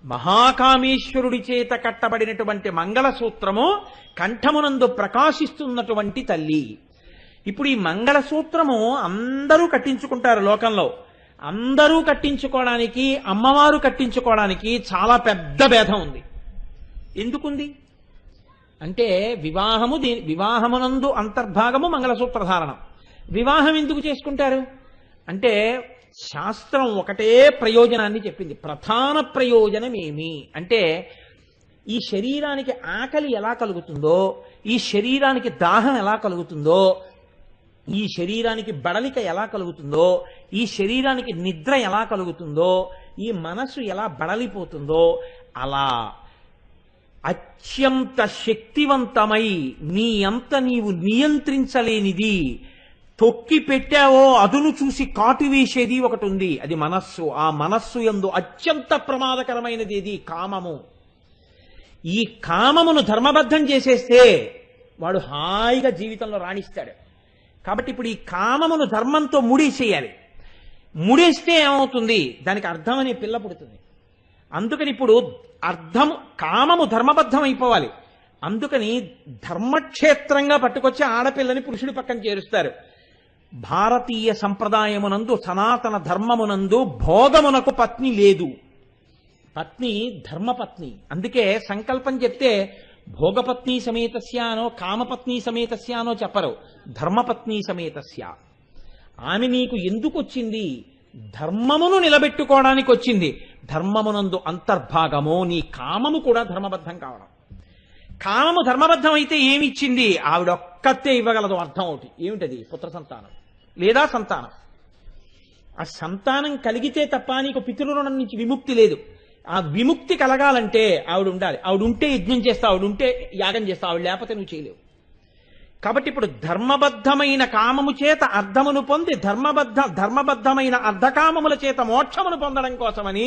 మహాకామేశ్వరుడి చేత కట్టబడినటువంటి మంగళసూత్రము కంఠమునందు ప్రకాశిస్తున్నటువంటి తల్లి. ఇప్పుడు ఈ మంగళసూత్రము అందరూ కట్టించుకుంటారు లోకంలో. అందరూ కట్టించుకోవడానికి, అమ్మవారు కట్టించుకోవడానికి చాలా పెద్ద భేదం ఉంది. ఎందుకుంది అంటే వివాహమునందు అంతర్భాగము మంగళసూత్రధారణం. వివాహం ఎందుకు చేసుకుంటారు అంటే శాస్త్రం ఒకటే ప్రయోజనాన్ని చెప్పింది. ప్రధాన ప్రయోజనం ఏమి అంటే ఈ శరీరానికి ఆకలి ఎలా కలుగుతుందో, ఈ శరీరానికి దాహం ఎలా కలుగుతుందో, ఈ శరీరానికి బడలిక ఎలా కలుగుతుందో, ఈ శరీరానికి నిద్ర ఎలా కలుగుతుందో, ఈ మనస్సు ఎలా బడలిపోతుందో, అలా అత్యంత శక్తివంతమై నీ అంత నీవు నియంత్రించలేనిది తొక్కి పెట్టావో అదును చూసి కాటు వేసేది ఒకటి ఉంది. అది మనస్సు. ఆ మనస్సు యందు అత్యంత ప్రమాదకరమైనది ఇది కామము. ఈ కామమును ధర్మబద్ధం చేసేస్తే వాడు హాయిగా జీవితంలో రాణిస్తాడు. కాబట్టి ఇప్పుడు ఈ కామమును ధర్మంతో ముడేసేయాలి. ముడేస్తే ఏమవుతుంది, దానికి అర్థం అనే పిల్ల పుడుతుంది. అందుకని ఇప్పుడు కామము ధర్మబద్ధం అయిపోవాలి. అందుకని ధర్మక్షేత్రంగా పట్టుకొచ్చి ఆడపిల్లని పురుషుడి పక్కన చేరుస్తారు. భారతీయ సంప్రదాయమునందు, సనాతన ధర్మమునందు భోగమునకు పత్ని లేదు. పత్ని ధర్మపత్ని. అందుకే సంకల్పం చెప్తే భోగపత్ని సమేతస్య అనో, కామపత్ని సమేతస్య అనో చెప్పరు. ధర్మపత్ని సమేతస్య. ఆమె నీకు ఎందుకు వచ్చింది? ధర్మమును నిలబెట్టుకోవడానికి వచ్చింది. ధర్మమునందు అంతర్భాగము నీ కామము కూడా ధర్మబద్ధం కావడం. కామము ధర్మబద్ధం అయితే ఏమిచ్చింది? ఆవిడొక్కతే ఇవ్వగలదు. అర్థం ఒకటి ఏమిటది? పుత్ర సంతానం లేదా సంతానం. ఆ సంతానం కలిగితే తప్ప నీకు పితృరుణం నుంచి విముక్తి లేదు. ఆ విముక్తి కలగాలంటే ఆవిడ ఉండాలి. ఆవిడ ఉంటే యజ్ఞం చేస్తావు, ఆవిడ ఉంటే యాగం చేస్తావు, ఆవిడ లేకపోతే నువ్వు చేయలేవు. కాబట్టి ఇప్పుడు ధర్మబద్ధమైన కామము చేత అర్థమును పొంది ధర్మబద్ధమైన అర్ధకామముల చేత మోక్షమును పొందడం కోసమని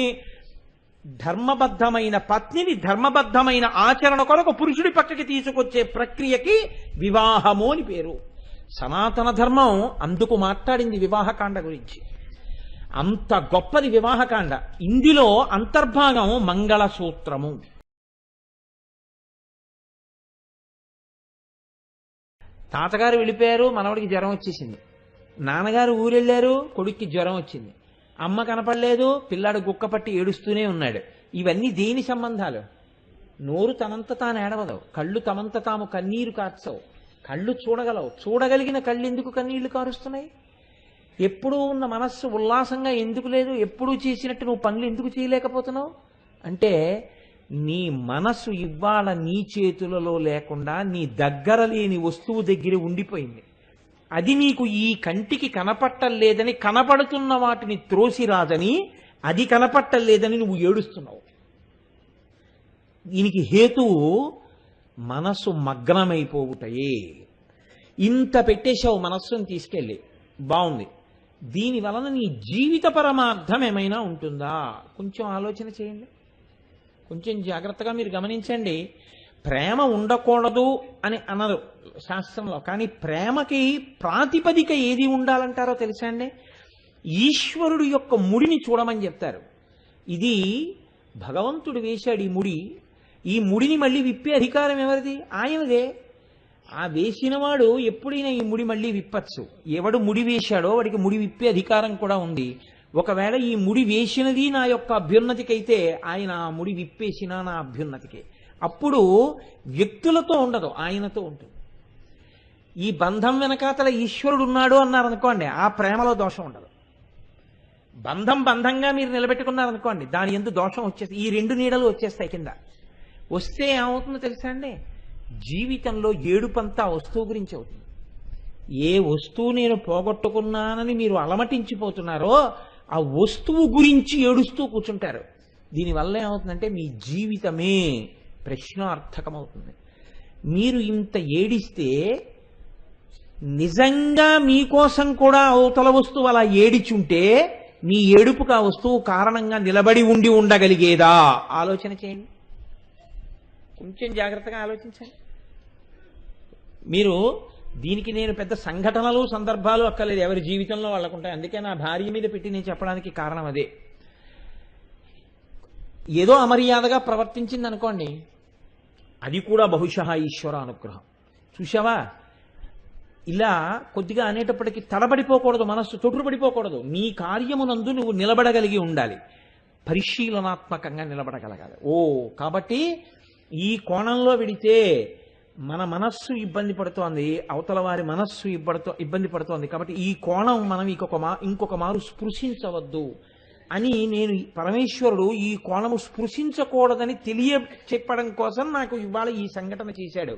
ధర్మబద్ధమైన పత్నిని ధర్మబద్ధమైన ఆచరణ కొరకు పురుషుడి పక్కకి తీసుకొచ్చే ప్రక్రియకి వివాహము అని పేరు. సనాతన ధర్మం అందుకు మాట్లాడింది వివాహకాండ గురించి. అంత గొప్పది వివాహకాండ. ఇందులో అంతర్భాగం మంగళసూత్రము. తాతగారు వెళ్ళిపోయారు, మనవడికి జ్వరం వచ్చేసింది. నాన్నగారు ఊరెళ్ళారు, కొడుక్కి జ్వరం వచ్చింది. అమ్మ కనపడలేదు, పిల్లాడు గుక్కపట్టి ఏడుస్తూనే ఉన్నాడు. ఇవన్నీ దేని సంబంధాలు? నోరు తనంత తాను ఏడవదవు, కళ్ళు తమంత తాము కన్నీరు కార్చవు. కళ్ళు చూడగలవు, చూడగలిగిన కళ్ళు ఎందుకు కన్నీళ్లు కారుస్తున్నాయి? ఎప్పుడూ ఉన్న మనస్సు ఉల్లాసంగా ఎందుకు లేదు? ఎప్పుడూ చేసినట్టు నువ్వు పనులు ఎందుకు చేయలేకపోతున్నావు అంటే నీ మనసు ఇవాళ నీ చేతులలో లేకుండా నీ దగ్గర లేని వస్తువు దగ్గర ఉండిపోయింది. అది నీకు ఈ కంటికి కనపట్టలేదని, కనపడుతున్న వాటిని త్రోసిరాదని, అది కనపట్టలేదని నువ్వు ఏడుస్తున్నావు. దీనికి హేతువు మనస్సు మగ్నమైపోవుటయే. ఇంత పెట్టేశావు మనస్సును తీసుకెళ్ళి, బాగుంది. దీని వలన నీ జీవిత పరమార్థం ఏమైనా ఉంటుందా? కొంచెం ఆలోచన చేయండి, కొంచెం జాగ్రత్తగా మీరు గమనించండి. ప్రేమ ఉండకూడదు అని అనరు శాస్త్రంలో, కానీ ప్రేమకి ప్రాతిపదిక ఏది ఉండాలంటారో తెలుసా అండి? ఈశ్వరుడు యొక్క ముడిని చూడమని చెప్తారు. ఇది భగవంతుడు వేశాడు ఈ ముడి. ఈ ముడిని మళ్ళీ విప్పే అధికారం ఎవరిది? ఆయనదే. ఆ వేసినవాడు ఎప్పుడైనా ఈ ముడి మళ్ళీ విప్పచ్చు. ఎవడు ముడి వేశాడో వాడికి ముడి విప్పే అధికారం కూడా ఉంది. ఒకవేళ ఈ ముడి వేసినది నా యొక్క అభ్యున్నతికైతే ఆయన ఆ ముడి విప్పేసినా నా అభ్యున్నతికే. అప్పుడు వ్యక్తులతో ఉండదు, ఆయనతో ఉంటుంది. ఈ బంధం వెనకాతల ఈశ్వరుడు ఉన్నాడు అన్నారనుకోండి, ఆ ప్రేమలో దోషం ఉండదు. బంధంగా మీరు నిలబెట్టుకున్నారనుకోండి, దాని ఎందు దోషం వచ్చేస్తాయి. ఈ రెండు నీడలు వచ్చేస్తాయి కింద. వస్తే ఏమవుతుందో తెలుసా అండి? జీవితంలో ఏడుపంతా వస్తువు గురించి అవుతుంది. ఏ వస్తువు నేను పోగొట్టుకున్నానని మీరు అలమటించిపోతున్నారో ఆ వస్తువు గురించి ఏడుస్తూ కూర్చుంటారు. దీనివల్ల ఏమవుతుందంటే మీ జీవితమే ప్రశ్నార్థకమవుతుంది. మీరు ఇంత ఏడిస్తే నిజంగా మీకోసం కూడా అవతల వస్తువు అలా ఏడిచుంటే మీ ఏడుపుకు ఆ వస్తువు కారణంగా నిలబడి ఉండగలిగేదా? ఆలోచన చేయండి, కొంచెం జాగ్రత్తగా ఆలోచించండి. మీరు దీనికి నేను పెద్ద సంఘటనలు సందర్భాలు అక్కర్లేదు, ఎవరి జీవితంలో వాళ్ళకుంటాయి. అందుకే నా భార్య మీద పెట్టి నేను చెప్పడానికి కారణం అదే. ఏదో అమర్యాదగా ప్రవర్తించింది అనుకోండి, అది కూడా బహుశः ఈశ్వర అనుగ్రహం. చూశావా, ఇలా కొద్దిగా అనేటప్పటికీ తడబడిపోకూడదు, మనస్సు తొట్టుపడిపోకూడదు. నీ కార్యమునందు నువ్వు నిలబడగలిగి ఉండాలి, పరిశీలనాత్మకంగా నిలబడగలగాలి. కాబట్టి ఈ కోణంలో విడితే మన మనస్సు ఇబ్బంది పడుతోంది, అవతల వారి మనస్సు ఇబ్బంది పడుతోంది, కాబట్టి ఈ కోణం మనం ఇంకొక మారు స్పృశించవద్దు అని నేను పరమేశ్వరుడు ఈ కోణము స్పృశించకూడదని చెప్పడం కోసం నాకు ఇవాళ ఈ సంఘటన చేశాడు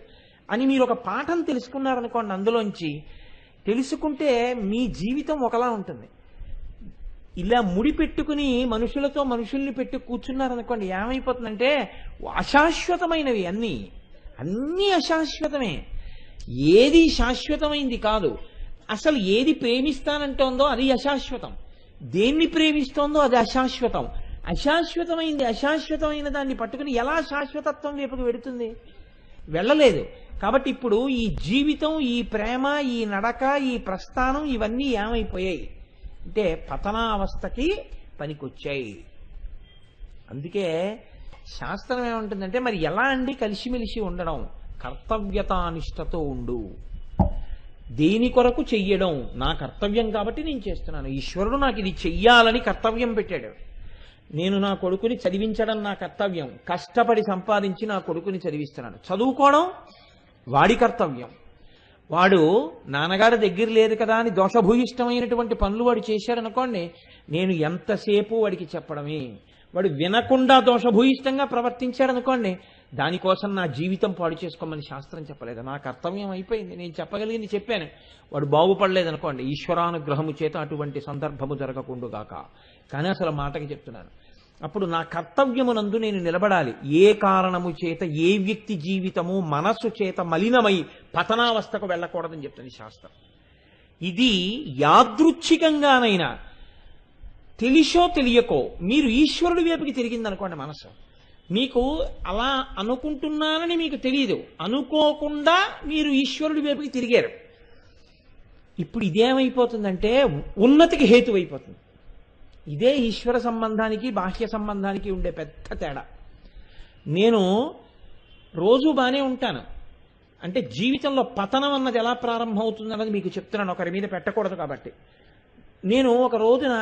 అని మీరు ఒక పాఠం తెలుసుకున్నారనుకోండి. అందులోంచి తెలుసుకుంటే మీ జీవితం ఒకలా ఉంటుంది. ఇలా ముడి పెట్టుకుని మనుషులతో మనుషుల్ని పెట్టి కూర్చున్నారనుకోండి, ఏమైపోతుందంటే అశాశ్వతమైనవి అన్నీ అశాశ్వతమే, ఏది శాశ్వతమైంది కాదు. అసలు ఏది ప్రేమిస్తానంటోందో అది అశాశ్వతం, దేన్ని ప్రేమిస్తోందో అది అశాశ్వతం. అశాశ్వతమైన దాన్ని పట్టుకుని ఎలా శాశ్వతత్వం వైపుకు వెడుతుంది? వెళ్ళలేదు. కాబట్టి ఇప్పుడు ఈ జీవితం, ఈ ప్రేమ, ఈ నడక, ఈ ప్రస్థానం ఇవన్నీ ఏమైపోయాయి అంటే పతనావస్థకి పనికొచ్చాయి. అందుకే శాస్త్రం ఏమంటుందంటే, మరి ఎలా అండి కలిసిమెలిసి ఉండడం? కర్తవ్యతానిష్టతో ఉండు. దేని కొరకు చెయ్యడం? నా కర్తవ్యం కాబట్టి నేను చేస్తున్నాను. ఈశ్వరుడు నాకు ఇది చెయ్యాలని కర్తవ్యం పెట్టాడు. నేను నా కొడుకుని చదివించడం నా కర్తవ్యం, కష్టపడి సంపాదించి నా కొడుకుని చదివిస్తున్నాను. చదువుకోవడం వాడి కర్తవ్యం. వాడు నాన్నగారు దగ్గర లేదు కదా అని దోషభూయిష్టమైనటువంటి పనులు వాడు చేశాడనుకోండి, నేను ఎంతసేపు వాడికి చెప్పడమే. వాడు వినకుండా దోషభూయిష్టంగా ప్రవర్తించాడనుకోండి, దానికోసం నా జీవితం పాడు చేసుకోమని శాస్త్రం చెప్పలేదు. నా కర్తవ్యం అయిపోయింది, నేను చెప్పగలిగింది చెప్పాను. వాడు బాగుపడలేదనుకోండి, ఈశ్వరానుగ్రహము చేత అటువంటి సందర్భము జరగకుండుగాక. కానీ అసలు మాటకి చెప్తున్నాను, అప్పుడు నా కర్తవ్యమునందు నేను నిలబడాలి. ఏ కారణము చేత ఏ వ్యక్తి జీవితము మనస్సు చేత మలినమై పతనావస్థకు వెళ్ళకూడదని చెప్తుంది శాస్త్రం. ఇది యాదృచ్ఛికంగానైనా తెలిసో తెలియకో మీరు ఈశ్వరుడి వైపుకి తిరిగిందనుకోండి మనస్సు, మీకు అలా అనుకుంటున్నానని మీకు తెలియదు, అనుకోకుండా మీరు ఈశ్వరుడి వైపుకి తిరిగారు. ఇప్పుడు ఇదేమైపోతుందంటే ఉన్నతికి హేతువైపోతుంది. ఇదే ఈశ్వర సంబంధానికి బాహ్య సంబంధానికి ఉండే పెద్ద తేడా. నేను రోజు బానే ఉంటాను అంటే జీవితంలో పతనం అన్నది ఎలా ప్రారంభమవుతుంది అన్నది మీకు చెప్తున్నాను, ఒకరి మీద పెట్టకూడదు కాబట్టి. నేను ఒక రోజున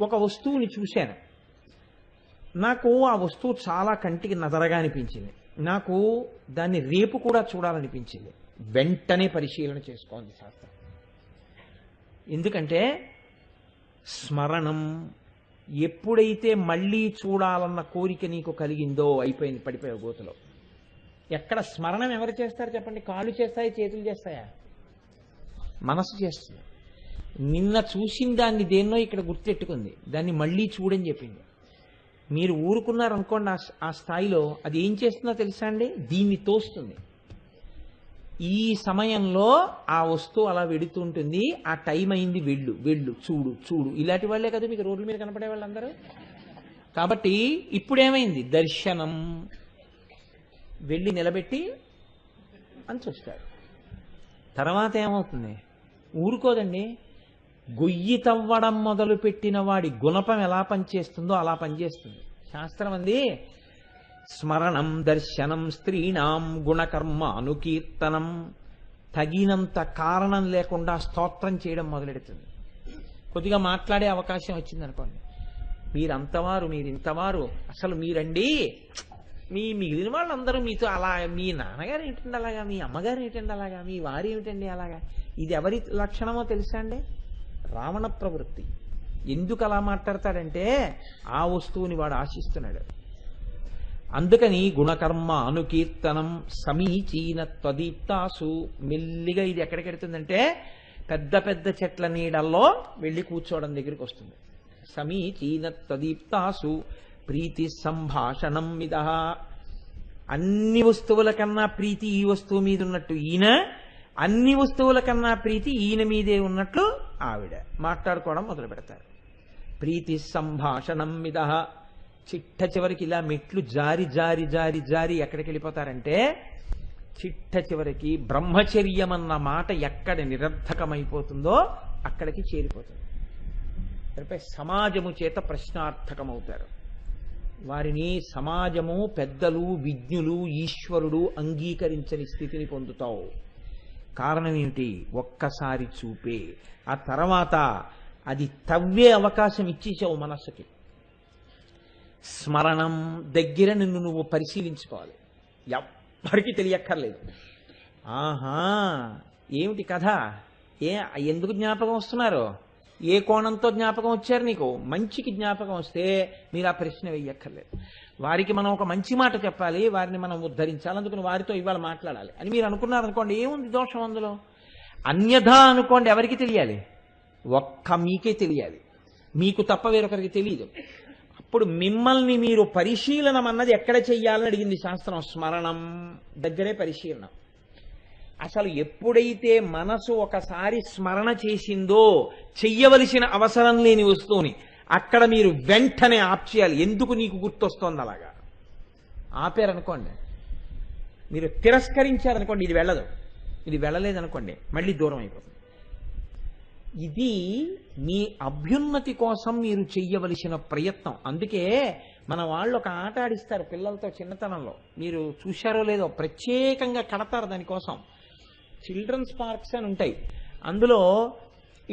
ఒక వస్తువుని చూశాను, నాకు ఆ వస్తువు చాలా కంటికి నదరగా అనిపించింది, నాకు దాన్ని రేపు కూడా చూడాలనిపించింది. వెంటనే పరిశీలన చేసుకోండి శాస్త్రం. ఎందుకంటే స్మరణం ఎప్పుడైతే మళ్ళీ చూడాలన్న కోరిక నీకు కలిగిందో అయిపోయింది, పడిపోయే గోతులో. ఎక్కడ స్మరణం ఎవరు చేస్తారు చెప్పండి? కాళ్ళు చేస్తాయా, చేతులు చేస్తాయా? మనసు చేస్తుంది. నిన్న చూసిన దాన్ని దేన్నో ఇక్కడ గుర్తెట్టుకుంది, దాన్ని మళ్ళీ చూడని చెప్పింది. మీరు ఊరుకున్నారనుకోండి ఆ స్థాయిలో, అది ఏం చేస్తుందో తెలుసా అండి? దీన్ని తోస్తుంది. ఈ సమయంలో ఆ వస్తువు అలా వెడుతుంటుంది, ఆ టైం అయింది, వెళ్ళు వెళ్ళు, చూడు చూడు. ఇలాంటి వాళ్ళే కదా మీకు రోడ్ల మీద కనపడే వాళ్ళందరూ. కాబట్టి ఇప్పుడేమైంది? దర్శనం. వెళ్ళి నిలబెట్టి అని చూస్తాడు. తర్వాత ఏమవుతుంది? ఊరుకోదండి. గొయ్యి తవ్వడం మొదలు పెట్టిన వాడి గుణపం ఎలా పనిచేస్తుందో అలా పనిచేస్తుంది. శాస్త్రం అంది, స్మరణం దర్శనం స్త్రీణాం గుణకర్మ అనుకీర్తనం. తగినంత కారణం లేకుండా స్తోత్రం చేయడం మొదలెడుతుంది. కొద్దిగా మాట్లాడే అవకాశం వచ్చింది అనుకోండి, మీరంతవారు, మీరింతవారు, అసలు మీరండి, మీ మిగిలిన వాళ్ళందరూ మీతో అలా, మీ నాన్నగారు ఏంటండి అలాగా, మీ అమ్మగారు ఏంటండి అలాగా, మీ వారు ఏమిటండి అలాగా. ఇది ఎవరి లక్షణమో తెలుసా అండి? రావణ ప్రవృత్తి. ఎందుకు అలా మాట్లాడతాడంటే ఆ వస్తువుని వాడు ఆశిస్తున్నాడు. అందుకని గుణకర్మ అనుకీర్తనం సమీచీన త్వదీప్తాసు. మెల్లిగా ఇది ఎక్కడికెడుతుందంటే పెద్ద పెద్ద చెట్ల నీడల్లో వెళ్ళి కూర్చోవడం దగ్గరికి వస్తుంది. సమీచీన త్వదీప్తాసు ప్రీతి సంభాషణం మిద. అన్ని వస్తువుల కన్నా ప్రీతి ఈ వస్తువు మీద ఉన్నట్టు ఈయన, అన్ని వస్తువుల కన్నా ప్రీతి ఈయన మీదే ఉన్నట్లు ఆవిడ మాట్లాడుకోవడం మొదలు పెడతారు. ప్రీతి సంభాషణం మిద. చిట్ట చివరికి ఇలా మెట్లు జారి జారి జారి జారి ఎక్కడికి వెళ్ళిపోతారంటే, చిట్ట చివరికి బ్రహ్మచర్యం అన్న మాట ఎక్కడ నిరర్థకమైపోతుందో అక్కడికి చేరిపోతుంది. సమాజము చేత ప్రశ్నార్థకమవుతారు. వారిని సమాజము, పెద్దలు, విజ్ఞులు, ఈశ్వరుడు అంగీకరించని స్థితిని పొందుతావు. కారణం ఏమిటి? ఒక్కసారి చూపే, ఆ తర్వాత అది తవ్వే అవకాశం ఇచ్చేసావు మనస్సుకి. స్మరణం దగ్గర నిన్ను నువ్వు పరిశీలించుకోవాలి. ఎవ్వరికీ తెలియక్కర్లేదు. ఆహా, ఏమిటి కథ? ఎందుకు జ్ఞాపకం వస్తున్నారు? ఏ కోణంతో జ్ఞాపకం వచ్చారు? నీకు మంచికి జ్ఞాపకం వస్తే మీరు ఆ ప్రశ్న వెయ్యక్కర్లేదు. వారికి మనం ఒక మంచి మాట చెప్పాలి, వారిని మనం ఉద్ధరించాలి, అందుకని వారితో ఇవాళ మాట్లాడాలి అని మీరు అనుకున్నారనుకోండి, ఏముంది దోషం అందులో? అన్యథా అనుకోండి, ఎవరికి తెలియాలి? ఒక్క మీకే తెలియాలి, మీకు తప్ప వేరొకరికి తెలియదు. అప్పుడు మిమ్మల్ని మీరు పరిశీలనం అన్నది ఎక్కడ చెయ్యాలని అడిగింది శాస్త్రం. స్మరణం దగ్గరే పరిశీలన. అసలు ఎప్పుడైతే మనసు ఒకసారి స్మరణ చేసిందో చెయ్యవలసిన అవసరం లేని వస్తువుని అక్కడ మీరు వెంటనే ఆప్ చేయాలి. ఎందుకు నీకు గుర్తొస్తోంది అలాగా? ఆపారనుకోండి, మీరు తిరస్కరించారనుకోండి, ఇది వెళ్ళదు. ఇది వెళ్ళలేదనుకోండి, మళ్ళీ దూరం అయిపోతుంది. ఇది మీ అభ్యున్నతి కోసం మీరు చెయ్యవలసిన ప్రయత్నం. అందుకే మన వాళ్ళు ఒక ఆట ఆడిస్తారు పిల్లలతో చిన్నతనంలో, మీరు చూశారో లేదో, ప్రత్యేకంగా కడతారు దానికోసం. చిల్డ్రన్స్ పార్క్స్ అని ఉంటాయి. అందులో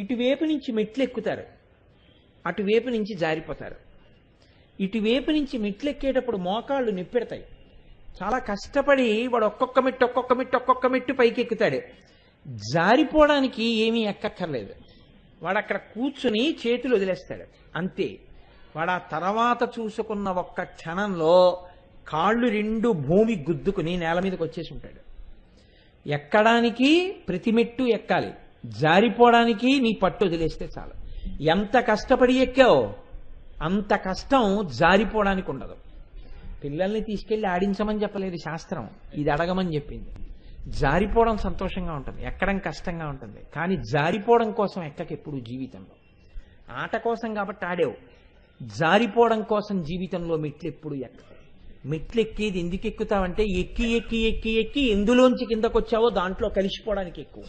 ఇటువైపు నుంచి మెట్లు ఎక్కుతారు, అటువైపు నుంచి జారిపోతారు. ఇటువైపు నుంచి మెట్లు ఎక్కేటప్పుడు మోకాళ్ళు నిప్పెడతాయి. చాలా కష్టపడి వాడు ఒక్కొక్క మెట్టు పైకి ఎక్కుతాడు. జారిపోవడానికి ఏమీ ఎక్కక్కర్లేదు. వాడు అక్కడ కూర్చుని చేతులు వదిలేస్తాడు, అంతే. వాడు ఆ తర్వాత చూసుకున్న ఒక్క క్షణంలో కాళ్ళు రెండు భూమి గుద్దుకుని నేల మీదకి వచ్చేసి ఉంటాడు. ఎక్కడానికి ప్రతి మెట్టు ఎక్కాలి, జారిపోవడానికి నీ పట్టు వదిలేస్తే చాలు. ఎంత కష్టపడి ఎక్కావో అంత కష్టం జారిపోవడానికి ఉండదు. పిల్లల్ని తీసుకెళ్లి ఆడించమని చెప్పలేదు శాస్త్రం, ఇది అడగమని చెప్పింది. జారిపోవడం సంతోషంగా ఉంటుంది, ఎక్కడం కష్టంగా ఉంటుంది. కానీ జారిపోవడం కోసం ఎక్కకెప్పుడు జీవితంలో. ఆట కోసం కాబట్టి ఆడేవు, జారిపోవడం కోసం జీవితంలో మెట్లు ఎప్పుడు ఎక్క. మెట్లు ఎక్కేది ఎందుకు ఎక్కుతావంటే ఎక్కి ఎక్కి ఎక్కి ఎక్కి ఎందులోంచి కిందకు వచ్చావో దాంట్లో కలిసిపోవడానికి ఎక్కువ,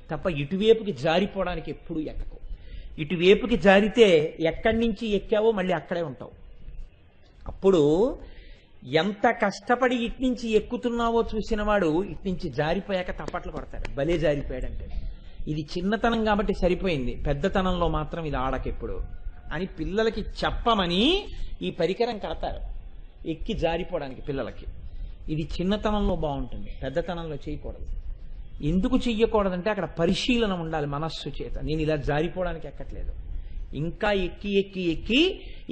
తప్ప ఇటువైపుకి జారిపోవడానికి ఎప్పుడు ఎక్కకు. ఇటువైపుకి జారితే ఎక్కడి నుంచి ఎక్కావో మళ్ళీ అక్కడే ఉంటావు. అప్పుడు ఎంత కష్టపడి ఇట్నుంచి ఎక్కుతున్నావో చూసిన వాడు ఇట్నుంచి జారిపోయాక తప్పట్లు కొడతాడు, భలే జారిపోయాడంటే. ఇది చిన్నతనం కాబట్టి సరిపోయింది, పెద్దతనంలో మాత్రం ఇది ఆడకెప్పుడు అని పిల్లలకి చెప్పమని ఈ పరికరం కడతారు, ఎక్కి జారిపోవడానికి పిల్లలకి. ఇది చిన్నతనంలో బాగుంటుంది, పెద్దతనంలో చేయకూడదు. ఎందుకు చెయ్యకూడదంటే అక్కడ పరిశీలన ఉండాలి మనస్సు చేత. నేను ఇలా జారిపోవడానికి ఎక్కట్లేదు, ఇంకా ఎక్కి ఎక్కి ఎక్కి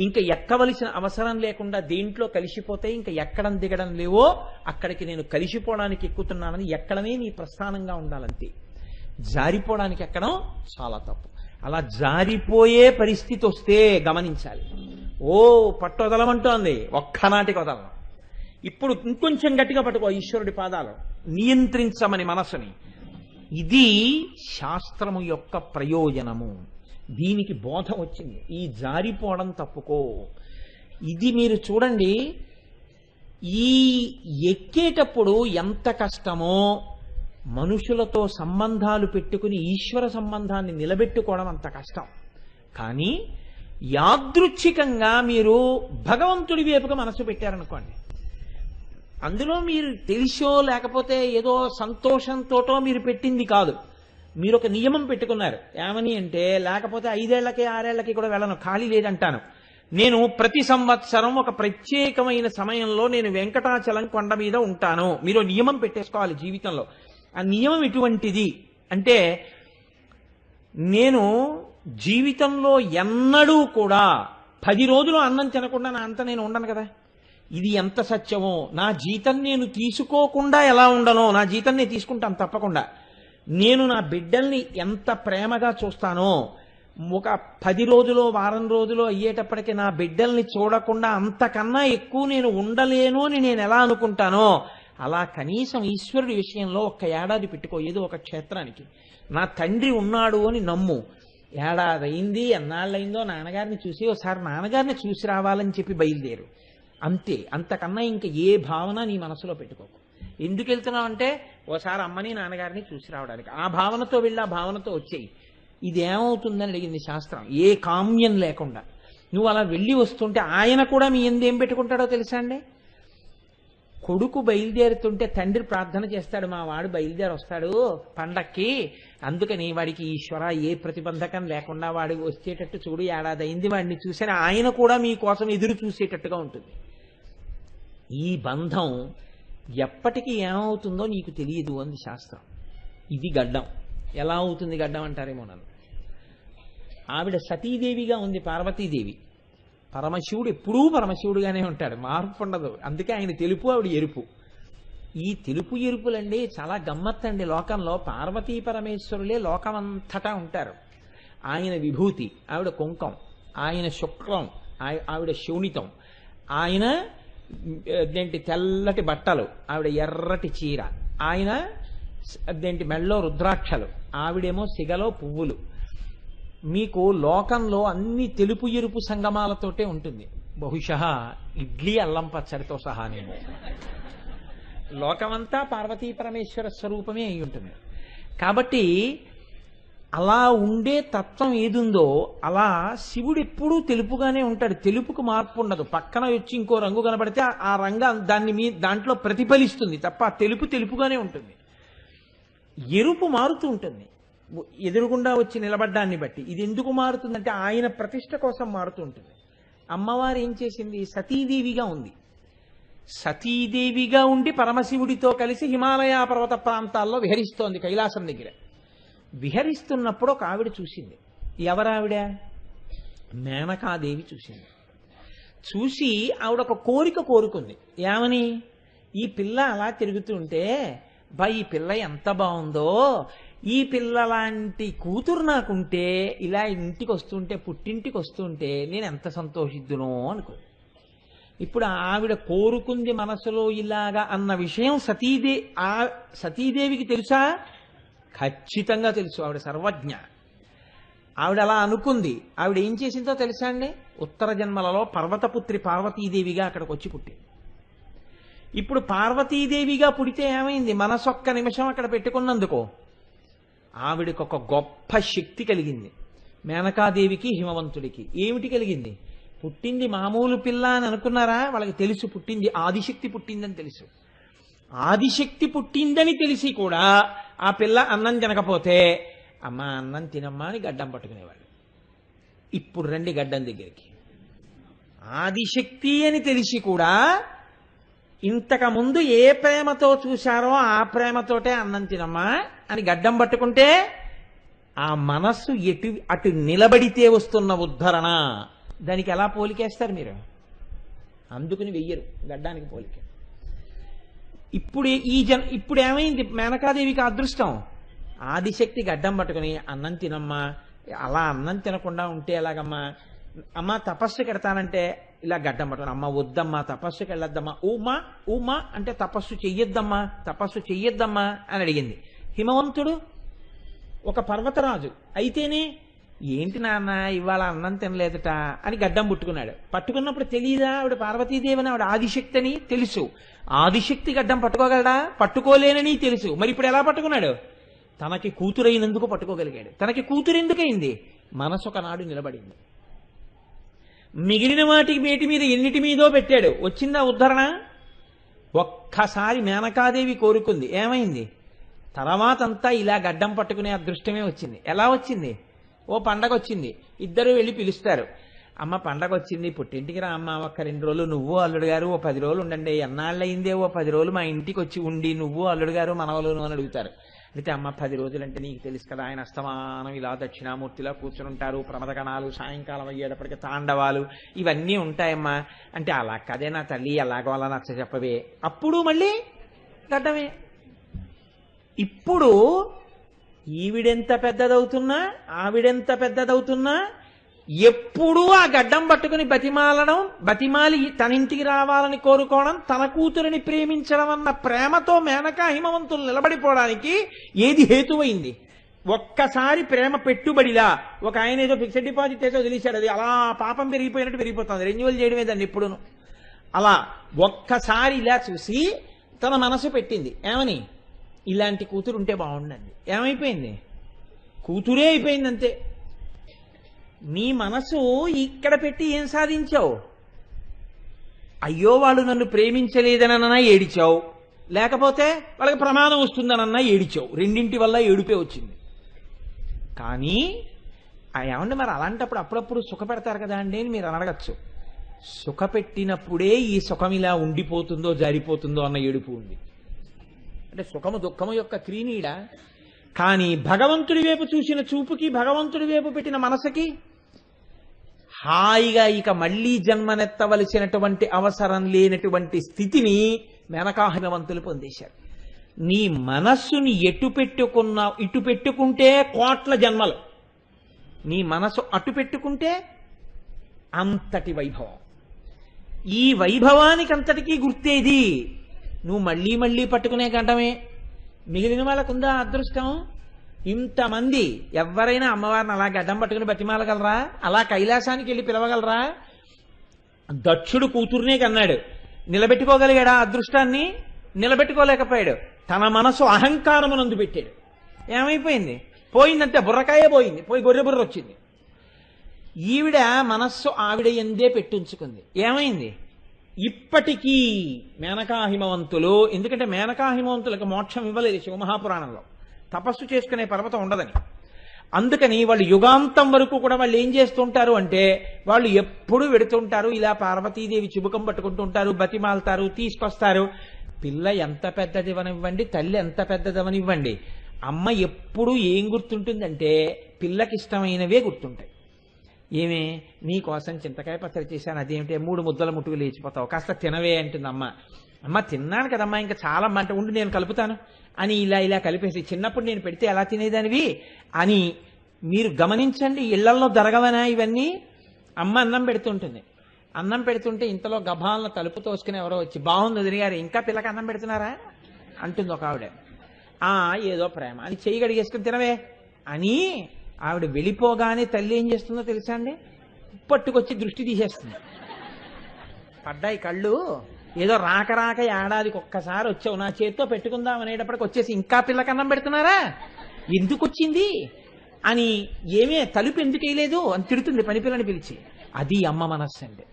ఇంకా ఎక్కవలసిన అవసరం లేకుండా దేంట్లో కలిసిపోతే ఇంకా ఎక్కడం దిగడం లేవో అక్కడికి నేను కలిసిపోవడానికి ఎక్కుతున్నానని ఎక్కడమే నీ ప్రస్థానంగా ఉండాలంతే. జారిపోవడానికి ఎక్కడం చాలా తప్పు. అలా జారిపోయే పరిస్థితి వస్తే గమనించాలి, ఓ పట్టు వదలమంటోంది, ఒక్కనాటికి వదలను. ఇప్పుడు ఇంకొంచెం గట్టిగా పట్టుకో ఈశ్వరుడి పాదాలు, నియంత్రించమని మనసుని. ఇది శాస్త్రము యొక్క ప్రయోజనము. దీనికి బోధ వచ్చింది, ఈ జారిపోవడం తప్పుకో. ఇది మీరు చూడండి, ఈ ఎక్కేటప్పుడు ఎంత కష్టమో మనుషులతో సంబంధాలు పెట్టుకుని ఈశ్వర సంబంధాన్ని నిలబెట్టుకోవడం అంత కష్టం. కానీ యాదృచ్ఛికంగా మీరు భగవంతుడి వైపుగా మనసు పెట్టారనుకోండి, అందులో మీరు తెలిసో లేకపోతే ఏదో సంతోషంతోటో మీరు పెట్టింది కాదు, మీరు ఒక నియమం పెట్టుకున్నారు. ఏమని అంటే, లేకపోతే 5 ఏళ్లకి 6 ఏళ్లకి కూడా వెళ్ళను, ఖాళీ లేదంటాను. నేను ప్రతి సంవత్సరం ఒక ప్రత్యేకమైన సమయంలో నేను వెంకటాచలం కొండ మీద ఉంటాను. మీరు నియమం పెట్టేసుకోవాలి జీవితంలో. ఆ నియమం ఎటువంటిది అంటే, నేను జీవితంలో ఎన్నడూ కూడా 10 రోజులు అన్నం తినకుండా నా అంత నేను ఉండను కదా. ఇది ఎంత సత్యమో, నా జీతం నేను తీసుకోకుండా ఎలా ఉండనో నా జీతం నేను తీసుకుంటాను తప్పకుండా. నేను నా బిడ్డల్ని ఎంత ప్రేమగా చూస్తానో, ఒక 10 రోజులో వారం రోజులో అయ్యేటప్పటికి నా బిడ్డల్ని చూడకుండా అంతకన్నా ఎక్కువ నేను ఉండలేను అని నేను ఎలా అనుకుంటానో, అలా కనీసం ఈశ్వరుడి విషయంలో 1 ఏడాది పెట్టుకో, ఏదో ఒక క్షేత్రానికి. నా తండ్రి ఉన్నాడు అని నమ్ము. ఏడాది అయింది, ఎన్నాళ్ళయిందో నాన్నగారిని చూసి ఒకసారి నాన్నగారిని చూసి రావాలని చెప్పి బయలుదేరు, అంతే. అంతకన్నా ఇంకా ఏ భావన నీ మనసులో పెట్టుకోకు. ఎందుకు వెళ్తున్నావు అంటే, ఓసారి అమ్మని నాన్నగారిని చూసి రావడానికి. ఆ భావనతో వెళ్ళి ఆ భావనతో వచ్చేయి. ఇదేమవుతుందని అడిగింది శాస్త్రం, ఏ కామ్యం లేకుండా. నువ్వు అలా వెళ్ళి వస్తుంటే ఆయన కూడా మీ ఎందేం పెట్టుకుంటాడో తెలుసా అండి? కొడుకు బయలుదేరుతుంటే తండ్రి ప్రార్థన చేస్తాడు, మా వాడు బయలుదేరి వస్తాడు పండక్కి, అందుకని వాడికి ఈశ్వర ఏ ప్రతిబంధకం లేకుండా వాడు వచ్చేటట్టు చూడు, ఏడాది అయింది వాడిని చూసాను, ఆయన కూడా మీకోసం ఎదురు చూసేటట్టుగా ఉంటుంది. ఈ బంధం ఎప్పటికీ ఏమవుతుందో నీకు తెలియదు అంది శాస్త్రం. ఇది గడ్డం. ఎలా అవుతుంది గడ్డం అంటారేమో నన్ను. ఆవిడ సతీదేవిగా ఉంది పార్వతీదేవి. పరమశివుడు ఎప్పుడూ పరమశివుడుగానే ఉంటాడు, మార్పు ఉండదు. అందుకే ఆయన తెలుపు, ఆవిడ ఎరుపు. ఈ తెలుపు ఎరుపులండి చాలా గమ్మత్తండి. లోకంలో పార్వతీ పరమేశ్వరులే లోకమంతటా ఉంటారు. ఆయన విభూతి, ఆవిడ కుంకం, ఆయన శుక్లం, ఆవిడ శోణితం, ఆయన అదేంటి తెల్లటి బట్టలు, ఆవిడ ఎర్రటి చీర, ఆయన అదేంటి మెళ్ళో రుద్రాక్షలు, ఆవిడేమో సిగలో పువ్వులు. మీకు లోకంలో అన్ని తెలుపు ఎరుపు సంగమాలతోటే ఉంటుంది. బహుశः ఇడ్లీ అల్లం పచ్చడితో సహా నేను లోకమంతా పార్వతీ పరమేశ్వర స్వరూపమే అయి ఉంటుంది. కాబట్టి అలా ఉండే తత్వం ఏదుందో అలా శివుడు ఎప్పుడూ తెలుపుగానే ఉంటాడు. తెలుపుకు మార్పు ఉండదు. పక్కన వచ్చి ఇంకో రంగు కనబడితే ఆ రంగు దాంట్లో ప్రతిఫలిస్తుంది తప్ప తెలుపు తెలుపుగానే ఉంటుంది. ఎరుపు మారుతూ ఉంటుంది ఎదురుగుండా వచ్చి నిలబడ్డాన్ని బట్టి. ఇది ఎందుకు మారుతుందంటే ఆయన ప్రతిష్ట కోసం మారుతూ ఉంటుంది. అమ్మవారు ఏం చేసింది? సతీదేవిగా ఉంది. సతీదేవిగా ఉండి పరమశివుడితో కలిసి హిమాలయ పర్వత ప్రాంతాల్లో విహరిస్తోంది. కైలాసం దగ్గర విహరిస్తున్నప్పుడు ఒక ఆవిడ చూసింది. ఎవరావిడ? మేనకాదేవి చూసింది. చూసి ఆవిడ ఒక కోరిక కోరుకుంది. ఏమని? ఈ పిల్ల అలా తిరుగుతుంటే ఈ పిల్ల ఎంత బాగుందో, ఈ పిల్ల లాంటి కూతురు నాకుంటే, ఇలా ఇంటికి వస్తుంటే, పుట్టింటికి వస్తుంటే నేను ఎంత సంతోషిద్దునో అనుకో. ఇప్పుడు ఆవిడ కోరుకుంది మనసులో ఇలాగా అన్న విషయం సతీదేవికి తెలుసా? ఖచ్చితంగా తెలుసు. ఆవిడ సర్వజ్ఞ. ఆవిడ అలా అనుకుంది. ఆవిడ ఏం చేసిందో తెలుసా అండి? ఉత్తర జన్మలలో పర్వతపుత్రి పార్వతీదేవిగా అక్కడికి వచ్చి పుట్టింది. ఇప్పుడు పార్వతీదేవిగా పుడితే ఏమైంది? మనసొక్క నిమిషం అక్కడ పెట్టుకున్నందుకో ఆవిడకి ఒక గొప్ప శక్తి కలిగింది. మేనకాదేవికి హిమవంతుడికి ఏమిటి కలిగింది? పుట్టింది మామూలు పిల్ల అని అనుకున్నారా? వాళ్ళకి తెలుసు పుట్టింది ఆదిశక్తి పుట్టిందని తెలుసు. ఆదిశక్తి పుట్టిందని తెలిసి కూడా ఆ పిల్ల అన్నం తినకపోతే అమ్మ అన్నం తినమ్మా అని గడ్డం పట్టుకునేవాళ్ళు. ఇప్పుడు రండి గడ్డం దగ్గరికి. ఆదిశక్తి అని తెలిసి కూడా ఇంతకు ముందు ఏ ప్రేమతో చూశారో ఆ ప్రేమతోటే అన్నం తినమ్మా అని గడ్డం పట్టుకుంటే ఆ మనస్సు అటు నిలబడితే వస్తున్న ఉద్ధరణ. దానికి ఎలా పోలికేస్తారు మీరు? అందుకుని వెయ్యరు గడ్డానికి పోలిక. ఇప్పుడు ఏమైంది? మేనకాదేవికి అదృష్టం. ఆదిశక్తి గడ్డం పట్టుకుని అన్నం తినమ్మా, అలా అన్నం తినకుండా ఉంటే ఎలాగమ్మా, అమ్మ తపస్సుకి ఎడతానంటే ఇలా గడ్డం పట్టుకుని, అమ్మ వద్దమ్మా తపస్సుకి వెళ్ళొద్దమ్మా, ఊమా ఊమా అంటే తపస్సు చెయ్యొద్దమ్మా అని అడిగింది. హిమవంతుడు ఒక పర్వతరాజు అయితేనే ఏంటి నాన్న ఇవాళ అన్నం తినలేదట అని గడ్డం పుట్టుకున్నాడు. పట్టుకున్నప్పుడు తెలియదా ఆవిడ పార్వతీదేవిని, ఆవిడ ఆదిశక్తి అని తెలుసు. ఆదిశక్తి గడ్డం పట్టుకోగలడా? పట్టుకోలేనని తెలుసు. మరి ఇప్పుడు ఎలా పట్టుకున్నాడు? తనకి కూతురైనందుకు పట్టుకోగలిగాడు. తనకి కూతురు ఎందుకైంది? మనసు ఒకనాడు నిలబడింది. మిగిలిన వేటి మీద ఎన్నిటి మీదో పెట్టాడు. వచ్చిందా ఉద్ధరణ? ఒక్కసారి మేనకాదేవి కోరుకుంది. ఏమైంది? తర్వాతంతా ఇలా గడ్డం పట్టుకునే అదృష్టమే వచ్చింది. ఎలా వచ్చింది? ఓ పండగ వచ్చింది, ఇద్దరు వెళ్ళి పిలుస్తారు. అమ్మ పండగ వచ్చింది, పుట్టింటికి రా అమ్మ, ఒక్క 2 రోజులు నువ్వు అల్లుడు గారు ఓ 10 రోజులు ఉండండి. ఎన్నాళ్ళు అయిందే ఓ 10 రోజులు మా ఇంటికి వచ్చి ఉండి నువ్వు అల్లుడు గారు మనవలును అని అడుగుతారు. అయితే అమ్మ 10 రోజులు అంటే నీకు తెలుసు కదా, ఆయన అస్తమానం ఇలా దక్షిణామూర్తిలా కూర్చుని ప్రమదగణాలు, సాయంకాలం అయ్యేటప్పటికి తాండవాలు ఇవన్నీ ఉంటాయమ్మా అంటే, అలా కదే నా తల్లి, ఎలాగో అలా నచ్చ చెప్పవే. అప్పుడు మళ్ళీ గడ్డమే. ఇప్పుడు ఈవిడెంత పెద్దదవుతున్నా ఆవిడెంత పెద్దదవుతున్నా ఎప్పుడూ ఆ గడ్డం పట్టుకుని బతిమాలి తన ఇంటికి రావాలని కోరుకోవడం, తన కూతురిని ప్రేమించడం అన్న ప్రేమతో మేనకా హిమవంతులు నిలబడిపోవడానికి ఏది హేతువైంది? ఒక్కసారి ప్రేమ పెట్టుబడిలా ఒక ఆయన ఏదో ఫిక్స్డ్ డిపాజిట్ ఏదో తెలిసాడు, అది అలా పాపం పెరిగిపోయినట్టు పెరిగిపోతుంది. రెన్యువల్ చేయడమే దాన్ని ఎప్పుడును. అలా ఒక్కసారి ఇలా చూసి తన మనసు పెట్టింది. ఏమని? ఇలాంటి కూతురు ఉంటే బాగుండండి. ఏమైపోయింది? కూతురే అయిపోయింది అంతే. నీ మనసు ఇక్కడ పెట్టి ఏం సాధించావు? అయ్యో వాళ్ళు నన్ను ప్రేమించలేదనన్నా ఏడిచావు, లేకపోతే వాళ్ళకి ప్రమాదం వస్తుందనన్నా ఏడిచావు. రెండింటి వల్ల ఏడుపే వచ్చింది. కానీ ఏమంటే మరి అలాంటప్పుడు అప్పుడప్పుడు సుఖ పెడతారు కదా అండి అని మీరు అడగచ్చు. సుఖ పెట్టినప్పుడే ఈ సుఖం ఇలా ఉండిపోతుందో జారిపోతుందో అన్న ఏడుపు ఉంది. అంటే సుఖము దుఃఖము యొక్క క్రీనీడ. కానీ భగవంతుడి వైపు చూసిన చూపుకి, భగవంతుడి వైపు పెట్టిన మనసుకి హాయిగా ఇక మళ్లీ జన్మనెత్తవలసినటువంటి అవసరం లేనటువంటి స్థితిని మేనకాహిమవంతులు పొందేశారు. నీ మనస్సుని ఇటు పెట్టుకుంటే కోట్ల జన్మలు, నీ మనసు అటు పెట్టుకుంటే అంతటి వైభవం. ఈ వైభవానికి అంతటికీ గుర్తేది నువ్వు మళ్ళీ మళ్ళీ పట్టుకునే గంటమే. మిగిలిన వాళ్ళకుందా అదృష్టం? ఇంతమంది ఎవరైనా అమ్మవారిని అలా గడ్డం పట్టుకుని బతిమాలగలరా? అలా కైలాసానికి వెళ్ళి పిలవగలరా? దక్షుడు కూతుర్నే కన్నాడు, నిలబెట్టుకోగలిగాడా అదృష్టాన్ని? నిలబెట్టుకోలేకపోయాడు. తన మనసు అహంకారమునందు పెట్టాడు. ఏమైపోయింది? పోయిందంటే బుర్రకాయే పోయింది, పోయి గొర్రె బుర్ర వచ్చింది. ఈవిడ మనస్సు ఆవిడ ఎందే పెట్టుంచుకుంది. ఏమైంది? ఇప్పటికీ మేనకాహిమవంతులు, ఎందుకంటే మేనకాహిమవంతులకు మోక్షం ఇవ్వలేదు శివమహాపురాణంలో, తపస్సు చేసుకునే పర్వతం ఉండదని. అందుకని వాళ్ళు యుగాంతం వరకు కూడా వాళ్ళు ఏం చేస్తుంటారు అంటే వాళ్ళు ఎప్పుడు వెడుతుంటారు, ఇలా పార్వతీదేవి చిబుకం పట్టుకుంటూ ఉంటారు, బతిమాలుతారు, తీసుకొస్తారు. పిల్ల ఎంత పెద్దదివనివ్వండి, తల్లి ఎంత పెద్దదవనివ్వండి, అమ్మ ఎప్పుడు ఏం గుర్తుంటుందంటే పిల్లకి ఇష్టమైనవే గుర్తుంటాయి. ఏమే నీకోసం చింతకాయ పచ్చడి చేశాను, అదేమిటే 3 ముద్దల ముట్టుకు లేచిపోతావు, కాస్త తినవే అంటుంది అమ్మ. అమ్మ తిన్నాను కదమ్మా, ఇంకా చాలా అంటే ఉండి నేను కలుపుతాను అని ఇలా కలిపేసి, చిన్నప్పుడు నేను పెడితే ఎలా తినేదానివి అని మీరు గమనించండి. ఇళ్లలో జరగవనా ఇవన్నీ? అమ్మ అన్నం పెడుతుంటుంది, అన్నం పెడుతుంటే ఇంతలో గభాలను తలుపు తోసుకుని ఎవరో వచ్చి, బాగుంది వదిన గారు, ఇంకా పిల్లకి అన్నం పెడుతున్నారా అంటుంది ఒక ఆవిడ. ఏదో ప్రేమ అని చెయ్యి గడిగేసుకుని తినవే అని ఆవిడ వెళ్ళిపోగానే తల్లి ఏం చేస్తుందో తెలుసా అండి? పట్టుకొచ్చి దృష్టి తీసేస్తుంది. పడ్డాయి కళ్ళు, ఏదో రాక ఏడాదికి ఒక్కసారి వచ్చావు, నా చేతితో పెట్టుకుందాం అనేటప్పటికి వచ్చేసి ఇంకా పిల్లకన్నం పెడుతున్నారా, ఎందుకు వచ్చింది అని, ఏమే తలుపు ఎందుకు వేయలేదు అని తిడుతుంది పని పిల్లని పిలిచి. అది అమ్మ మనస్సు అంటే.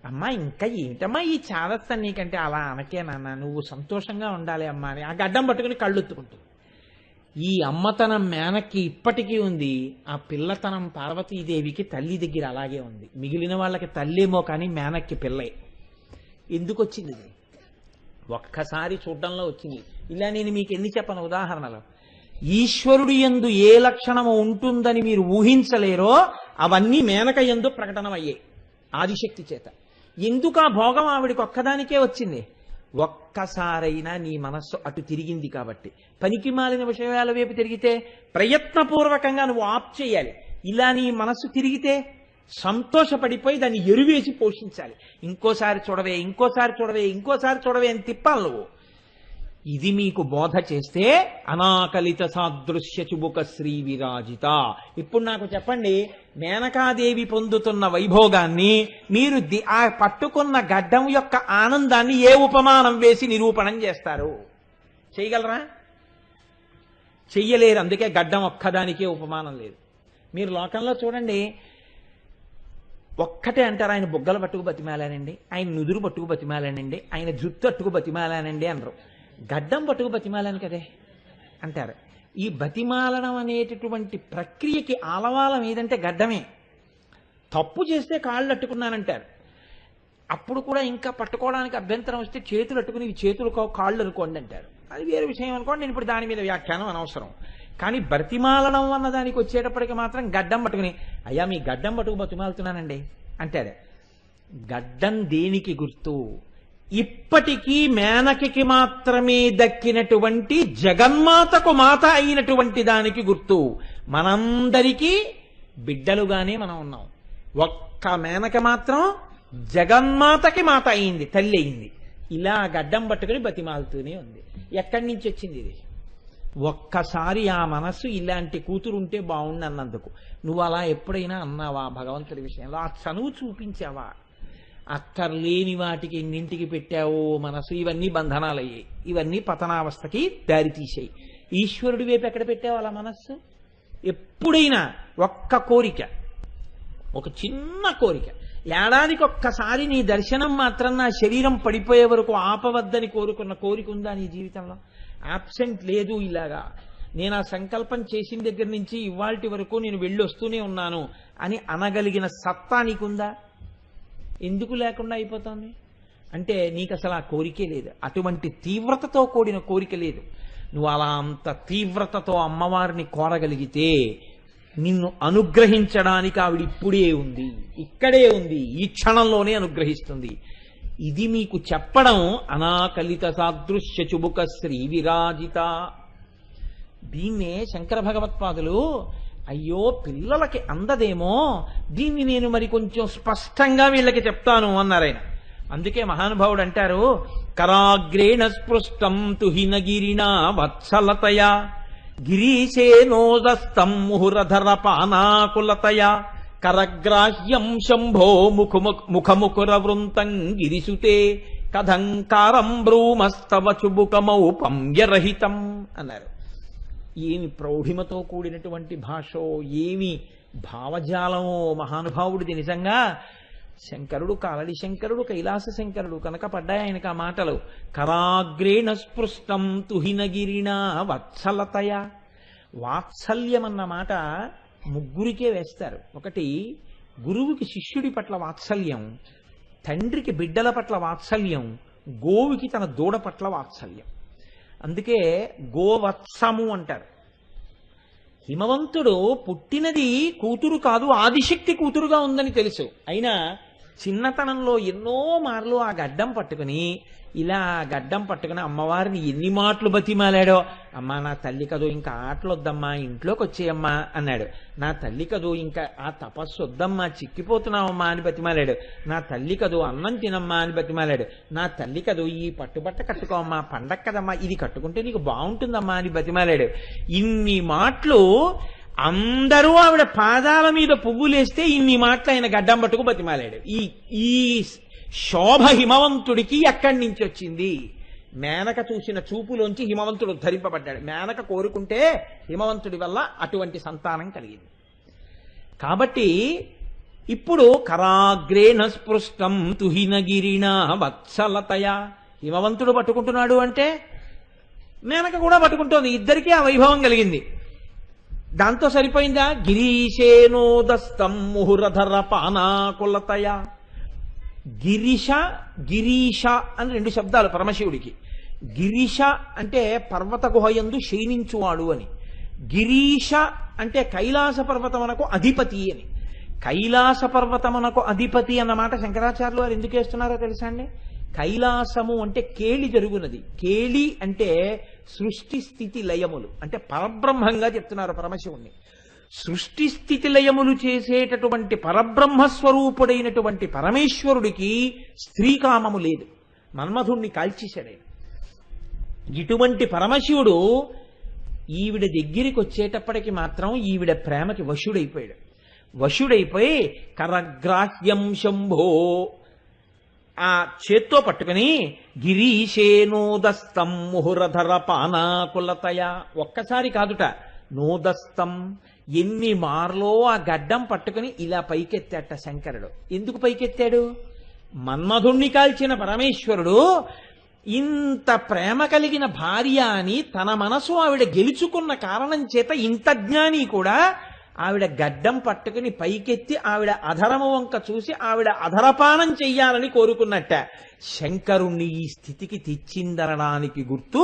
అమ్మ ఇంకా ఏంటమ్మా ఈ చాదస్తా నీకంటే, అలా అనకే నాన్న, నువ్వు సంతోషంగా ఉండాలి అమ్మా అని ఆ గడ్డం పట్టుకుని కళ్ళొత్తుకుంటుంది. ఈ అమ్మతనం మేనక్కి ఇప్పటికీ ఉంది, ఆ పిల్లతనం పార్వతీదేవికి తల్లి దగ్గర అలాగే ఉంది. మిగిలిన వాళ్ళకి తల్లేమో కానీ మేనక్కి పిల్లే. ఎందుకు వచ్చింది ఇది? ఒక్కసారి చూడడంలో వచ్చింది. ఇలా నేను మీకు ఎన్ని చెప్పను ఉదాహరణలు. ఈశ్వరుడు యందు ఏ లక్షణము ఉంటుందని మీరు ఊహించలేరో అవన్నీ మేనక యందు ప్రకటనమయ్యాయి ఆదిశక్తి చేత. ఎందుకు ఆ భోగం ఆవిడికి ఒక్కదానికే వచ్చింది? ఒక్కసారైనా నీ మనస్సు అటు తిరిగింది కాబట్టి. పనికి మాలిన విషయాల వైపు తిరిగితే ప్రయత్నపూర్వకంగా నువ్వు ఆప్ చేయాలి. ఇలా నీ మనస్సు తిరిగితే సంతోషపడిపోయి దాన్ని ఎరువేసి పోషించాలి. ఇంకోసారి చూడవే, ఇంకోసారి చూడవే, ఇంకోసారి చూడవే అని తిప్పాలి నువ్వు. ఇది మీకు బోధ చేస్తే అనాకలిత సాదృశ్య చుబుక శ్రీ విరాజిత. ఇప్పుడు నాకు చెప్పండి, మేనకాదేవి పొందుతున్న వైభోగాన్ని మీరు ఆ పట్టుకున్న గడ్డం యొక్క ఆనందాన్ని ఏ ఉపమానం వేసి నిరూపణం చేస్తారు? చేయగలరా? చెయ్యలేరు. అందుకే గడ్డం ఒక్కదానికే ఉపమానం లేదు. మీరు లోకంలో చూడండి, ఒక్కటే అంటారు, ఆయన బుగ్గలు పట్టుకు బతిమాలానండి, ఆయన నుదురు పట్టుకు బతిమాలానండి, ఆయన జుట్టు అట్టుకు బతిమాలానండి అనరు. గడ్డం పట్టుకు బతిమాలను కదే అంటారు. ఈ బతిమాలనం అనేటటువంటి ప్రక్రియకి ఆలవాలం ఏదంటే గడ్డమే. తప్పు చేస్తే కాళ్ళు అట్టుకున్నానంటారు. అప్పుడు కూడా ఇంకా పట్టుకోవడానికి అభ్యంతరం వస్తే చేతులు అట్టుకుని ఇవి చేతులు కాళ్ళు అనుకోండి అంటారు. అది వేరే విషయం అనుకోండి, నేను ఇప్పుడు దాని మీద వ్యాఖ్యానం అనవసరం. కానీ బతిమాలనం అన్న దానికి వచ్చేటప్పటికి మాత్రం గడ్డం పట్టుకుని, అయ్యా మీ గడ్డం పట్టుకు బతిమాలుతున్నానండి అంటారు. గడ్డం దేనికి గుర్తు? ఇప్పటికీ మేనకి మాత్రమే దక్కినటువంటి జగన్మాతకు మాత అయినటువంటి దానికి గుర్తు. మనందరికీ బిడ్డలుగానే మనం ఉన్నాం. ఒక్క మేనక మాత్రం జగన్మాతకి మాత అయింది, తల్లి అయింది. ఇలా గడ్డం పట్టుకుని బతిమాలుతూనే ఉంది. ఎక్కడి నుంచి వచ్చింది ఇది? ఒక్కసారి ఆ మనస్సు ఇలాంటి కూతురుంటే బాగుండన్నందుకు. నువ్వు అలా ఎప్పుడైనా అన్నావా భగవంతుడి విషయంలో? ఆ చనువు చూపించావా? అక్కర్లేని వాటికి ఎన్నింటికి పెట్టావో మనసు. ఇవన్నీ బంధనాలయ్యాయి, ఇవన్నీ పతనావస్థకి దారితీసాయి. ఈశ్వరుడి వైపు ఎక్కడ పెట్టావు అలా మనస్సు? ఎప్పుడైనా ఒక్క కోరిక, ఒక చిన్న కోరిక, ఏడాదికి ఒక్కసారి నీ దర్శనం మాత్రం నా శరీరం పడిపోయే వరకు ఆపవద్దని కోరుకున్న కోరిక ఉందా నీ జీవితంలో? ఆబ్సెంట్ లేదు. ఇలాగా నేను ఆ సంకల్పం చేసిన దగ్గర నుంచి ఇవాల్టి వరకు నేను వెళ్ళి వస్తూనే ఉన్నాను అని అనగలిగిన సత్తా నీకుందా? ఎందుకు లేకుండా అయిపోతుంది అంటే నీకు అసలు ఆ కోరికే లేదు. అటువంటి తీవ్రతతో కూడిన కోరిక లేదు. నువ్వు అలా అంత తీవ్రతతో అమ్మవారిని కోరగలిగితే నిన్ను అనుగ్రహించడానికి ఆవిడ ఇప్పుడే ఉంది, ఇక్కడే ఉంది, ఈ క్షణంలోనే అనుగ్రహిస్తుంది. ఇది మీకు చెప్పడం అనాకలిత సాదృశ్య చుబుక శ్రీ విరాజిత. దీన్నే శంకర భగవత్పాదులు అయ్యో పిల్లలకి అందదేమో, దీన్ని నేను మరి కొంచెం స్పష్టంగా వీళ్ళకి చెప్తాను అన్నారు ఆయన. అందుకే మహానుభావుడు అంటారు, కరాగ్రేణ స్పృష్టం తుహినగిరినా వత్సలతయా గిరీశేనోదస్తం ముహురధర పానాకులతయా కరగ్రాహ్యం శంభో ముఖముకుర వృంతం గిరిసుతే కథంకారం బ్రూమస్తవ చుబుకమౌపమ్యరహితం అన్నారు. ఏమి ప్రౌఢిమతో కూడినటువంటి భాషో, ఏమి భావజాలమో మహానుభావుడిది. నిజంగా శంకరుడు కాలడి శంకరుడు, కైలాస శంకరుడు కనుక పడ్డాయి ఆయనకు ఆ మాటలు. కరాగ్రేణ స్పృష్టం తుహినగిరినా వత్సలతయ. వాత్సల్యం అన్న మాట ముగ్గురికే వేస్తారు. ఒకటి గురువుకి శిష్యుడి పట్ల వాత్సల్యం, తండ్రికి బిడ్డల పట్ల వాత్సల్యం, గోవుకి తన దూడ పట్ల వాత్సల్యం. అందుకే గోవత్సము అంటారు. హిమవంతుడు పుట్టినది కూతురు కాదు, ఆదిశక్తి కూతురుగా ఉందని తెలుసు. అయినా చిన్నతనంలో ఎన్నో మార్లు ఆ గడ్డం పట్టుకుని ఇలా గడ్డం పట్టుకుని అమ్మవారిని ఎన్ని మాటలు బతిమాలాడో. అమ్మా నా తల్లి కదో ఇంకా ఆటలొద్దమ్మా, ఇంట్లోకి వచ్చేయమ్మా అన్నాడు. నా తల్లి కదో ఇంకా ఆ తపస్సు వద్దమ్మా, చిక్కిపోతున్నావమ్మా అని బతిమాలాడు. నా తల్లి కదో అన్నం తినమ్మా అని బతిమాలాడు. నా తల్లి కదో ఈ పట్టుబట్ట కట్టుకోమ్మా, పండగ కదమ్మా, ఇది కట్టుకుంటే నీకు బాగుంటుందమ్మా అని బతిమాలాడు. ఇన్ని మాటలు అందరూ ఆవిడ పాదాల మీద పువ్వులేస్తే ఇన్ని మాటలు ఆయన గడ్డం పట్టుకు బతిమాలాడు. ఈ శోభ హిమవంతుడికి ఎక్కడి నుంచి వచ్చింది? మేనక చూసిన చూపులోంచి హిమవంతుడు ఉద్ధరింపబడ్డాడు. మేనక కోరుకుంటే హిమవంతుడి వల్ల అటువంటి సంతానం కలిగింది. కాబట్టి ఇప్పుడు కరాగ్రేణ స్పృష్టం తుహినగిరిణ వత్సలతయ. హిమవంతుడు పట్టుకుంటున్నాడు అంటే మేనక కూడా పట్టుకుంటోంది. ఇద్దరికీ ఆ వైభవం కలిగింది. దాంతో సరిపోయిందా? గిరీశేనోదస్తం ముహురధర పానాకులతయ. గిరీష గిరీష అని రెండు శబ్దాలు పరమశివుడికి. గిరీష అంటే పర్వత గుహయందు శయనించువాడు అని, గిరీష అంటే కైలాస పర్వతమునకు అధిపతి అని. కైలాస పర్వతమునకు అధిపతి అన్నమాట శంకరాచార్యులు వారు ఎందుకు వేస్తున్నారో తెలుసా అండి? కైలాసము అంటే కేళి జరుగునది. కేళి అంటే సృష్టి స్థితి లయములు, అంటే పరబ్రహ్మంగా చెప్తున్నారు పరమశివుణ్ణి. సృష్టి స్థితి లయములు చేసేటటువంటి పరబ్రహ్మస్వరూపుడైనటువంటి పరమేశ్వరుడికి స్త్రీకామము లేదు. మన్మధుణ్ణి కాల్చేశాడు. ఇటువంటి పరమశివుడు ఈవిడ దగ్గరికి వచ్చేటప్పటికి మాత్రం ఈవిడ ప్రేమకి వశుడైపోయాడు. వశుడైపోయి కరగ్రాహ్యం శంభో ఆ చేత్తో పట్టుకుని గిరీశేనోదస్తం ముహురధర పానాకులతయ. ఒక్కసారి కాదుట, నోదస్తం ఎన్ని మార్లో ఆ గడ్డం పట్టుకుని ఇలా పైకెత్తాట శంకరుడు. ఎందుకు పైకెత్తాడు? మన్మధుణ్ణి కాల్చిన పరమేశ్వరుడు ఇంత ప్రేమ కలిగిన భార్య అని తన మనసు ఆవిడ గెలుచుకున్న కారణం చేత ఇంత జ్ఞాని కూడా ఆవిడ గడ్డం పట్టుకుని పైకెత్తి ఆవిడ అధరము వంక చూసి ఆవిడ అధరపానం చెయ్యాలని కోరుకున్నట్ట. శంకరుణ్ణి ఈ స్థితికి తెచ్చిందనడానికి గుర్తు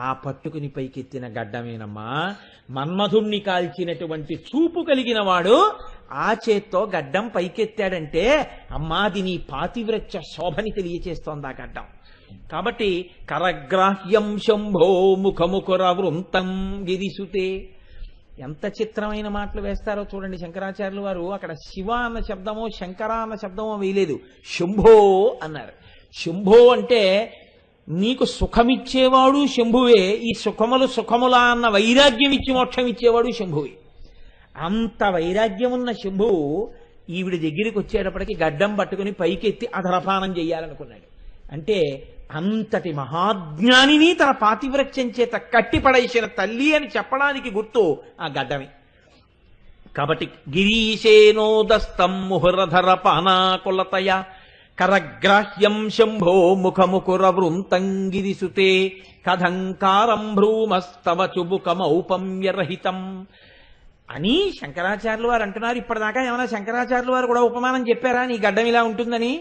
ఆ పట్టుకుని పైకెత్తిన గడ్డమేనమ్మా. మన్మధుణ్ణి కాల్చినటువంటి చూపు కలిగిన వాడు ఆ చేత్తో గడ్డం పైకెత్తాడంటే అమ్మాది నీ పాతివ్రత్య శోభని తెలియచేస్తోంది ఆ గడ్డం. కాబట్టి కరగ్రాహ్యం శంభో ముఖముకుర వృంతం గిరిసుతే. ఎంత చిత్రమైన మాటలు వేస్తారో చూడండి శంకరాచార్యులు వారు. అక్కడ శివ అన్న శబ్దమో శంకర అన్న శబ్దమో వేయలేదు, శంభో అన్నారు. శంభో అంటే నీకు సుఖమిచ్చేవాడు శంభువే, ఈ సుఖములు సుఖములా అన్న వైరాగ్యం ఇచ్చి మోక్షం ఇచ్చేవాడు శంభువే. అంత వైరాగ్యం ఉన్న శంభువు ఈవిడ దగ్గరికి వచ్చేటప్పటికి గడ్డం పట్టుకుని పైకెత్తి అధరపానం చెయ్యాలనుకున్నాడు. అంటే అంతటి మహాజ్ఞానిని తన పాతివ్రత్యం చేత కట్టిపడేసిన తల్లి అని చెప్పడానికి గుర్తు ఆ గడ్డమే. కాబట్టి గిరీశేనోదస్తం ముహురధర పానాకులతయ కరగ్రాహ్యం శంభో ముఖముకుర వృంతం గిరిసుతే కథంకారం భ్రూమస్తవ చుబుకమౌపమ్యరహితం అని శంకరాచార్యులు వారు అంటున్నారు. ఇప్పటిదాకా ఏమైనా శంకరాచార్యులు వారు కూడా ఉపమానం చెప్పారా నీ గడ్డం ఇలా ఉంటుందని?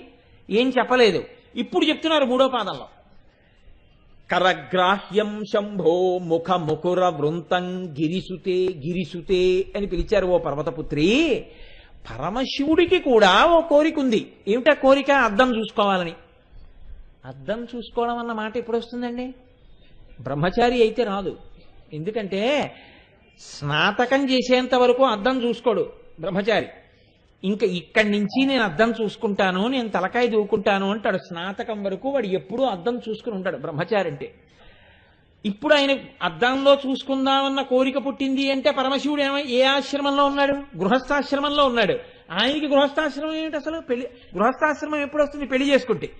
ఏం చెప్పలేదు. ఇప్పుడు చెప్తున్నారు మూడో పాదంలో. కరగ్రాహ్యం శంభో ముఖ ముకుర వృంతం గిరిసుతే గిరిసుతే అని పిలిచారు. ఓ పర్వతపుత్రి, పరమశివుడికి కూడా ఓ కోరిక ఉంది. ఏమిటా కోరిక? అద్దం చూసుకోవాలని. అద్దం చూసుకోవడం అన్న మాట ఎప్పుడు వస్తుందండి? బ్రహ్మచారి అయితే రాదు. ఎందుకంటే స్నాతకం చేసేంత వరకు అద్దం చూసుకోడు బ్రహ్మచారి. ఇంకా ఇక్కడి నుంచి నేను అద్దం చూసుకుంటాను, నేను తలకాయ దూకుంటాను అంటాడు. స్నాతకం వరకు వాడు ఎప్పుడూ అద్దం చూసుకుని ఉంటాడు బ్రహ్మచారి అంటే. ఇప్పుడు ఆయన అద్దంలో చూసుకుందామన్న కోరిక పుట్టింది అంటే పరమశివుడు ఏ ఆశ్రమంలో ఉన్నాడు? గృహస్థాశ్రమంలో ఉన్నాడు. ఆయనకి గృహస్థాశ్రమం ఏమిటి అసలు? పెళ్లి గృహస్థాశ్రమం ఎప్పుడు వస్తుంది? పెళ్లి చేసుకుంటే.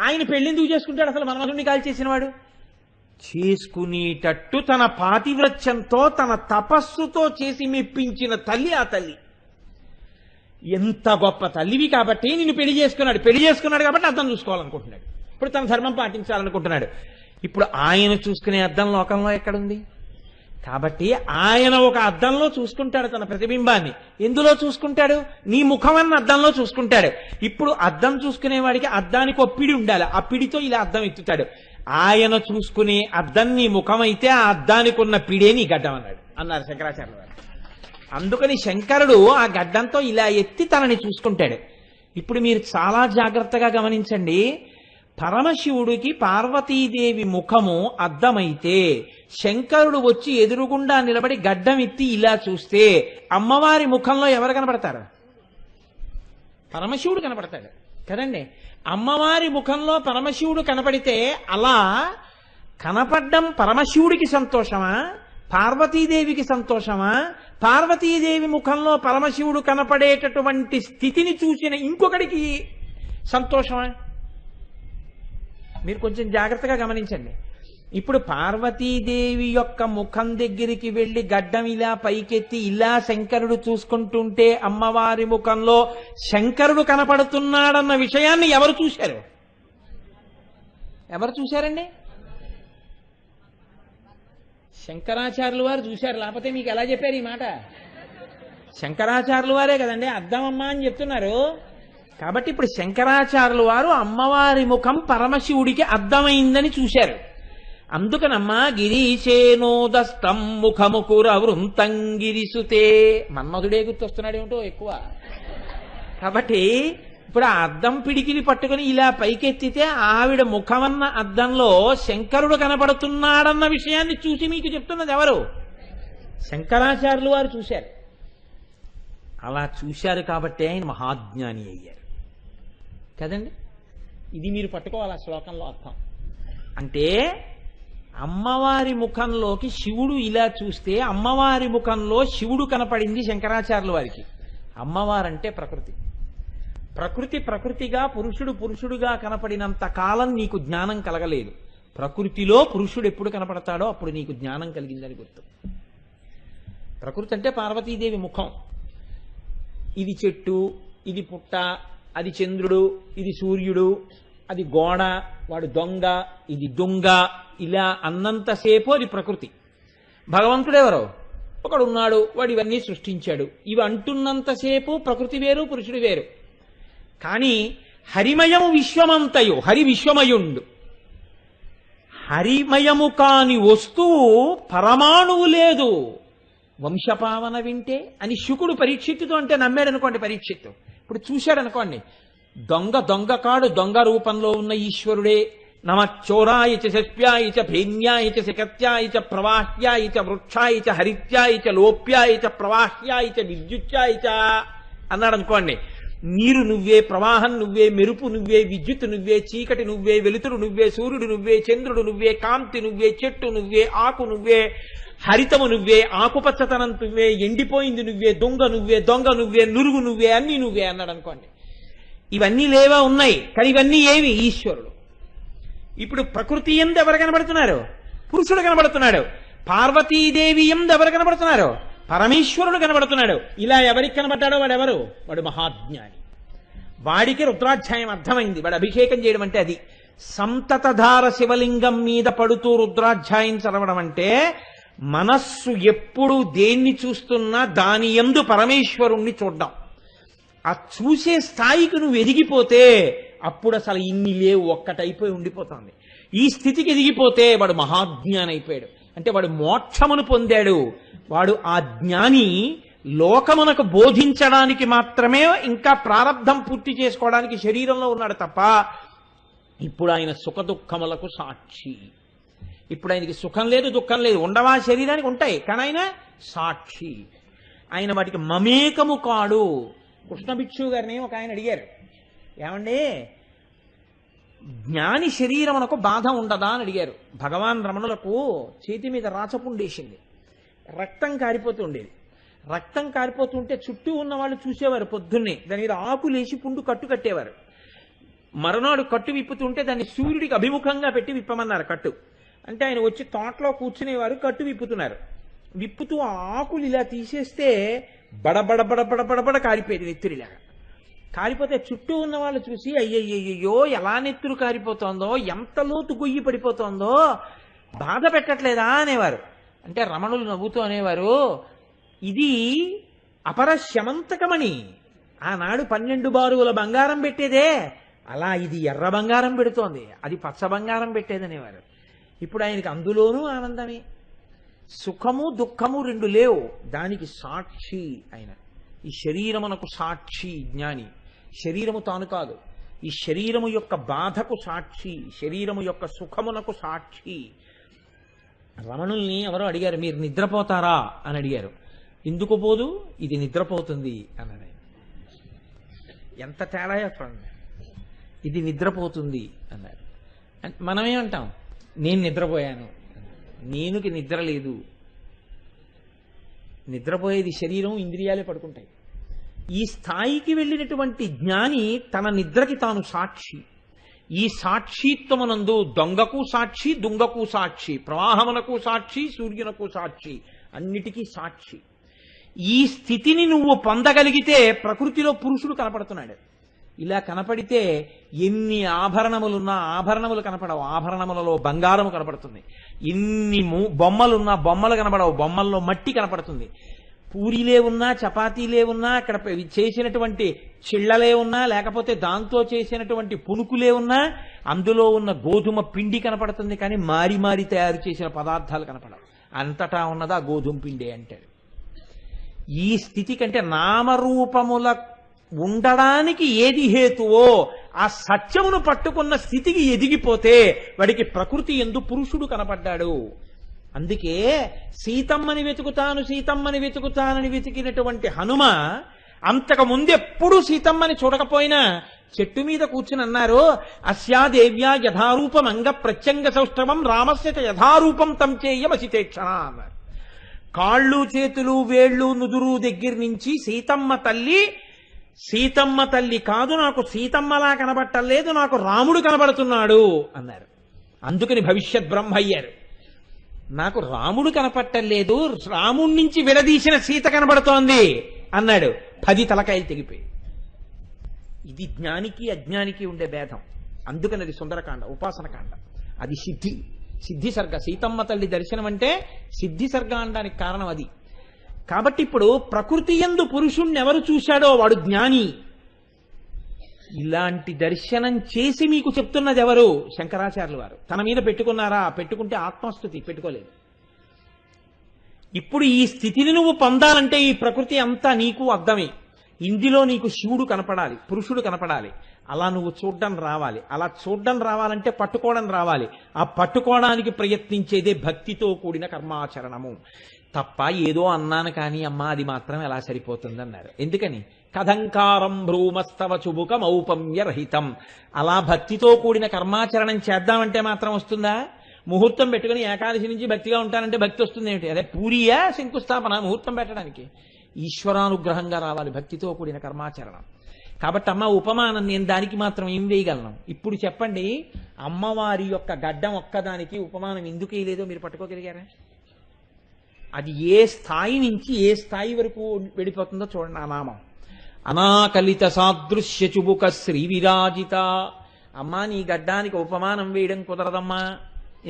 ఆయన పెళ్లి ఎందుకు చేసుకుంటాడు అసలు? మన్మధుడిని కాల్చేసిన వాడు చేసుకునేటట్టు తన పాతివ్రత్యంతో తన తపస్సుతో చేసి మెప్పించిన తల్లి ఆ తల్లి. ఎంత గొప్ప తల్లివి కాబట్టి నిన్ను పెళ్లి చేసుకున్నాడు. పెళ్లి చేసుకున్నాడు కాబట్టి అద్దం చూసుకోవాలనుకుంటున్నాడు. ఇప్పుడు తన ధర్మం పాటించాలనుకుంటున్నాడు. ఇప్పుడు ఆయన చూసుకునే అద్దం లోకంలో ఎక్కడుంది? కాబట్టి ఆయన ఒక అద్దంలో చూసుకుంటాడు తన ప్రతిబింబాన్ని. ఎందులో చూసుకుంటాడు? నీ ముఖమన్న అద్దంలో చూసుకుంటాడు. ఇప్పుడు అద్దం చూసుకునేవాడికి అద్దానికి ఒక పిడి ఉండాలి. ఆ పిడితో ఇలా అద్దం ఎత్తుతాడు. ఆయన చూసుకునే అద్దం నీ ముఖం అయితే ఆ అద్దానికి ఉన్న పిడే నీ గడ్డం అన్నారు శంకరాచార్యులు వారు. అందుకని శంకరుడు ఆ గడ్డంతో ఇలా ఎత్తి తనని చూసుకుంటాడు. ఇప్పుడు మీరు చాలా జాగ్రత్తగా గమనించండి. పరమశివుడికి పార్వతీదేవి ముఖము అద్దమైతే శంకరుడు వచ్చి ఎదురుగుండా నిలబడి గడ్డం ఎత్తి ఇలా చూస్తే అమ్మవారి ముఖంలో ఎవరు కనపడతారు? పరమశివుడు కనపడతాడు కదండి. అమ్మవారి ముఖంలో పరమశివుడు కనపడితే అలా కనపడ్డం పరమశివుడికి సంతోషమా, పార్వతీదేవికి సంతోషమా? పార్వతీదేవి ముఖంలో పరమశివుడు కనపడేటటువంటి స్థితిని చూసిన ఇంకొకడికి సంతోషమా? మీరు కొంచెం జాగ్రత్తగా గమనించండి. ఇప్పుడు పార్వతీదేవి యొక్క ముఖం దగ్గరికి వెళ్లి గడ్డం ఇలా పైకెత్తి ఇలా శంకరుడు చూసుకుంటుంటే అమ్మవారి ముఖంలో శంకరుడు కనపడుతున్నాడన్న విషయాన్ని ఎవరు చూశారు? ఎవరు చూశారండి? శంకరాచార్యులు వారు చూశారు. లేకపోతే మీకు ఎలా చెప్పారు ఈ మాట? శంకరాచార్యులు వారే కదండి అద్దమమ్మ అని చెప్తున్నారు. కాబట్టి ఇప్పుడు శంకరాచార్యులు వారు అమ్మవారి ముఖం పరమశివుడికి అద్దమైందని చూశారు. అందుకనమ్మా గిరీశేనోదస్తం ముఖముకుర వృంతం గిరిసుతే. మన్మధుడే గుర్తొస్తున్నాడేమిటో ఎక్కువ. కాబట్టి ఇప్పుడు ఆ అద్దం పిడికిని పట్టుకుని ఇలా పైకెత్తితే ఆవిడ ముఖమన్న అద్దంలో శంకరుడు కనపడుతున్నాడన్న విషయాన్ని చూసి మీకు చెప్తున్నది ఎవరు? శంకరాచార్యులు వారు చూశారు. అలా చూశారు కాబట్టి ఆయన మహాజ్ఞాని అయ్యారు కదండి. ఇది మీరు పట్టుకోవాలి ఆ శ్లోకంలో అర్థం. అంటే అమ్మవారి ముఖంలోకి శివుడు ఇలా చూస్తే అమ్మవారి ముఖంలో శివుడు కనపడింది శంకరాచార్యుల వారికి. అమ్మవారంటే ప్రకృతి. ప్రకృతిగా పురుషుడుగా కనపడినంత కాలం నీకు జ్ఞానం కలగలేదు. ప్రకృతిలో పురుషుడు ఎప్పుడు కనపడతాడో అప్పుడు నీకు జ్ఞానం కలిగిందని గుర్తు. ప్రకృతి అంటే పార్వతీదేవి ముఖం. ఇది చెట్టు, ఇది పుట్ట, అది చంద్రుడు, ఇది సూర్యుడు, అది గోడ, వాడు దొంగ, ఇది దొంగ, ఇలా అన్నంతసేపు అది ప్రకృతి. భగవంతుడెవరో ఒకడున్నాడు, వాడు ఇవన్నీ సృష్టించాడు. ఇవి అంటున్నంతసేపు ప్రకృతి వేరు, పురుషుడు వేరు. కానీ హరిమయము విశ్వమంతయు, హరి విశ్వమయుండు. హరిమయము కాని వస్తువు పరమాణువు లేదు. వంశపావన వింటే అని శుకుడు పరీక్షిత్తుతో అంటే నమ్మాడు అనుకోండి. పరీక్షిత్తు ఇప్పుడు చూశాడు అనుకోండి, దొంగ కాడు, దొంగ రూపంలో ఉన్న ఈశ్వరుడే. నమ చోరాయ చ శస్ప్యాయ చ భేన్యాయ చ శకత్యాయ చ ప్రవాహ్యాయ చ వృక్షాయ చ హరిత్యాయ చ లోప్యాయ చ ప్రవాహ్యాయ చ విద్యుత్యాయ చ అన్నాడు అనుకోండి. నీరు నువ్వే, ప్రవాహం నువ్వే, మెరుపు నువ్వే, విద్యుత్ నువ్వే, చీకటి నువ్వే, వెలుతురు నువ్వే, సూర్యుడు నువ్వే, చంద్రుడు నువ్వే, కాంతి నువ్వే, చెట్టు నువ్వే, ఆకు నువ్వే, హరితము నువ్వే, ఆకుపచ్చతనం నువ్వే, ఎండిపోయింది నువ్వే, దొంగ నువ్వే, నురుగు నువ్వే, అన్ని నువ్వే అన్నాడు అనుకోండి. ఇవన్నీ లేవా? ఉన్నాయి. కానీ ఇవన్నీ ఏవి? ఈశ్వరుడు. ఇప్పుడు ప్రకృతి ఎందు ఎవరు కనబడుతున్నారు? పురుషుడు కనబడుతున్నాడు. పార్వతీదేవి ఎందు ఎవరు కనబడుతున్నారు? పరమేశ్వరుడు కనబడుతున్నాడు. ఇలా ఎవరికి కనబడ్డాడో వాడెవరు? వాడు మహాజ్ఞాని. వాడికి రుద్రాధ్యాయం అర్థమైంది. వాడు అభిషేకం చేయడం అంటే అది. సంతతధార శివలింగం మీద పడుతూ రుద్రాధ్యాయం చదవడం అంటే మనస్సు ఎప్పుడు దేన్ని చూస్తున్నా దాని యందు పరమేశ్వరుణ్ణి చూడ్డం. ఆ చూసే స్థాయికి నువ్వు ఎదిగిపోతే అప్పుడు అసలు ఇన్ని లేవు, ఒక్కటైపోయి ఉండిపోతుంది. ఈ స్థితికి ఎదిగిపోతే వాడు మహాజ్ఞాని అయిపోయాడు. అంటే వాడు మోక్షమును పొందాడు. వాడు ఆ జ్ఞాని లోకమునకు బోధించడానికి మాత్రమే ఇంకా ప్రారంధం పూర్తి చేసుకోవడానికి శరీరంలో ఉన్నాడు తప్ప ఇప్పుడు ఆయన సుఖ దుఃఖములకు సాక్షి. ఇప్పుడు ఆయనకి సుఖం లేదు, దుఃఖం లేదు, ఉండవా శరీరానికి? ఉంటాయి, కానీ ఆయన సాక్షి. ఆయన వాటికి మమేకము కాడు. కృష్ణ భిక్షు గారిని ఒక ఆయన అడిగారు, ఏమండి జ్ఞాని శరీరమునకు బాధ ఉండదా అని అడిగారు. భగవాన్ రమణులకు చేతి మీద రాచపుండేసింది, రక్తం కారిపోతూ ఉండేది. రక్తం కారిపోతుంటే చుట్టూ ఉన్న వాళ్ళు చూసేవారు. పొద్దున్నే దాని మీద ఆకులేసి పుండు కట్టు కట్టేవారు. మరునాడు కట్టు విప్పుతుంటే దాన్ని సూర్యుడికి అభిముఖంగా పెట్టి విప్పమన్నారు కట్టు. అంటే ఆయన వచ్చి తోటలో కూర్చునేవారు, కట్టు విప్పుతున్నారు. విప్పుతూ ఆ ఆకులు ఇలా తీసేస్తే బడబడబడబడబడబడ కారిపోయేది నెత్తురిలాగా. కారిపోతే చుట్టూ ఉన్న వాళ్ళు చూసి అయ్యయ్యో ఎలా నెత్తురు కారిపోతోందో, ఎంత లోతు గొయ్యి పడిపోతోందో, బాధ పెట్టట్లేదా అనేవారు. అంటే రమణులు నవ్వుతూ అనేవారు, ఇది అపరశమంతకమని ఆనాడు 12 బారువుల బంగారం పెట్టేదే, అలా ఇది ఎర్ర బంగారం పెడుతోంది, అది పచ్చ బంగారం పెట్టేదనేవారు. ఇప్పుడు ఆయనకి అందులోనూ ఆనందమే. సుఖము దుఃఖము రెండు లేవు, దానికి సాక్షి ఆయన. ఈ శరీరమునకు సాక్షి జ్ఞాని. శరీరము తాను కాదు, ఈ శరీరము యొక్క బాధకు సాక్షి, శరీరము యొక్క సుఖమునకు సాక్షి. రమణుల్ని ఎవరో అడిగారు, మీరు నిద్రపోతారా అని అడిగారు. ఎందుకు పోదు, ఇది నిద్రపోతుంది అన్నాడు ఆయన. ఎంత తేడా చెప్పండి. ఇది నిద్రపోతుంది అన్నారు. మనమేమంటాం, నేను నిద్రపోయాను, నేనుకి నిద్ర లేదు. నిద్రపోయేది శరీరం, ఇంద్రియాలే పడుకుంటాయి. ఈ స్థాయికి వెళ్ళినటువంటి జ్ఞాని తన నిద్రకి తాను సాక్షి. ఈ సాక్షిత్వమునందు దొంగకు సాక్షి, దుంగకు సాక్షి, ప్రవాహమునకు సాక్షి, సూర్యునకు సాక్షి, అన్నిటికీ సాక్షి. ఈ స్థితిని నువ్వు పొందగలిగితే ప్రకృతిలో పురుషుడు కనపడుతున్నాడు. ఇలా కనపడితే ఎన్ని ఆభరణములున్నా ఆభరణములు కనపడవు, ఆభరణములలో బంగారము కనపడుతుంది. ఎన్ని బొమ్మలున్నా బొమ్మలు కనపడవు, బొమ్మల్లో మట్టి కనపడుతుంది. పూరీలే ఉన్నా, చపాతీలే ఉన్నా, అక్కడ చేసినటువంటి చిళ్ళలే ఉన్నా, లేకపోతే దాంతో చేసినటువంటి పునుకులే ఉన్నా, అందులో ఉన్న గోధుమ పిండి కనపడుతుంది. కానీ మారి మారి తయారు చేసిన పదార్థాలు కనపడవు. అంతటా ఉన్నదా గోధుమ పిండి అంటాడు. ఈ స్థితి కంటే నామరూపముల ఉండడానికి ఏది హేతువో ఆ సత్యమును పట్టుకున్న స్థితికి ఎదిగిపోతే వాడికి ప్రకృతి యందు పురుషుడు కనపడ్డాడు. అందుకే సీతమ్మని వెతుకుతాను, సీతమ్మని వెతుకుతానని వెతికినటువంటి హనుమ అంతకు ముందెప్పుడు సీతమ్మని చూడకపోయినా చెట్టు మీద కూర్చుని అన్నారు, అస్యాదేవ్యా యథారూపం అంగ ప్రత్యంగ సౌష్ఠవం రామస్య యథారూపం తం చేయమసితేక్షణ అన్నారు. కాళ్ళు చేతులు వేళ్ళు నుదురు దగ్గర నుంచి సీతమ్మ తల్లి కాదు, నాకు సీతమ్మలా కనబట్టలేదు, నాకు రాముడు కనబడుతున్నాడు అన్నారు. అందుకని భవిష్యత్ బ్రహ్మ అయ్యారు. నాకు రాముడు కనపట్టలేదు, రాముడి నుంచి విడదీసిన సీత కనబడుతోంది అన్నాడు. 10 తలకాయలు తెగిపోయి. ఇది జ్ఞానికి అజ్ఞానికి ఉండే భేదం. అందుకని అది సుందరకాండ, ఉపాసనకాండ. అది సిద్ధి సర్గ. సీతమ్మ తల్లి దర్శనం అంటే సిద్ధి సర్గ అనడానికి కారణం అది. కాబట్టి ఇప్పుడు ప్రకృతి యందు పురుషుణ్ణి ఎవరు చూశాడో వాడు జ్ఞాని. ఇలాంటి దర్శనం చేసి మీకు చెప్తున్నది ఎవరు? శంకరాచార్యులు వారు. తన మీద పెట్టుకున్నారా? పెట్టుకుంటే ఆత్మస్థుతి, పెట్టుకోలేదు. ఇప్పుడు ఈ స్థితిని నువ్వు పొందాలంటే ఈ ప్రకృతి అంతా నీకు అర్థమే. ఇందులో నీకు శివుడు కనపడాలి, పురుషుడు కనపడాలి. అలా నువ్వు చూడ్డం రావాలి. అలా చూడ్డం రావాలంటే పట్టుకోవడం రావాలి. ఆ పట్టుకోవడానికి ప్రయత్నించేదే భక్తితో కూడిన కర్మాచరణము. తప్ప ఏదో అన్నాను కానీ అమ్మా అది మాత్రం ఎలా సరిపోతుంది అన్నారు. ఎందుకని? కథంకారం భ్రూమస్తవ చుబుకం ఔపమ్యరహితం. అలా భక్తితో కూడిన కర్మాచరణం చేద్దామంటే మాత్రం వస్తుందా? ముహూర్తం పెట్టుకుని ఏకాదశి నుంచి భక్తిగా ఉంటానంటే భక్తి వస్తుంది ఏమిటి? అదే పూరియా శంకుస్థాపన ముహూర్తం పెట్టడానికి? ఈశ్వరానుగ్రహంగా రావాలి భక్తితో కూడిన కర్మాచరణం. కాబట్టి అమ్మ ఉపమానం నేను దానికి మాత్రం ఏం వేయగలను? ఇప్పుడు చెప్పండి, అమ్మవారి యొక్క గడ్డం ఒక్కదానికి ఉపమానం ఎందుకు వేయలేదో మీరు పట్టుకోగలిగారా? అది ఏ స్థాయి నుంచి ఏ స్థాయి వరకు వెళ్ళిపోతుందో చూడండి ఆ నామం. అనాకలిత సాదృశ్య చుబుక శ్రీ విరాజిత. అమ్మా నీ గడ్డానికి ఉపమానం వేయడం కుదరదమ్మా.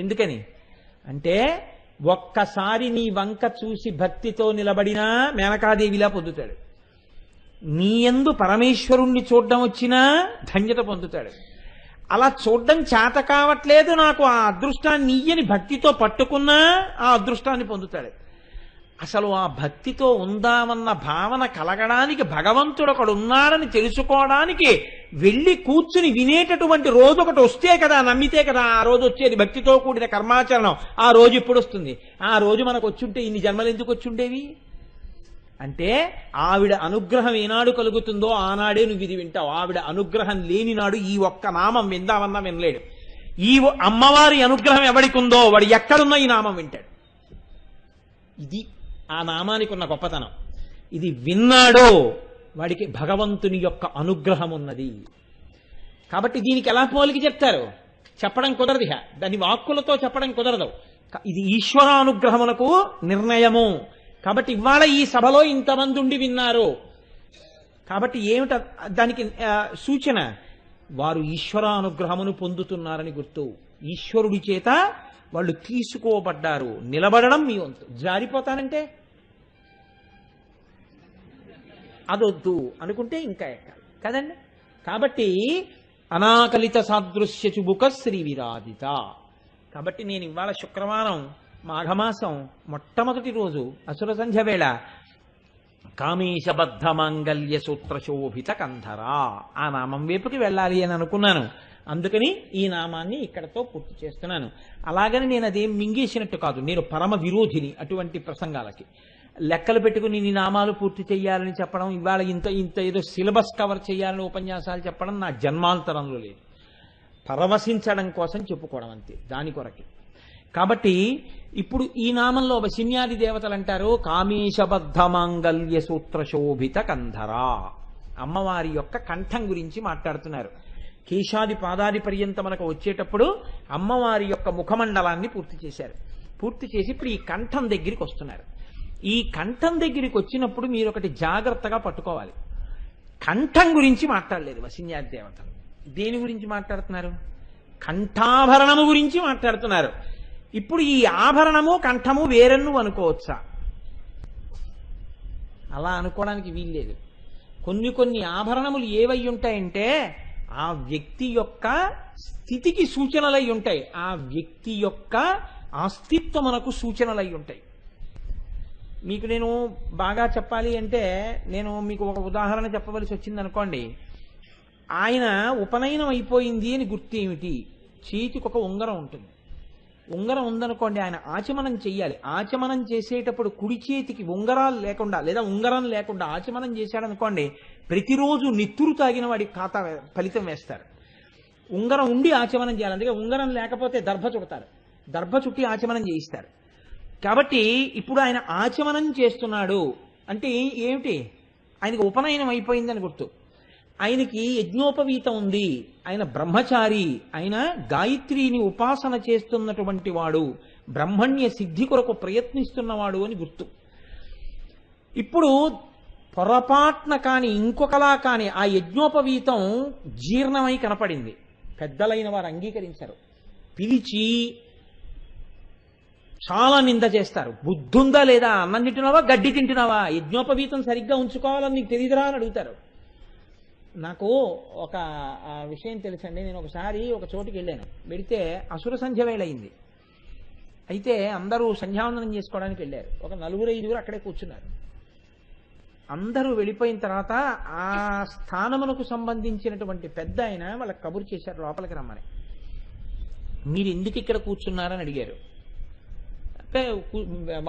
ఎందుకని అంటే ఒక్కసారి నీ వంక చూసి భక్తితో నిలబడినా మేనకాదేవిలా పొందుతాడు. నీ యందు పరమేశ్వరుణ్ణి చూడడం వచ్చినా ధన్యత పొందుతాడు. అలా చూడడం చేత కావట్లేదు నాకు ఆ అదృష్టాన్ని ఇయ్యని భక్తితో పట్టుకున్నా ఆ అదృష్టాన్ని పొందుతాడు. అసలు ఆ భక్తితో ఉందామన్న భావన కలగడానికి భగవంతుడు ఒకడు ఉన్నాడని తెలుసుకోవడానికి వెళ్ళి కూర్చుని వినేటటువంటి రోజు ఒకటి వస్తే కదా, నమ్మితే కదా ఆ రోజు వచ్చేది. భక్తితో కూడిన కర్మాచరణం ఆ రోజు ఇప్పుడు వస్తుంది. ఆ రోజు మనకు వచ్చుంటే ఇన్ని జన్మలు ఎందుకు వచ్చుండేవి? అంటే ఆవిడ అనుగ్రహం ఏనాడు కలుగుతుందో ఆనాడే నువ్వు ఇది వింటావు. ఆవిడ అనుగ్రహం లేని నాడు ఈ ఒక్క నామం విందామన్నా వినలేడు. ఈ అమ్మవారి అనుగ్రహం ఎవడికి ఉందో వాడు ఎక్కడున్నా ఈ నామం వింటాడు. ఇది ఆ నామానికి ఉన్న గొప్పతనం. ఇది విన్నాడో వాడికి భగవంతుని యొక్క అనుగ్రహం ఉన్నది. కాబట్టి దీనికి ఎలా పోలికి చెప్తారు? చెప్పడం కుదరదు. దాని వాక్కులతో చెప్పడం కుదరదు. ఇది ఈశ్వర అనుగ్రహమునకు నిర్ణయము. కాబట్టి ఇవాళ ఈ సభలో ఇంతమంది ఉండి విన్నారు కాబట్టి ఏమిట దానికి సూచన? వారు ఈశ్వరానుగ్రహమును పొందుతున్నారని గుర్తు. ఈశ్వరుడి చేత వాళ్ళు తీసుకోబడ్డారు. నిలబడడం మీ వంతు. జారిపోతానంటే అదొద్దు అనుకుంటే ఇంకా ఎక్కాలి కదండి. కాబట్టి అనాకలిత సాదృశ్య చుబుక శ్రీ విరాజిత. కాబట్టి నేను ఇవాళ శుక్రవారం మాఘమాసం మొట్టమొదటి రోజు అసుర సంధ్య వేళ కామేశబద్ధ మాంగల్య సూత్ర శోభిత కంధరా ఆ నామం వైపుకి వెళ్ళాలి అని అనుకున్నాను. అందుకని ఈ నామాన్ని ఇక్కడతో పూర్తి చేస్తున్నాను. అలాగని నేను అదేం మింగేసినట్టు కాదు. నేను పరమ విరోధిని అటువంటి ప్రసంగాలకి. లెక్కలు పెట్టుకుని నీ నామాలు పూర్తి చేయాలని చెప్పడం, ఇవాళ ఇంత ఇంత ఏదో సిలబస్ కవర్ చేయాలని ఉపన్యాసాలు చెప్పడం నా జన్మాంతరంలో లేదు. పరవశించడం కోసం చెప్పుకోవడం అంతే, దాని కొరకి. కాబట్టి ఇప్పుడు ఈ నామంలో వశిన్యాది దేవతలు అంటారు కామేశబద్ధ మాంగల్య సూత్ర శోభిత కంధరా. అమ్మవారి యొక్క కంఠం గురించి మాట్లాడుతున్నారు. కేశాది పాదాది పర్యంత మనకు వచ్చేటప్పుడు అమ్మవారి యొక్క ముఖమండలాన్ని పూర్తి చేశారు. పూర్తి చేసి ఇప్పుడు ఈ కంఠం దగ్గరికి వస్తున్నారు. ఈ కంఠం దగ్గరికి వచ్చినప్పుడు మీరు ఒకటి జాగ్రత్తగా పట్టుకోవాలి. కంఠం గురించి మాట్లాడలేదు వశిన్యాది దేవతలు. దేని గురించి మాట్లాడుతున్నారు? కంఠాభరణము గురించి మాట్లాడుతున్నారు. ఇప్పుడు ఈ ఆభరణము కంఠము వేరన్ను అనుకోవచ్చా? అలా అనుకోవడానికి వీల్లేదు. కొన్ని కొన్ని ఆభరణములు ఏవై ఉంటాయంటే ఆ వ్యక్తి యొక్క స్థితికి సూచనలై ఉంటాయి. ఆ వ్యక్తి యొక్క అస్తిత్వమునకు సూచనలై ఉంటాయి. మీకు నేను బాగా చెప్పాలి అంటే నేను మీకు ఒక ఉదాహరణ చెప్పవలసి వచ్చింది అనుకోండి. ఆయన ఉపనయనం అయిపోయింది అని గుర్తు ఏమిటి? చేతికి ఒక ఉంగరం ఉంటుంది. ఉంగరం ఉందనుకోండి, ఆయన ఆచమనం చెయ్యాలి. ఆచమనం చేసేటప్పుడు కుడి చేతికి ఉంగరాలు లేకుండా లేదా ఉంగరం లేకుండా ఆచమనం చేశాడనుకోండి, ప్రతిరోజు నిత్తురు తాగిన వాడి ఖాతా ఫలితం వేస్తారు. ఉంగరం ఉండి ఆచమనం చేయాలి. అందుకే ఉంగరం లేకపోతే దర్భ చుడతారు. దర్భ చుట్టి ఆచమనం చేయిస్తారు. కాబట్టి ఇప్పుడు ఆయన ఆచమనం చేస్తున్నాడు అంటే ఏమిటి? ఆయనకి ఉపనయనం అయిపోయిందని గుర్తు. ఆయనకి యజ్ఞోపవీతం ఉంది. ఆయన బ్రహ్మచారి. ఆయన గాయత్రిని ఉపాసన చేస్తున్నటువంటి వాడు, బ్రహ్మణ్య సిద్ధి కొరకు ప్రయత్నిస్తున్నవాడు అని గుర్తు. ఇప్పుడు పొరపాట్న కాని ఇంకొకలా కాని ఆ యజ్ఞోపవీతం జీర్ణమై కనపడింది. పెద్దలైన వారు అంగీకరించారు. పిలిచి చాలా నింద చేస్తారు. బుద్ధుందా లేదా? అన్నం తింటున్నావా, గడ్డి తింటున్నావా? యజ్ఞోపవీతం సరిగ్గా ఉంచుకోవాలని నీకు తెలియదురా అని అడుగుతారు. నాకు ఒక విషయం తెలుసండి. నేను ఒకసారి ఒక చోటుకి వెళ్ళాను. వెళితే అసుర సంధ్య వేళ అయింది. అయితే అందరూ సంధ్యావందనం చేసుకోవడానికి వెళ్ళారు. ఒక 4-5 అక్కడే కూర్చున్నారు. అందరూ వెళ్ళిపోయిన తర్వాత ఆ స్థానమునకు సంబంధించినటువంటి పెద్ద ఆయన వాళ్ళకి కబురు చేశారు లోపలికి రమ్మని. మీరు ఎందుకు ఇక్కడ కూర్చున్నారని అడిగారు. అంటే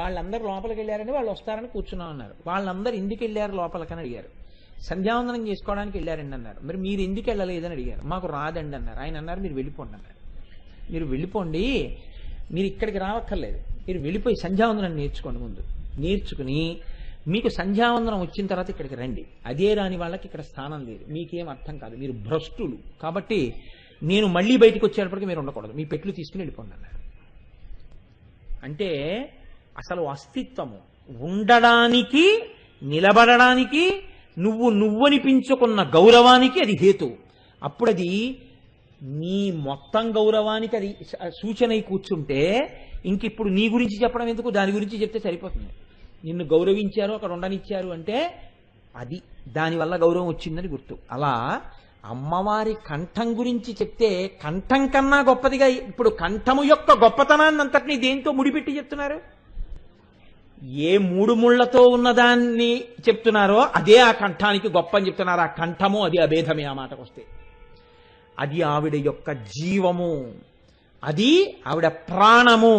వాళ్ళందరూ లోపలికి వెళ్ళారని వాళ్ళు వస్తారని కూర్చున్నాం అన్నారు. వాళ్ళందరూ ఎందుకు వెళ్ళారు లోపలికని అడిగారు. సంధ్యావందనం చేసుకోవడానికి వెళ్ళారండి అన్నారు. మరి మీరు ఎందుకు వెళ్ళలేదని అడిగారు. మాకు రాదండి అన్నారు. ఆయన అన్నారు మీరు వెళ్ళిపోండి అన్నారు. మీరు వెళ్ళిపోండి, మీరు ఇక్కడికి రావక్కర్లేదు, మీరు వెళ్ళిపోయి సంధ్యావందనం నేర్చుకోండి. ముందు నేర్చుకుని మీకు సంధ్యావందనం వచ్చిన తర్వాత ఇక్కడికి రండి. అదే రాని వాళ్ళకి ఇక్కడ స్థానం లేదు. మీకేం అర్థం కాదు, మీరు భ్రష్టులు. కాబట్టి నేను మళ్ళీ బయటకు వచ్చేటప్పటికి మీరు ఉండకూడదు, మీ పెట్లు తీసుకుని వెళ్ళిపోండి అన్నారు. అంటే అసలు అస్తిత్వము ఉండడానికి, నిలబడడానికి, నువ్వనిపించుకున్న గౌరవానికి అది హేతు. అప్పుడు అది నీ మొత్తం గౌరవానికి అది సూచన కూర్చుంటే ఇంకిప్పుడు నీ గురించి చెప్పడం ఎందుకు, దాని గురించి చెప్తే సరిపోతుంది. నిన్ను గౌరవించారు, అక్కడ ఉండనిచ్చారు అంటే అది దానివల్ల గౌరవం వచ్చిందని గుర్తు. అలా అమ్మవారి కంఠం గురించి చెప్తే కంఠం కన్నా గొప్పదిగా ఇప్పుడు కంఠము యొక్క గొప్పతనాన్ని అంతటినీ దేంతో ముడిపెట్టి చెప్తున్నారు? ఏ 3 ముళ్లతో ఉన్నదాన్ని చెప్తున్నారో అదే ఆ కంఠానికి గొప్ప అని చెప్తున్నారు. ఆ కంఠము అది అభేదమే. ఆ మాటకు వస్తే అది ఆవిడ యొక్క జీవము, అది ఆవిడ ప్రాణము.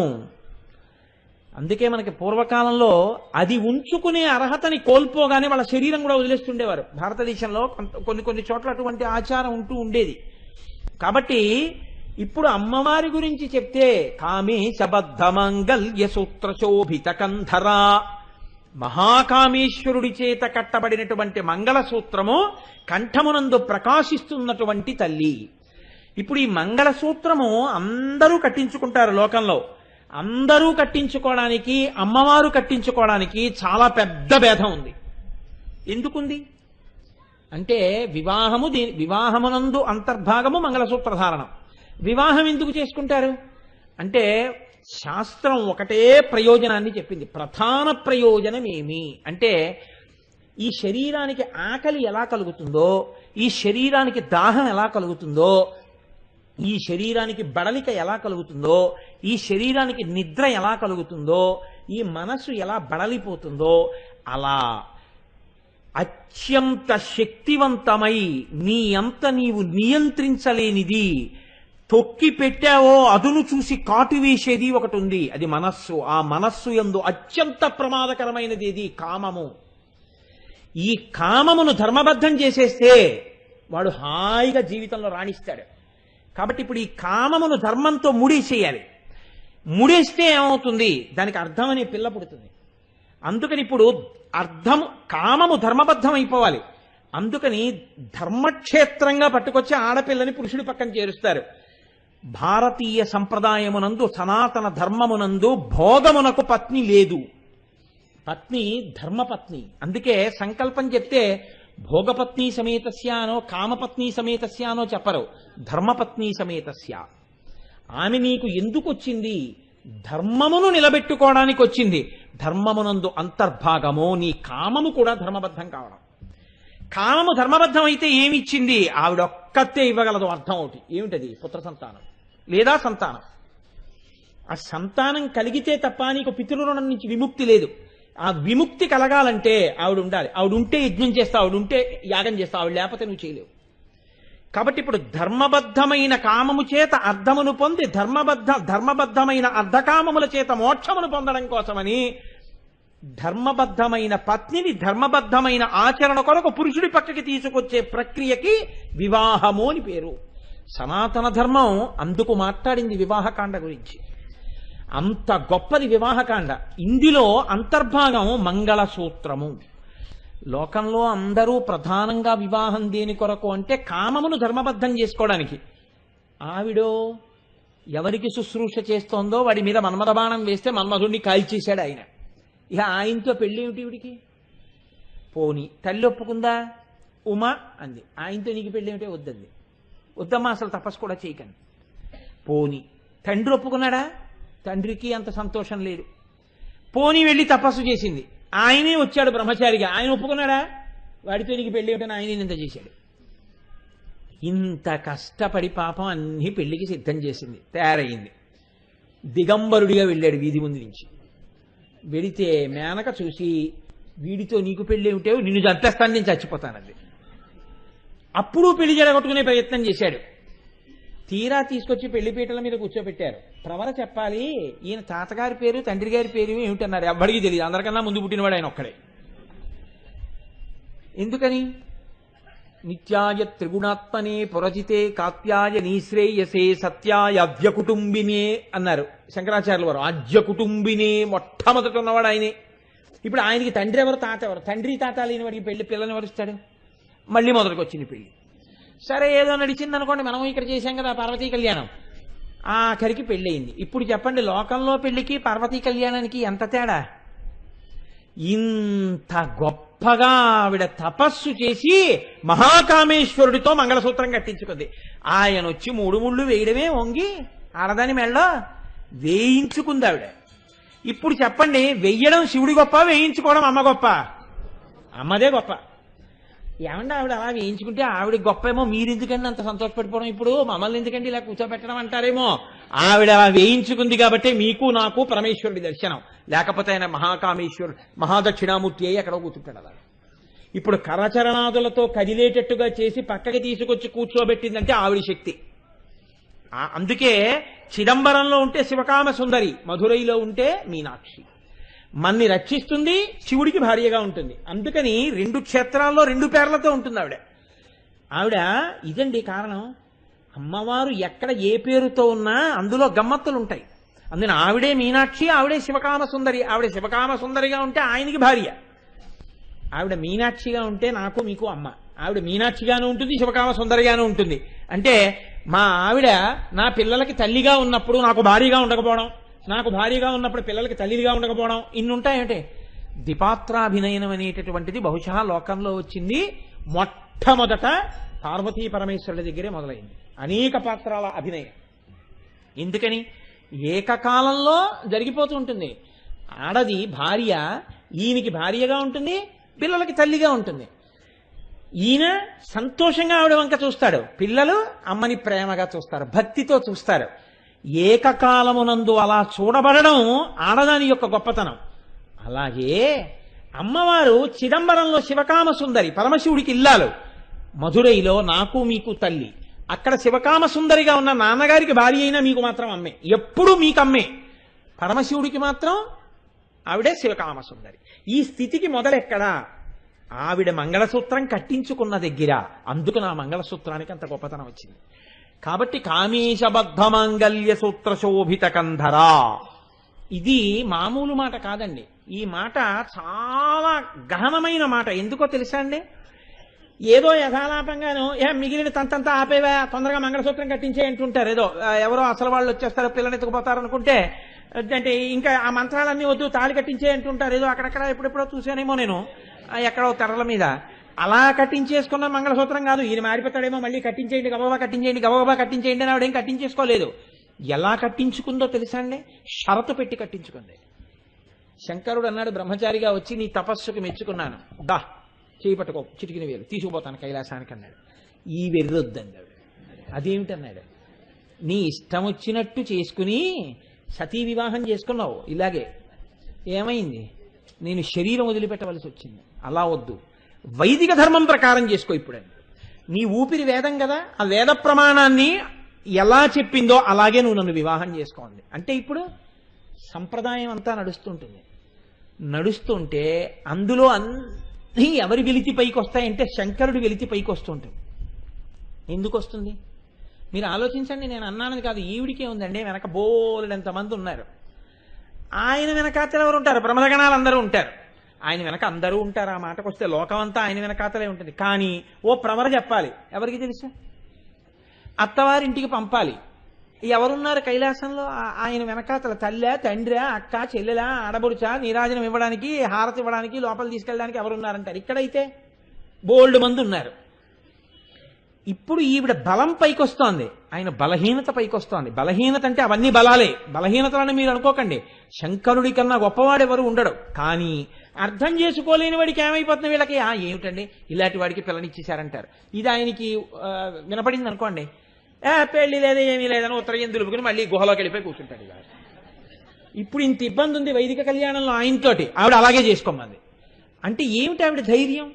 అందుకే మనకి పూర్వకాలంలో అది ఉంచుకునే అర్హతని కోల్పోగానే వాళ్ళ శరీరం కూడా వదిలేస్తుండేవారు. భారతదేశంలో కొన్ని చోట్ల అటువంటి ఆచారం ఉంటూ ఉండేది. కాబట్టి ఇప్పుడు అమ్మవారి గురించి చెప్తే కామేశబద్ధ మంగళ్య సూత్ర శోభిత కంధర, మహాకామేశ్వరుడి చేత కట్టబడినటువంటి మంగళసూత్రము కంఠమునందు ప్రకాశిస్తున్నటువంటి తల్లి. ఇప్పుడు ఈ మంగళసూత్రము అందరూ కట్టించుకుంటారు లోకంలో. అందరూ కట్టించుకోవడానికి, అమ్మవారు కట్టించుకోవడానికి చాలా పెద్ద భేదం ఉంది. ఎందుకుంది అంటే వివాహమునందు అంతర్భాగము మంగళసూత్రధారణం. వివాహం ఎందుకు చేసుకుంటారు అంటే శాస్త్రం ఒకటే ప్రయోజనాన్ని చెప్పింది. ప్రధాన ప్రయోజనం ఏమి అంటే ఈ శరీరానికి ఆకలి ఎలా కలుగుతుందో, ఈ శరీరానికి దాహం ఎలా కలుగుతుందో, ఈ శరీరానికి బడలిక ఎలా కలుగుతుందో, ఈ శరీరానికి నిద్ర ఎలా కలుగుతుందో, ఈ మనస్సు ఎలా బడలిపోతుందో, అలా అత్యంత శక్తివంతమై నీ అంత నీవు నియంత్రించలేనిది తొక్కి పెట్టావో అదును చూసి కాటు వేసేది ఒకటి ఉంది. అది మనస్సు. ఆ మనస్సు యందు అత్యంత ప్రమాదకరమైనది ఇది కామము. ఈ కామమును ధర్మబద్ధం చేసేస్తే వాడు హాయిగా జీవితంలో రాణిస్తాడు. కాబట్టి ఇప్పుడు ఈ కామమును ధర్మంతో ముడేసేయాలి. ముడేస్తే ఏమవుతుంది, దానికి అర్థం అనే పిల్ల పుడుతుంది. అందుకని ఇప్పుడు కామము ధర్మబద్ధం అయిపోవాలి. అందుకని ధర్మక్షేత్రంగా పట్టుకొచ్చి ఆడపిల్లని పురుషుడి పక్కన చేరుస్తారు. భారతీయ సంప్రదాయమునందు, సనాతన ధర్మమునందు భోగమునకు పత్ని లేదు. పత్ని ధర్మపత్ని. అందుకే సంకల్పం చెప్తే భోగపత్ని సమేతస్యానో కామపత్ని సమేతస్యానో చెప్పరు, ధర్మపత్ని సమేతస్య. ఆమె నీకు ఎందుకు వచ్చింది? ధర్మమును నిలబెట్టుకోవడానికి వచ్చింది. ధర్మమునందు అంతర్భాగము నీ కామము కూడా ధర్మబద్ధం కావడం. కామము ధర్మబద్ధం అయితే ఏమిచ్చింది? ఆవిడొక్కతే ఇవ్వగలదు అర్థం ఒకటి. ఏమిటది? పుత్ర సంతానం లేదా సంతానం. ఆ సంతానం కలిగితే తప్ప నీకు పితృరుణం నుంచి విముక్తి లేదు. ఆ విముక్తి కలగాలంటే ఆవిడ ఉండాలి. ఆవిడ ఉంటే యజ్ఞం చేస్తావు, ఆవిడ ఉంటే యాగం చేస్తావు, ఆవిడ లేకపోతే నువ్వు చేయలేవు. కాబట్టి ఇప్పుడు ధర్మబద్ధమైన కామము చేత అర్థమును పొంది ధర్మబద్ధమైన అర్ధకామముల చేత మోక్షమును పొందడం కోసమని ధర్మబద్ధమైన పత్నిని ధర్మబద్ధమైన ఆచరణ కొరకు పురుషుడి పక్కకి తీసుకొచ్చే ప్రక్రియకి వివాహము అని పేరు. సనాతన ధర్మం అందుకు మాట్లాడింది వివాహకాండ గురించి. అంత గొప్పది వివాహకాండ. ఇందులో అంతర్భాగం మంగళసూత్రము. లోకంలో అందరూ ప్రధానంగా వివాహం దేని కొరకు అంటే కామమును ధర్మబద్ధం చేసుకోవడానికి. ఆవిడో ఎవరికి శుశ్రూష చేస్తోందో వాడి మీద మన్మథబాణం వేస్తే మన్మధుడిని కాల్చేశాడు ఆయన. ఇక ఆయనతో పెళ్ళి ఏమిటి వీడికి? పోని తల్లి ఒప్పుకుందా? ఉమా అంది. ఆయనతో నీకు పెళ్ళి ఏమిటో? వద్దంది. వద్దమ్మా అసలు తపస్సు కూడా చేయకండి. పోని తండ్రి ఒప్పుకున్నాడా? తండ్రికి అంత సంతోషం లేదు. పోని వెళ్ళి తపస్సు చేసింది. ఆయనే వచ్చాడు బ్రహ్మచారిగా. ఆయన ఒప్పుకున్నాడా? వాడితో నీకు పెళ్ళి ఏమిటని ఆయన ఇంత చేశాడు. ఇంత కష్టపడి పాపం అన్ని పెళ్లికి సిద్ధం చేసింది, తయారయ్యింది. దిగంబరుడిగా వెళ్ళాడు వీధి ముందు నుంచి. వెళితే మేనక చూసి వీడితో నీకు పెళ్ళి ఏమిటో, నిన్ను చంపేస్తాను, నేను చచ్చిపోతానంది. అప్పుడు పెళ్లి జడగొట్టుకునే ప్రయత్నం చేశాడు. తీరా తీసుకొచ్చి పెళ్లిపీటల మీద కూర్చోబెట్టారు. ప్రవర చెప్పాలి, ఈయన తాతగారి పేరు తండ్రి గారి పేరు ఏమిటన్నారు. ఎవ్వడికి తెలియదు. అందరికన్నా ముందు పుట్టినవాడు ఆయన ఒక్కడే. ఎందుకని? నిత్యాయ త్రిగుణాత్మనే పురజితే కాత్యాయ నీశ్రేయసే సత్యాయ అద్య కుటుంబినే అన్నారు శంకరాచార్యుల వారు. ఆద్య కుటుంబినే మొట్టమొదట ఉన్నవాడు ఆయనే. ఇప్పుడు ఆయనకి తండ్రి ఎవరు, తాత ఎవరు? తండ్రి తాత లేని వాడికి పిల్లని ఎవరిస్తాడు? మళ్ళీ మొదటికి వచ్చింది పెళ్లి. సరే ఏదో నడిచింది అనుకోండి, మనం ఇక్కడ చేశాం కదా పార్వతీ కళ్యాణం. ఆఖరికి పెళ్ళయింది. ఇప్పుడు చెప్పండి, లోకంలో పెళ్లికి పార్వతీ కళ్యాణానికి ఎంత తేడా? ఇంత గొప్పగా ఆవిడ తపస్సు చేసి మహాకామేశ్వరుడితో మంగళసూత్రం కట్టించుకుంది. ఆయన వచ్చి 3 ముళ్ళు వేయడమే వంగి ఆడదాని మెళ్ళ వేయించుకుంది ఆవిడ. ఇప్పుడు చెప్పండి, వెయ్యడం శివుడి గొప్ప, వేయించుకోవడం అమ్మ గొప్ప? అమ్మదే గొప్ప. ఏమంటే ఆవిడ అలా వేయించుకుంటే ఆవిడ గొప్ప ఏమో, మీరు ఎందుకండి అంత సంతోషపడిపోవడం, ఇప్పుడు మమ్మల్ని ఎందుకండి ఇలా కూర్చోబెట్టడం అంటారేమో. ఆవిడ అలా వేయించుకుంది కాబట్టి మీకు నాకు పరమేశ్వరుడి దర్శనం. లేకపోతే ఆయన మహాకామేశ్వరుడు మహాదక్షిణామూర్తి అయ్యి ఎక్కడో కూర్చుంటాడు అలా. ఇప్పుడు కరచరణాదులతో కదిలేటట్టుగా చేసి పక్కకి తీసుకొచ్చి కూర్చోబెట్టిందంటే ఆవిడ శక్తి. అందుకే చిదంబరంలో ఉంటే శివకామ సుందరి, మధురైలో ఉంటే మీనాక్షి. మన్ని రక్షిస్తుంది, శివుడికి భార్యగా ఉంటుంది. అందుకని 2 క్షేత్రాల్లో 2 పేర్లతో ఉంటుంది ఆవిడ. ఆవిడ ఇదండి కారణం. అమ్మవారు ఎక్కడ ఏ పేరుతో ఉన్నా అందులో గమ్మత్తులు ఉంటాయి. అందుకని ఆవిడే మీనాక్షి, ఆవిడే శివకామ సుందరి. ఆవిడ శివకామ సుందరిగా ఉంటే ఆయనకి భార్య, ఆవిడ మీనాక్షిగా ఉంటే నాకు మీకు అమ్మ. ఆవిడ మీనాక్షిగాను ఉంటుంది, శివకామ సుందరిగాను ఉంటుంది. అంటే మా ఆవిడ నా పిల్లలకి తల్లిగా ఉన్నప్పుడు నాకు భార్యగా ఉండకపోవడం, నాకు భార్యగా ఉన్నప్పుడు పిల్లలకి తల్లిగా ఉండకపోవడం, ఇన్ని ఉంటాయంటే. ద్విపాత్రాభినయనం అనేటటువంటిది బహుశా లోకంలో వచ్చింది మొట్టమొదట పార్వతీ పరమేశ్వరుల దగ్గరే మొదలైంది. అనేక పాత్రాల అభినయం. ఎందుకని? ఏకకాలంలో జరిగిపోతూ ఉంటుంది. ఆడది భార్య ఈయనకి భార్యగా ఉంటుంది, పిల్లలకి తల్లిగా ఉంటుంది. ఈయన సంతోషంగా ఆవిడ వంక చూస్తాడు, పిల్లలు అమ్మని ప్రేమగా చూస్తారు, భక్తితో చూస్తారు. ఏకకాలమునందు అలా చూడబడడం ఆడదాని యొక్క గొప్పతనం. అలాగే అమ్మవారు చిదంబరంలో శివకామ సుందరి, పరమశివుడికి ఇల్లాలు. మధురైలో నాకు మీకు తల్లి. అక్కడ శివకామ సుందరిగా ఉన్న నాన్నగారికి భార్య అయినా మీకు మాత్రం అమ్మే, ఎప్పుడూ మీకు అమ్మే. పరమశివుడికి మాత్రం ఆవిడే శివకామ సుందరి. ఈ స్థితికి మొదలెక్కడా? ఆవిడ మంగళసూత్రం కట్టించుకున్న దగ్గర. అందుకు నా మంగళసూత్రానికి అంత గొప్పతనం వచ్చింది. కాబట్టి కామేశబద్ధ మాంగళ్య సూత్ర శోభిత కంధరా, ఇది మామూలు మాట కాదండి. ఈ మాట చాలా గహనమైన మాట. ఎందుకో తెలుసా అండి? ఏదో యథాలాపంగాను మిగిలిన తంతంతా ఆపేవా, తొందరగా మంగళసూత్రం కట్టించే అంటుంటారు. ఏదో ఎవరో అసలు వాళ్ళు వచ్చేస్తారో పిల్లని ఎత్తుకుపోతారు అనుకుంటే, అంటే ఇంకా ఆ మంత్రాలన్నీ వద్దు తాళి కట్టించే అంటుంటారు. ఏదో అక్కడక్కడ ఎప్పుడెప్పుడో చూసానేమో నేను ఎక్కడో తెరల మీద. అలా కట్టించేసుకున్న మంగళసూత్రం కాదు. ఈయన మారిపోతాడేమో, మళ్ళీ కట్టించేయండి, గబగబా కట్టించేయండి, గబగబా కట్టించేయండి అని ఆవిడేం కట్టించేసుకోలేదు. ఎలా కట్టించుకుందో తెలుసా అండి? షరతు పెట్టి కట్టించుకుంది. శంకరుడు అన్నాడు బ్రహ్మచారిగా వచ్చి, నీ తపస్సుకు మెచ్చుకున్నాను, దా చేయి పట్టుకో, చిటికిన వేలు తీసుకుపోతాను కైలాసానికి అన్నాడు. ఈ వెర్రొద్దండి ఆవిడ. అదేమిటన్నాడు? నీ ఇష్టం వచ్చినట్టు చేసుకుని సతీ వివాహం చేసుకున్నావు, ఇలాగే ఏమైంది? నేను శరీరం వదిలిపెట్టవలసి వచ్చింది. అలా వద్దు, వైదిక ధర్మం ప్రకారం చేసుకో. ఇప్పుడండి నీ ఊపిరి వేదం కదా, ఆ వేద ప్రమాణాన్ని ఎలా చెప్పిందో అలాగే నువ్వు నన్ను వివాహం చేసుకోండి అంటే. ఇప్పుడు సంప్రదాయం అంతా నడుస్తుంటుంది. నడుస్తుంటే అందులో అన్నీ ఎవరి వెలితి పైకి వస్తాయంటే శంకరుడి వెలితి పైకి వస్తుంటుంది. ఎందుకు వస్తుంది మీరు ఆలోచించండి. నేను అన్నానని కాదు, ఈవిడికే ఉందండి. వెనక బోలెడంతమంది ఉన్నారు. ఆయన వెనకాతలు ఎవరు ఉంటారు? ప్రమదగణాలు అందరూ ఉంటారు. ఆయన వెనక అందరూ ఉంటారు. ఆ మాటకు వస్తే లోకం అంతా ఆయన వెనకాతలే ఉంటుంది. కానీ ఓ ప్రమర చెప్పాలి, ఎవరికి తెలుసు? అత్తవారింటికి పంపాలి, ఎవరున్నారు కైలాసంలో? ఆయన వెనకాతల తల్లి, తండ్రి, అక్క, చెల్లెలా, ఆడబడుచా, నీరాజనం ఇవ్వడానికి, హారతి ఇవ్వడానికి, లోపల తీసుకెళ్ళడానికి ఎవరున్నారంటారు? ఇక్కడైతే బోల్డ్ మంది ఉన్నారు. ఇప్పుడు ఈవిడ బలం పైకొస్తోంది, ఆయన బలహీనత పైకొస్తోంది. బలహీనత అంటే అవన్నీ బలాలే, బలహీనతలని మీరు అనుకోకండి. శంకరుడి కన్నా గొప్పవాడెవరు ఉండడు. కానీ అర్థం చేసుకోలేని వాడికి ఏమైపోతుంది, వీళ్ళకి ఏమిటండి ఇలాంటి వాడికి పిల్లనిచ్చేశారంటారు. ఇది ఆయనకి వినపడింది అనుకోండి, పెళ్లి లేదా ఏమీ లేదని ఉత్తరం దులుపుకుని మళ్ళీ గుహలోకి వెళ్ళిపోయి కూర్చుంటాడు. ఇప్పుడు ఇంత ఇబ్బంది ఉంది వైదిక కళ్యాణంలో ఆయనతోటి, ఆవిడ అలాగే చేసుకోమంది. అంటే ఏమిటి ఆవిడ ధైర్యం?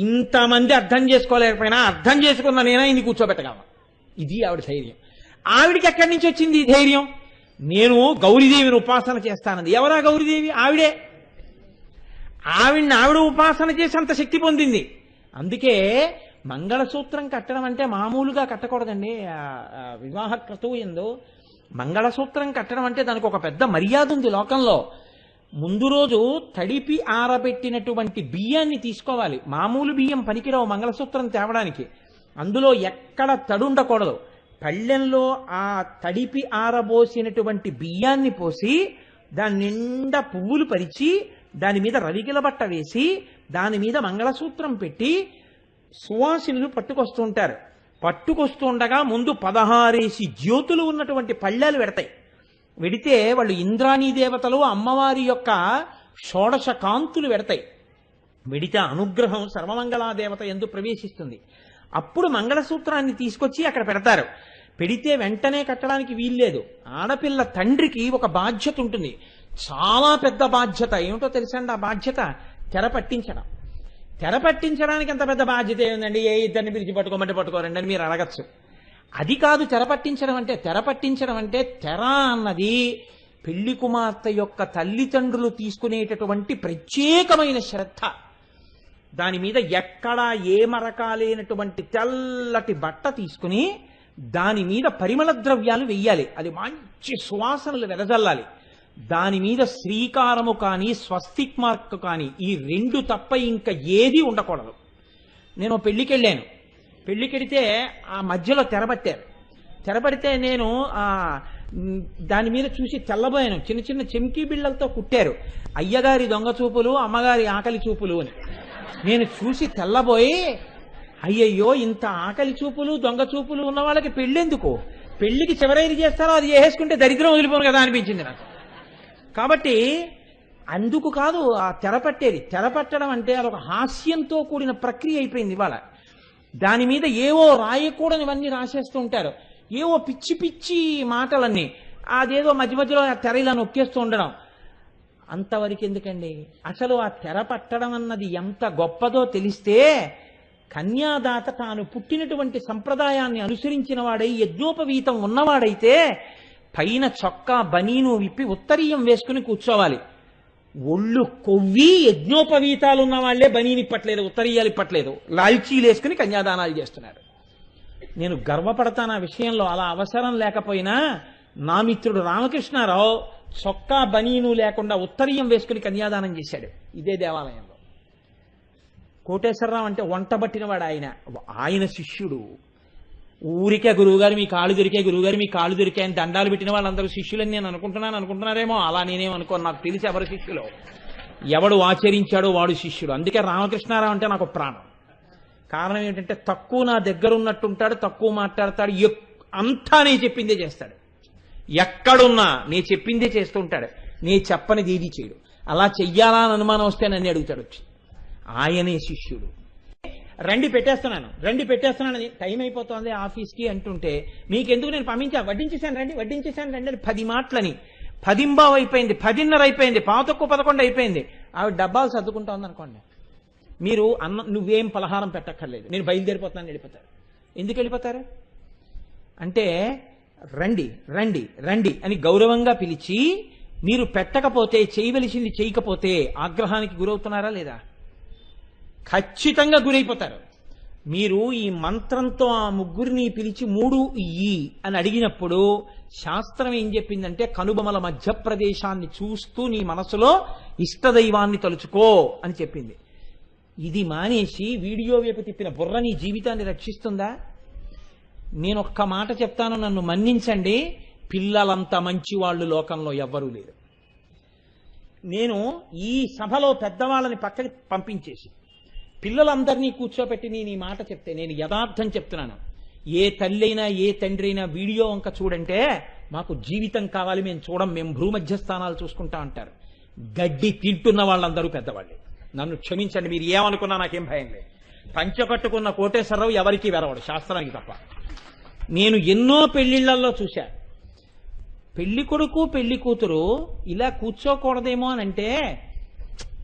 ఇంతమంది అర్థం చేసుకోలేకపోయినా అర్థం చేసుకున్న నేనా ఇన్ని కూర్చోబెట్టగలను, ఇది ఆవిడ ధైర్యం. ఆవిడికి ఎక్కడి నుంచి వచ్చింది ఈ ధైర్యం? నేను గౌరీదేవిని ఉపాసన చేస్తానంది. ఎవరా గౌరీదేవి? ఆవిడే. ఆవిడ ఉపాసన చేసి అంత శక్తి పొందింది. అందుకే మంగళసూత్రం కట్టడం అంటే మామూలుగా కట్టకూడదండి. వివాహ క్రతువు ఎందు మంగళసూత్రం కట్టడం అంటే దానికి ఒక పెద్ద మర్యాద ఉంది లోకంలో. ముందు రోజు తడిపి ఆరబెట్టినటువంటి బియ్యాన్ని తీసుకోవాలి. మామూలు బియ్యం పనికిరావు మంగళసూత్రం తేవడానికి. అందులో ఎక్కడ తడి ఉండకూడదు. పళ్ళెంలో ఆ తడిపి ఆరబోసినటువంటి బియ్యాన్ని పోసి దాని నిండా పువ్వులు పరిచి దాని మీద రవికిల బట్ట వేసి దాని మీద మంగళసూత్రం పెట్టి సువాసినులు పట్టుకొస్తుంటారు. పట్టుకొస్తుండగా ముందు 16 జ్యోతులు ఉన్నటువంటి పళ్ళెలు పెడతాయి. వెడితే వాళ్ళు ఇంద్రాణీ దేవతలు అమ్మవారి యొక్క షోడశ కాంతులు పెడతాయి. వెడితే అనుగ్రహం సర్వమంగళాదేవత ఎందు ప్రవేశిస్తుంది. అప్పుడు మంగళసూత్రాన్ని తీసుకొచ్చి అక్కడ పెడతారు. పెడితే వెంటనే కట్టడానికి వీల్లేదు. ఆడపిల్ల తండ్రికి ఒక బాధ్యత ఉంటుంది, చాలా పెద్ద బాధ్యత. ఏమిటో తెలుసండి ఆ బాధ్యత? తెర పట్టించడం. తెర పట్టించడానికి ఎంత పెద్ద బాధ్యత ఏముందండి? ఏ ఇద్దరిని పిలిచి పట్టుకోమంటే పట్టుకోరండి అని మీరు అడగచ్చు. అది కాదు తెర పట్టించడం అంటే. తెర పట్టించడం అంటే తెర అన్నది పెళ్లి కుమార్తె యొక్క తల్లిదండ్రులు తీసుకునేటటువంటి ప్రత్యేకమైన శ్రద్ధ. దాని మీద ఎక్కడా ఏ మరకాలేనటువంటి తెల్లటి బట్ట తీసుకుని దాని మీద పరిమళ ద్రవ్యాలు వెయ్యాలి. అది మంచి సువాసనలు వెదజల్లాలి. దాని మీద శ్రీకారము కానీ స్వస్తిక్ మార్క్ కానీ ఈ 2 తప్ప ఇంకా ఏది ఉండకూడదు. నేను పెళ్లికి వెళ్ళాను. పెళ్లికెడితే ఆ మధ్యలో తెరబట్టారు. తెరబడితే నేను దాని మీద చూసి తెల్లబోయాను. చిన్న చిన్న చెంకీ బిళ్ళలతో కుట్టారు, అయ్యగారి దొంగ చూపులు, అమ్మగారి ఆకలి చూపులు అని. నేను చూసి తెల్లబోయి, అయ్యయ్యో ఇంత ఆకలి చూపులు దొంగ చూపులు ఉన్న వాళ్ళకి పెళ్ళెందుకు? పెళ్లికి చివరైన చేస్తారో అది వేసుకుంటే దరిద్రం వదిలిపోను కదా అనిపించింది నాకు. కాబట్టి అందుకు కాదు ఆ తెరపట్టేది. తెరపట్టడం అంటే అదొక హాస్యంతో కూడిన ప్రక్రియ అయిపోయింది ఇవాళ. దాని మీద ఏవో రాయకూడనివన్నీ రాసేస్తూ ఉంటారు, ఏవో పిచ్చి పిచ్చి మాటలన్నీ. అదేదో మధ్య మధ్యలో ఆ తెర ఇలా నొక్కేస్తూ ఉండడం. అంతవరకు ఎందుకండి? అసలు ఆ తెర పట్టడం అన్నది ఎంత గొప్పదో తెలిస్తే కన్యాదాత తాను పుట్టినటువంటి సంప్రదాయాన్ని అనుసరించిన వాడై యజ్ఞోపవీతం ఉన్నవాడైతే పైన చొక్కా బనీను విప్పి ఉత్తరీయం వేసుకుని కూర్చోవాలి. ఒళ్ళు కొవ్వి యజ్ఞోపవీతాలు ఉన్న వాళ్లే బనీని ఇప్పట్లేదు, ఉత్తరీయాలు ఇప్పట్లేదు, లాల్చీలు వేసుకుని కన్యాదానాలు చేస్తున్నారు. నేను గర్వపడతాను ఆ విషయంలో. అలా అవసరం లేకపోయినా నా మిత్రుడు రామకృష్ణారావు చొక్కా బనీను లేకుండా ఉత్తరీయం వేసుకుని కన్యాదానం చేశాడు ఇదే దేవాలయంలో. కోటేశ్వరరావు అంటే వంట పట్టినవాడు ఆయన. ఆయన శిష్యుడు. ఊరికే గురువుగారు మీ కాళ్ళు దొరికే, గురువుగారు మీ కాళ్ళు దొరికే అని దండాలు పెట్టిన వాళ్ళందరూ శిష్యులని నేను అనుకుంటున్నారేమో. అలా నేనేమనుకోను. నాకు తెలిసి ఎవరు శిష్యులు, ఎవడు ఆచరించాడో వాడు శిష్యుడు. అందుకే రామకృష్ణారావు అంటే నాకు ప్రాణం. కారణం ఏంటంటే తక్కువ నా దగ్గర ఉన్నట్టుంటాడు, తక్కువ మాట్లాడతాడు, అంతా నేను చెప్పిందే చేస్తాడు. ఎక్కడున్నా నేను చెప్పిందే చేస్తూ ఉంటాడు. నేను చెప్పనిది ఏది చేయడు. అలా చెయ్యాలా అని అనుమానం వస్తే నన్ను అడుగుతాడు వచ్చి. ఆయనే శిష్యుడు. రండి పెట్టేస్తున్నాను టైం అయిపోతుంది ఆఫీస్కి అంటుంటే మీకెందుకు నేను వడ్డించేశాను రండి అని 10 మాటలని. 10 అయిపోయింది, 10:30 అయిపోయింది, 11 అయిపోయింది. ఆవిడ డబ్బాలు సర్దుకుంటోంది అనుకోండి. మీరు నువ్వేం పలహారం పెట్టక్కర్లేదు, నేను బయలుదేరిపోతున్నాను వెళ్ళిపోతారు. ఎందుకు వెళ్ళిపోతారు అంటే రండి రండి రండి అని గౌరవంగా పిలిచి మీరు పెట్టకపోతే, చేయవలసింది చేయకపోతే ఆగ్రహానికి గురవుతున్నారా లేదా? ఖచ్చితంగా గురైపోతారు. మీరు ఈ మంత్రంతో ఆ ముగ్గురిని పిలిచి 3 ఇయ్యి అని అడిగినప్పుడు శాస్త్రం ఏం చెప్పిందంటే కనుబొమల మధ్య ప్రదేశాన్ని చూస్తూ నీ మనసులో ఇష్టదైవాన్ని తలుచుకో అని చెప్పింది. ఇది మానేసి వీడియో వైపు తిప్పిన బుర్ర నీ జీవితాన్ని రక్షిస్తుందా? నేను ఒక్క మాట చెప్తాను, నన్ను మన్నించండి. పిల్లలంత మంచి వాళ్ళు లోకంలో ఎవ్వరూ లేరు. నేను ఈ సభలో పెద్దవాళ్ళని పక్కకి పంపించేసి పిల్లలందరినీ కూర్చోబెట్టి నేను ఈ మాట చెప్తే, నేను యథార్థం చెప్తున్నాను. ఏ తల్లి అయినా ఏ తండ్రి అయినా వీడియో వంక చూడంటే మాకు జీవితం కావాలి, మేము చూడం, మేము భూమధ్య స్థానాలు చూసుకుంటా అంటారు. గడ్డి తింటున్న వాళ్ళందరూ పెద్దవాళ్ళే. నన్ను క్షమించండి, మీరు ఏమనుకున్నా నాకేం భయం లేదు. పంచకట్టుకున్న కోటేశ్వరరావు ఎవరికి వెరవడు, శాస్త్రానికి తప్ప. నేను ఎన్నో పెళ్లిళ్లలో చూశా, పెళ్లి కొడుకు పెళ్లి కూతురు ఇలా కూర్చోకూడదేమో అని అంటే,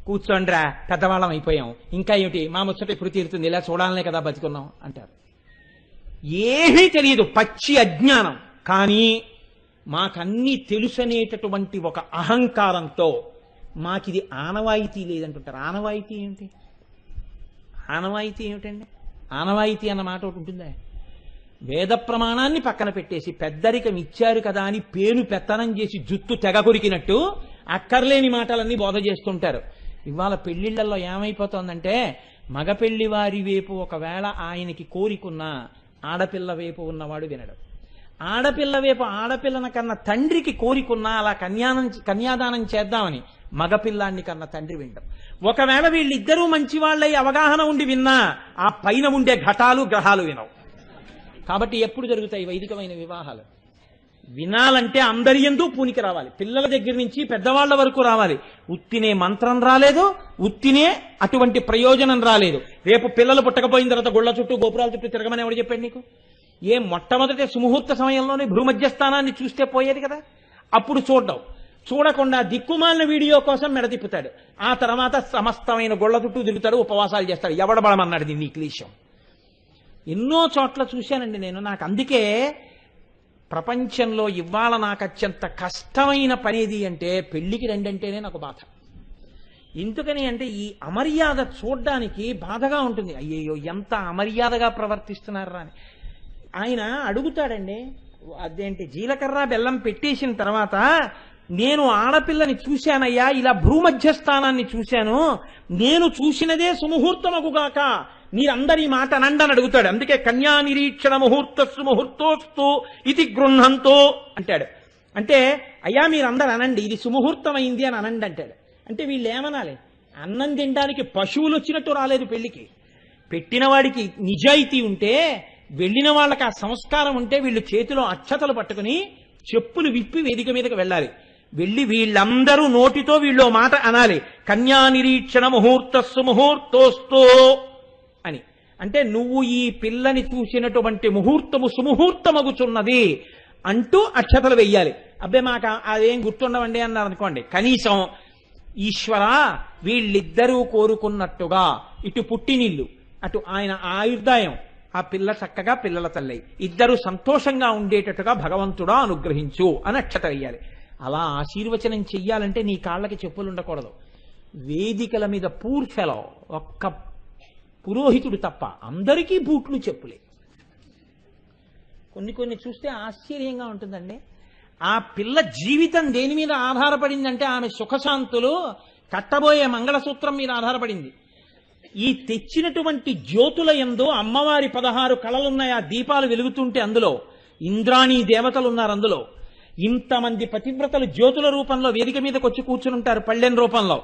కూర్చోండ్రా పెద్దవాళ్ళం అయిపోయాం, ఇంకా ఏమిటి మా ముచ్చట ఇప్పుడు తీరుతుంది, ఇలా చూడాలనే కదా బతికున్నాం అంటారు. ఏమీ తెలియదు, పచ్చి అజ్ఞానం. కానీ మాకన్నీ తెలుసనేటటువంటి ఒక అహంకారంతో మాకిది ఆనవాయితీ లేదంటుంటారు. ఆనవాయితీ ఏమిటి? ఆనవాయితీ ఏమిటండి? ఆనవాయితీ అన్న మాట ఒకటి ఉంటుందా? వేద ప్రమాణాన్ని పక్కన పెట్టేసి పెద్దరికం ఇచ్చారు కదా అని పేను పెత్తనం చేసి జుత్తు తెగ కొరికినట్టు అక్కర్లేని మాటలన్నీ బోధ చేస్తుంటారు. ఇవాళ పెళ్లిళ్లలో ఏమైపోతుందంటే, మగపెళ్లి వారి వైపు ఒకవేళ ఆయనకి కోరికున్నా ఆడపిల్ల వైపు ఉన్నవాడు వినడు. ఆడపిల్ల వైపు ఆడపిల్లన కన్నా తండ్రికి కోరికున్నా అలా కన్యాదానం చేద్దామని మగపిల్లాన్ని కన్నా తండ్రి వింటాం. ఒకవేళ వీళ్ళిద్దరూ మంచివాళ్ళై అవగాహన ఉండి విన్నా ఆ పైన ఉండే ఘటాలు గ్రహాలు వినవు. కాబట్టి ఎప్పుడు జరుగుతాయి వైదికమైన వివాహాలు? వినాలంటే అందరి యందు పూనికి రావాలి, పిల్లల దగ్గర నుంచి పెద్దవాళ్ల వరకు రావాలి. ఉత్తినే మంత్రం రాలేదు, ఉత్తినే అటువంటి ప్రయోజనం రాలేదు. రేపు పిల్లలు పుట్టకపోయిన తర్వాత గుళ్ళ చుట్టూ గోపురాల చుట్టూ తిరగమని ఎవడు చెప్పాడు నీకు? మొట్టమొదటి సుముహూర్త సమయంలోనే భూమధ్యస్థానాన్ని చూస్తే పోయేది కదా. అప్పుడు చూడకుండా దిక్కుమాలిన వీడియో కోసం మెడతిప్పుతాడు. ఆ తర్వాత సమస్తమైన గుళ్ళ చుట్టూ తిరుగుతాడు, ఉపవాసాలు చేస్తాడు. ఎవడబడమన్నాడు దీన్ని? ఈ క్లీశం ఎన్నో చోట్ల చూశానండి నేను. నాకు అందుకే ప్రపంచంలో ఇవాళ నాకు అత్యంత కష్టమైన పనేది అంటే పెళ్లికి రెండంటేనే నాకు బాధ. ఎందుకని అంటే ఈ అమర్యాద చూడ్డానికి బాధగా ఉంటుంది. అయ్యయ్యో ఎంత అమర్యాదగా ప్రవర్తిస్తున్నారా అని. ఆయన అడుగుతాడండి, అదేంటి జీలకర్ర బెల్లం పెట్టేసిన తర్వాత, నేను ఆడపిల్లని చూశానయ్యా, ఇలా భూమధ్యస్థానాన్ని చూశాను, నేను చూసినదే సుముహూర్తమగుగాక, మీరందరి మాట అనండి అని అడుగుతాడు. అందుకే కన్యా నిరీక్షణ ముహూర్తస్సు ముహూర్తోస్తు ఇది గృహంతో అంటాడు. అంటే అయ్యా మీరందరూ అనండి, ఇది సుముహూర్తమైంది అని అనండి అంటాడు. అంటే వీళ్ళు ఏమనాలి? అన్నం తినడానికి పశువులు వచ్చినట్టు రాలేదు పెళ్లికి. పెట్టిన వాడికి నిజాయితీ ఉంటే, వెళ్ళిన వాళ్ళకి ఆ సంస్కారం ఉంటే, వీళ్ళు చేతిలో అక్షతలు పట్టుకుని చెప్పులు విప్పి వేదిక మీదకి వెళ్ళాలి. వెళ్ళి వీళ్ళందరూ నోటితో వీళ్ళు మాట అనాలి, కన్యా నిరీక్షణ ముహూర్తస్సు ముహూర్తోస్తో అని. అంటే నువ్వు ఈ పిల్లని చూసినటువంటి ముహూర్తము సుముహూర్తమగుచున్నది అంటూ అక్షతలు వెయ్యాలి. అబ్బే మాకు అదేం గుర్తుండవండి అన్నారు అనుకోండి, కనీసం ఈశ్వర వీళ్ళిద్దరూ కోరుకున్నట్టుగా ఇటు పుట్టినిల్లు అటు ఆయన ఆయుర్దాయం, ఆ పిల్ల చక్కగా పిల్లల తల్లై ఇద్దరు సంతోషంగా ఉండేటట్టుగా భగవంతుడా అనుగ్రహించు అని అక్షత వెయ్యాలి. అలా ఆశీర్వచనం చెయ్యాలంటే నీ కాళ్ళకి చెప్పులు ఉండకూడదు. వేదికల మీద పూర్ ఫెలో ఒక్క పురోహితుడు తప్ప అందరికీ బూట్లు చెప్పులే. కొన్ని చూస్తే ఆశ్చర్యంగా ఉంటుందండి. ఆ పిల్ల జీవితం దేని మీద ఆధారపడిందంటే ఆమె సుఖశాంతులు కట్టబోయే మంగళసూత్రం మీద ఆధారపడింది. ఈ తెచ్చినటువంటి జ్యోతుల యందు అమ్మవారి 16 కళలున్నాయి. ఆ దీపాలు వెలుగుతుంటే అందులో ఇంద్రాణీ దేవతలు ఉన్నారు. అందులో ఇంతమంది పతివ్రతలు జ్యోతుల రూపంలో వేదిక మీదకి వచ్చి కూర్చుని ఉంటారు, పళ్ళెం రూపంలో.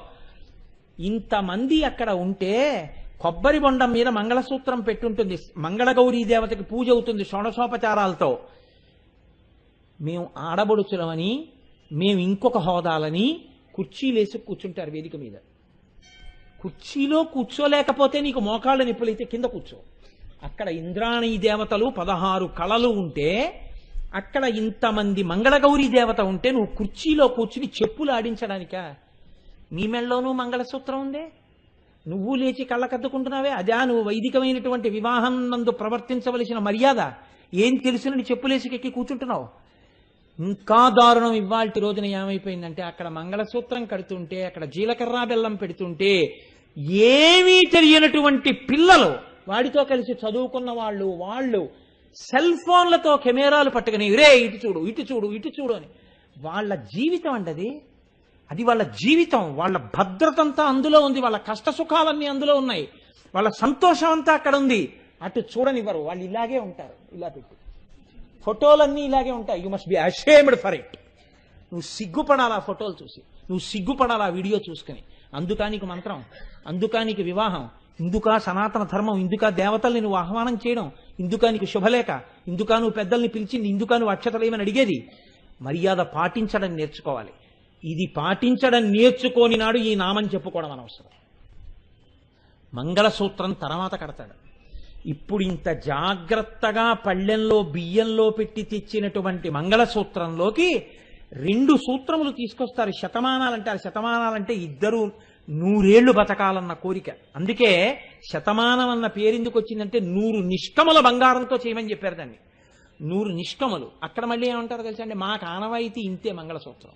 ఇంతమంది అక్కడ ఉంటే కొబ్బరి బొండం మీద మంగళసూత్రం పెట్టుంటుంది. మంగళగౌరీ దేవతకి పూజ అవుతుంది షోడశోపచారాలతో. మేము ఆడబడుచులమని, మేము ఇంకొక హోదాలని కుర్చీలేసి కూర్చుంటారు వేదిక మీద. కుర్చీలో కూర్చోలేకపోతే నీకు మోకాళ్ళ నిప్పులైతే కింద కూర్చో. అక్కడ ఇంద్రాణీ దేవతలు 16 కళలు ఉంటే, అక్కడ ఇంతమంది మంగళగౌరీ దేవత ఉంటే నువ్వు కుర్చీలో కూర్చుని చెప్పులు ఆడించడానికా? నీ మెళ్ళలోనూ మంగళసూత్రం ఉందే, నువ్వు లేచి కళ్ళకద్దుకుంటున్నావే, అదా నువ్వు వైదికమైనటువంటి వివాహం నందు ప్రవర్తించవలసిన మర్యాద? ఏం తెలుసునని చెప్పులేసి ఎక్కి కూర్చుంటున్నావు? ఇంకా దారుణం ఇవాల్టి రోజున ఏమైపోయిందంటే, అక్కడ మంగళసూత్రం కడుతుంటే, అక్కడ జీలకర్ర బెల్లం పెడుతుంటే, ఏమీ తెలియనటువంటి పిల్లలు వాడితో కలిసి చదువుకున్న వాళ్ళు సెల్ ఫోన్లతో కెమెరాలు పట్టుకుని రే ఇటు చూడు ఇటు చూడు ఇటు చూడు అని. వాళ్ళ జీవితం అండి అది వాళ్ళ జీవితం. వాళ్ళ భద్రత అంతా అందులో ఉంది, వాళ్ళ కష్ట సుఖాలన్నీ అందులో ఉన్నాయి, వాళ్ళ సంతోషం అంతా అక్కడ ఉంది. అటు చూడనివ్వరు, వాళ్ళు ఇలాగే ఉంటారు. ఇలా పెట్టి ఫోటోలన్నీ ఇలాగే ఉంటాయి. You must be ashamed for it. నువ్వు సిగ్గుపడాలా ఫోటోలు చూసి, నువ్వు సిగ్గుపడాలా వీడియో చూసుకుని. అందుకా నీకు మంత్రం, అందుకా నీకు వివాహం, ఇందుకా సనాతన ధర్మం, ఇందుకా దేవతల్ని నువ్వు ఆహ్వానం చేయడం, ఇందుకా నీకు శుభలేఖ, ఇందుకా నువ్వు పెద్దల్ని పిలిచింది, ఇందుకా నువ్వు అక్షతలేమని అడిగేది. మర్యాద పాటించడం నేర్చుకోవాలి. ఇది పాటించడం నేర్చుకోని నాడు ఈ నామం చెప్పుకోవడం అనవసరం. మంగళసూత్రం తర్వాత కడతాడు. ఇప్పుడు ఇంత జాగ్రత్తగా పళ్ళెంలో బియ్యంలో పెట్టి తెచ్చినటువంటి మంగళసూత్రంలోకి 2 సూత్రములు తీసుకొస్తారు. శతమానాలంటారు. శతమానాలంటే ఇద్దరు 100 ఏళ్లు బతకాలన్న కోరిక. అందుకే శతమానం అన్న పేరెందుకు వచ్చిందంటే 100 నిష్కముల బంగారంతో చేయమని చెప్పారు దాన్ని. 100 నిష్కములు. అక్కడ మళ్ళీ ఏమంటారు తెలుసా అండి, మాకు ఆనవాయితీ ఇంతే మంగళసూత్రం.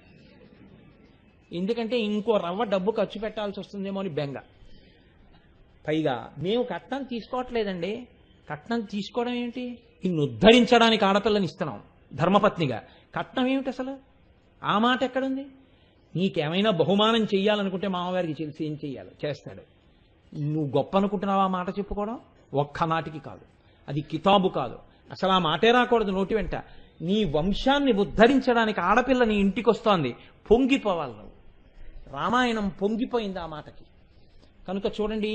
ఎందుకంటే ఇంకో రవ్వ డబ్బు ఖర్చు పెట్టాల్సి వస్తుందేమో అని బెంగ. పైగా మేము కట్నం తీసుకోవట్లేదండి. కట్నం తీసుకోవడం ఏమిటి? నిన్ను ఉద్ధరించడానికి ఆడపిల్లని ఇస్తున్నాం ధర్మపత్నిగా. కట్నం ఏమిటి అసలు? ఆ మాట ఎక్కడుంది? నీకేమైనా బహుమానం చెయ్యాలనుకుంటే మామగారికి తెలిసి ఏం చెయ్యాలో చేస్తాడు. నువ్వు గొప్ప అనుకుంటున్నావు ఆ మాట చెప్పుకోవడం? ఒక్క నాటికి కాదు, అది కితాబు కాదు. అసలు ఆ మాటే రాకూడదు నోటి వెంట. నీ వంశాన్ని ఉద్ధరించడానికి ఆడపిల్ల నీ ఇంటికి వస్తోంది, పొంగిపోవాలి నువ్వు. రామాయణం పొంగిపోయింది ఆ మాటకి. కనుక చూడండి,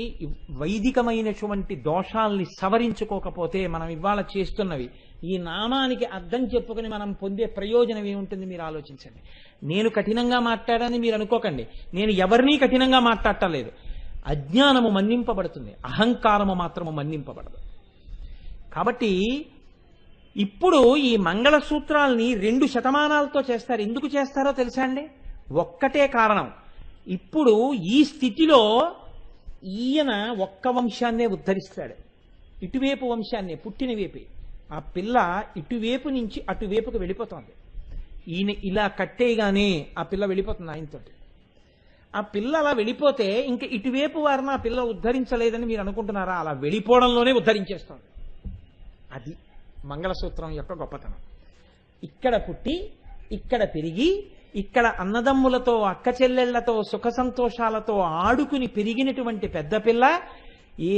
వైదికమైనటువంటి దోషాల్ని సవరించుకోకపోతే మనం ఇవాళ చేస్తున్నవి, ఈ నామానికి అర్థం చెప్పుకుని మనం పొందే ప్రయోజనం ఏముంటుంది మీరు ఆలోచించండి. నేను కఠినంగా మాట్లాడాలని మీరు అనుకోకండి, నేను ఎవరినీ కఠినంగా మాట్లాడటలేదు. అజ్ఞానము మన్నింపబడుతుంది, అహంకారము మాత్రము మన్నింపబడదు. కాబట్టి ఇప్పుడు ఈ మంగళసూత్రాల్ని 2 శతమానాలతో చేస్తారు. ఎందుకు చేస్తారో తెలుసా అండి? ఒక్కటే కారణం. ఇప్పుడు ఈ స్థితిలో ఈయన ఒక్క వంశాన్నే ఉద్ధరిస్తాడు, ఇటువైపు వంశాన్నే, పుట్టిన వైపే. ఆ పిల్ల ఇటువైపు నుంచి అటువైపుకి వెళ్ళిపోతుంది. ఈయన ఇలా కట్టేయగానే ఆ పిల్ల వెళ్ళిపోతుంది ఆయనతోటి. ఆ పిల్ల అలా వెళ్ళిపోతే ఇంక ఇటువైపు వారిని ఆ పిల్ల ఉద్ధరించలేదని మీరు అనుకుంటున్నారా? అలా వెళ్ళిపోవడంలోనే ఉద్ధరించేస్తుంది. అది మంగళసూత్రం యొక్క గొప్పతనం. ఇక్కడ పుట్టి, ఇక్కడ పెరిగి, ఇక్కడ అన్నదమ్ములతో అక్క చెల్లెళ్లతో సుఖ సంతోషాలతో ఆడుకుని పెరిగినటువంటి పెద్ద పిల్ల,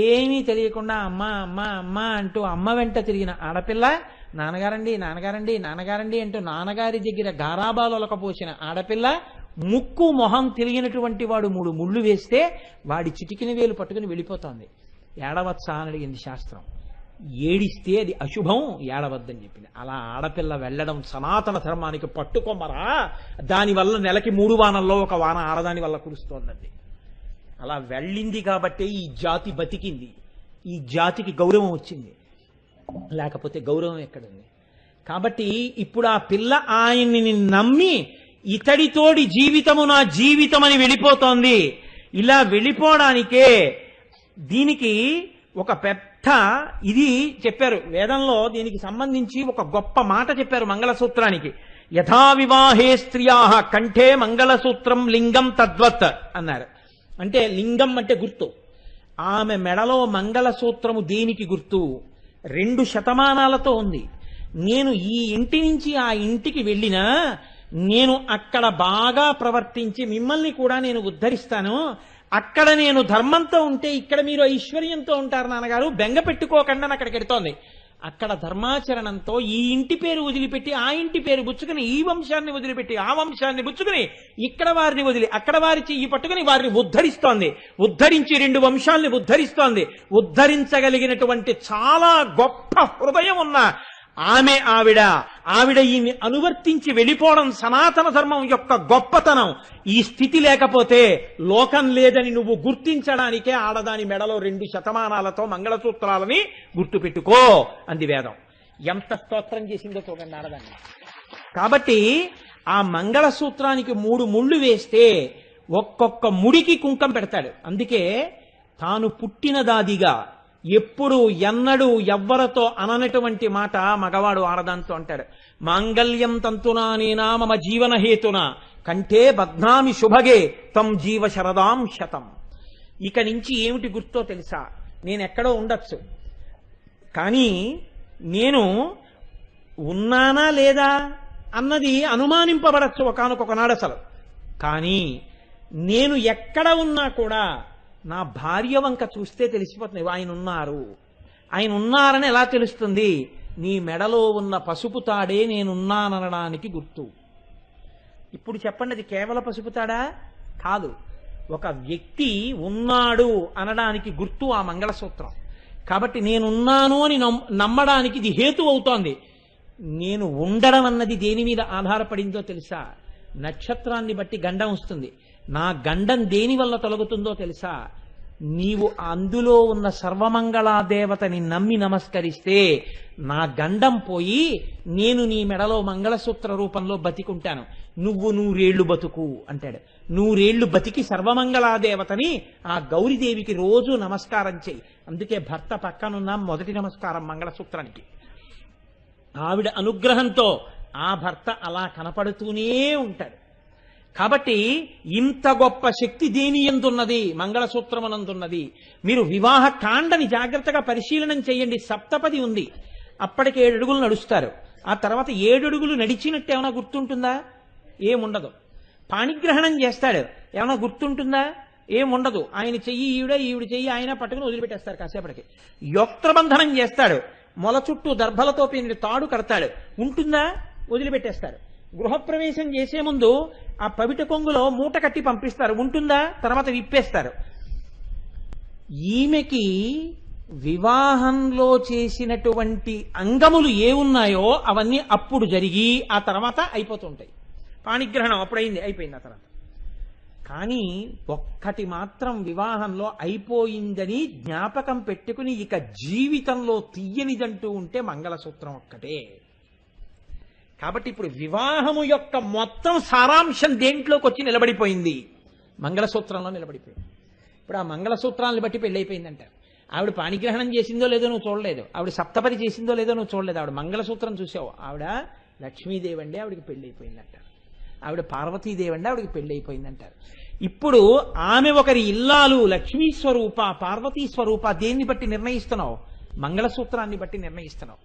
ఏమీ తెలియకుండా అమ్మ అమ్మ అమ్మ అంటూ అమ్మ వెంట తిరిగిన ఆడపిల్ల, నాన్నగారండి నాన్నగారండి నాన్నగారండి అంటూ నాన్నగారి దగ్గర గారాబాలొలకపోసిన ఆడపిల్ల, ముక్కు మొహం తెలియనటువంటి వాడు 3 ముళ్ళు వేస్తే వాడి చిటికిన వేలు పట్టుకుని వెళ్ళిపోతోంది. ఏడవచ్చా అని అడిగింది శాస్త్రం. ఏడిస్తే అది అశుభం, ఏడవద్దని చెప్పింది. అలా ఆడపిల్ల వెళ్ళడం సనాతన ధర్మానికి పట్టుకోమరా. దానివల్ల నెలకి 3 వానల్లో 1 వాన ఆడదాని వల్ల కురుస్తోందండి. అలా వెళ్ళింది కాబట్టే ఈ జాతి బతికింది, ఈ జాతికి గౌరవం వచ్చింది. లేకపోతే గౌరవం ఎక్కడుంది? కాబట్టి ఇప్పుడు ఆ పిల్ల ఆయన్ని నమ్మి ఇతడితోడి జీవితము నా జీవితం అని వెళ్ళిపోతోంది. ఇలా వెళ్ళిపోవడానికే దీనికి ఒక పెద్ద ఇది చెప్పారు వేదంలో. దీనికి సంబంధించి ఒక గొప్ప మాట చెప్పారు మంగళసూత్రానికి. యథా వివాహే స్త్రియా కంఠే మంగళసూత్రం లింగం తద్వత్ అన్నారు. అంటే లింగం అంటే గుర్తు. ఆమె మెడలో మంగళసూత్రము దేనికి గుర్తు? 2 శతమానాలతో ఉంది. నేను ఈ ఇంటి నుంచి ఆ ఇంటికి వెళ్ళినా నేను అక్కడ బాగా ప్రవర్తించి మిమ్మల్ని కూడా నేను ఉద్ధరిస్తాను. అక్కడ నేను ధర్మంతో ఉంటే ఇక్కడ మీరు ఐశ్వర్యంతో ఉంటారు నాన్నగారు, బెంగ పెట్టుకోకుండా అక్కడికి వెడుతోంది. అక్కడ ధర్మాచరణంతో ఈ ఇంటి పేరు వదిలిపెట్టి ఆ ఇంటి పేరు బుచ్చుకుని, ఈ వంశాన్ని వదిలిపెట్టి ఆ వంశాన్ని బుచ్చుకుని, ఇక్కడ వారిని వదిలి అక్కడ వారి చెయ్యి పట్టుకుని వారిని ఉద్ధరిస్తోంది. ఉద్ధరించి 2 వంశాల్ని ఉద్ధరిస్తోంది. ఉద్ధరించగలిగినటువంటి చాలా గొప్ప హృదయం ఉన్న ఆవిడ ఈయన్ని అనువర్తించి వెళ్ళిపోవడం సనాతన ధర్మం యొక్క గొప్పతనం. ఈ స్థితి లేకపోతే లోకం లేదని నువ్వు గుర్తించడానికే ఆడదాని మెడలో 2 శతమానాలతో మంగళసూత్రాలని గుర్తుపెట్టుకో అంది వేదం. ఎంత స్తోత్రం చేసిందో చూడండి ఆడదాన్ని. కాబట్టి ఆ మంగళసూత్రానికి 3 ముళ్ళు వేస్తే ఒక్కొక్క ముడికి కుంకం పెడతాడు. అందుకే తాను పుట్టినదాదిగా ఎప్పుడు ఎన్నడూ ఎవ్వరతో అననటువంటి మాట మగవాడు ఆడదాంతో అంటాడు. మాంగళ్యం తంతునా నేనా మమ జీవన హేతున కంఠే బధ్నామి శుభగే తం జీవ శరదాం శతం. ఇక నుంచి ఏమిటి గుర్తో తెలుసా? నేనెక్కడో ఉండొచ్చు, కానీ నేను ఉన్నానా లేదా అన్నది అనుమానింపబడచ్చు ఒకానొకనాడు అసలు. కానీ నేను ఎక్కడ ఉన్నా కూడా నా భార్య వంక చూస్తే తెలిసిపోతుంది ఆయన ఉన్నారని ఎలా తెలుస్తుంది? నీ మెడలో ఉన్న పసుపు తాడే నేనున్నాననడానికి గుర్తు. ఇప్పుడు చెప్పండి, అది కేవల పసుపు తాడా? కాదు. ఒక వ్యక్తి ఉన్నాడు అనడానికి గుర్తు ఆ మంగళసూత్రం. కాబట్టి నేనున్నాను అని నమ్మడానికి ఇది హేతు అవుతోంది. నేను ఉండడం అన్నది దేని మీద ఆధారపడిందో తెలుసా? నక్షత్రాన్ని బట్టి గండం వస్తుంది. నా గండం దేని వల్ల తొలగుతుందో తెలుసా? నీవు అందులో ఉన్న సర్వమంగళాదేవతని నమ్మి నమస్కరిస్తే నా గండం పోయి నేను నీ మెడలో మంగళసూత్ర రూపంలో బతికుంటాను. నువ్వు 100 ఏళ్లు బతుకు అంటాడు. 100 ఏళ్లు బతికి సర్వమంగళాదేవతని ఆ గౌరీదేవికి రోజు నమస్కారం చేయి. అందుకే భర్త పక్కనున్న మొదటి నమస్కారం మంగళసూత్రానికి. ఆవిడ అనుగ్రహంతో ఆ భర్త అలా కనపడుతూనే ఉంటాడు. కాబట్టి ఇంత గొప్ప శక్తి దేని ఎందున్నది? మంగళసూత్రమనందున్నది. మీరు వివాహ కాండని జాగ్రత్తగా పరిశీలనం చేయండి. సప్తపది ఉంది. అప్పటికి 7 అడుగులు నడుస్తారు. ఆ తర్వాత 7 అడుగులు నడిచినట్టు ఏమైనా గుర్తుంటుందా? ఏముండదు. పాణిగ్రహణం చేస్తాడు, ఏమైనా గుర్తుంటుందా? ఏముండదు. ఆయన చెయ్యి ఈవిడ చెయ్యి ఆయన పట్టుకుని వదిలిపెట్టేస్తారు కాసేపటికి. యోక్త్రబంధనం చేస్తాడు, మొల చుట్టూ దర్భలతో పీనిన తాడు కడతాడు. ఉంటుందా? వదిలిపెట్టేస్తారు. గృహప్రవేశం చేసే ముందు ఆ పవిట కొంగులో మూట కట్టి పంపిస్తారు. ఉంటుందా? తర్వాత విప్పేస్తారు. ఈమెకి వివాహంలో చేసినటువంటి అంగములు ఏ ఉన్నాయో అవన్నీ అప్పుడు జరిగి ఆ తర్వాత అయిపోతుంటాయి. పాణిగ్రహణం అప్పుడైంది, అయిపోయింది ఆ తర్వాత. కానీ ఒక్కటి మాత్రం వివాహంలో అయిపోయిందని జ్ఞాపకం పెట్టుకుని ఇక జీవితంలో తీయనిదంటూ ఉంటే మంగళసూత్రం ఒక్కటే. కాబట్టి ఇప్పుడు వివాహము యొక్క మొత్తం సారాంశం దేంట్లోకి వచ్చి నిలబడిపోయింది? మంగళసూత్రంలో నిలబడిపోయింది. ఇప్పుడు ఆ మంగళసూత్రాలను బట్టి పెళ్ళి అయిపోయిందంటారు. ఆవిడ పాణిగ్రహణం చేసిందో లేదో నువ్వు చూడలేదు, ఆవిడ సప్తపది చేసిందో లేదో నువ్వు చూడలేదు, ఆవిడ మంగళసూత్రం చూసావు. ఆవిడ లక్ష్మీదేవి అండి, ఆవిడకి పెళ్ళి అయిపోయిందంటారు. ఆవిడ పార్వతీదేవి అండి, ఆవిడకి పెళ్ళి అయిపోయిందంటారు. ఇప్పుడు ఆమె ఒకరి ఇల్లాలు, లక్ష్మీ స్వరూప, పార్వతీ స్వరూప. దేన్ని బట్టి నిర్ణయిస్తున్నావు? మంగళసూత్రాన్ని బట్టి నిర్ణయిస్తున్నావు.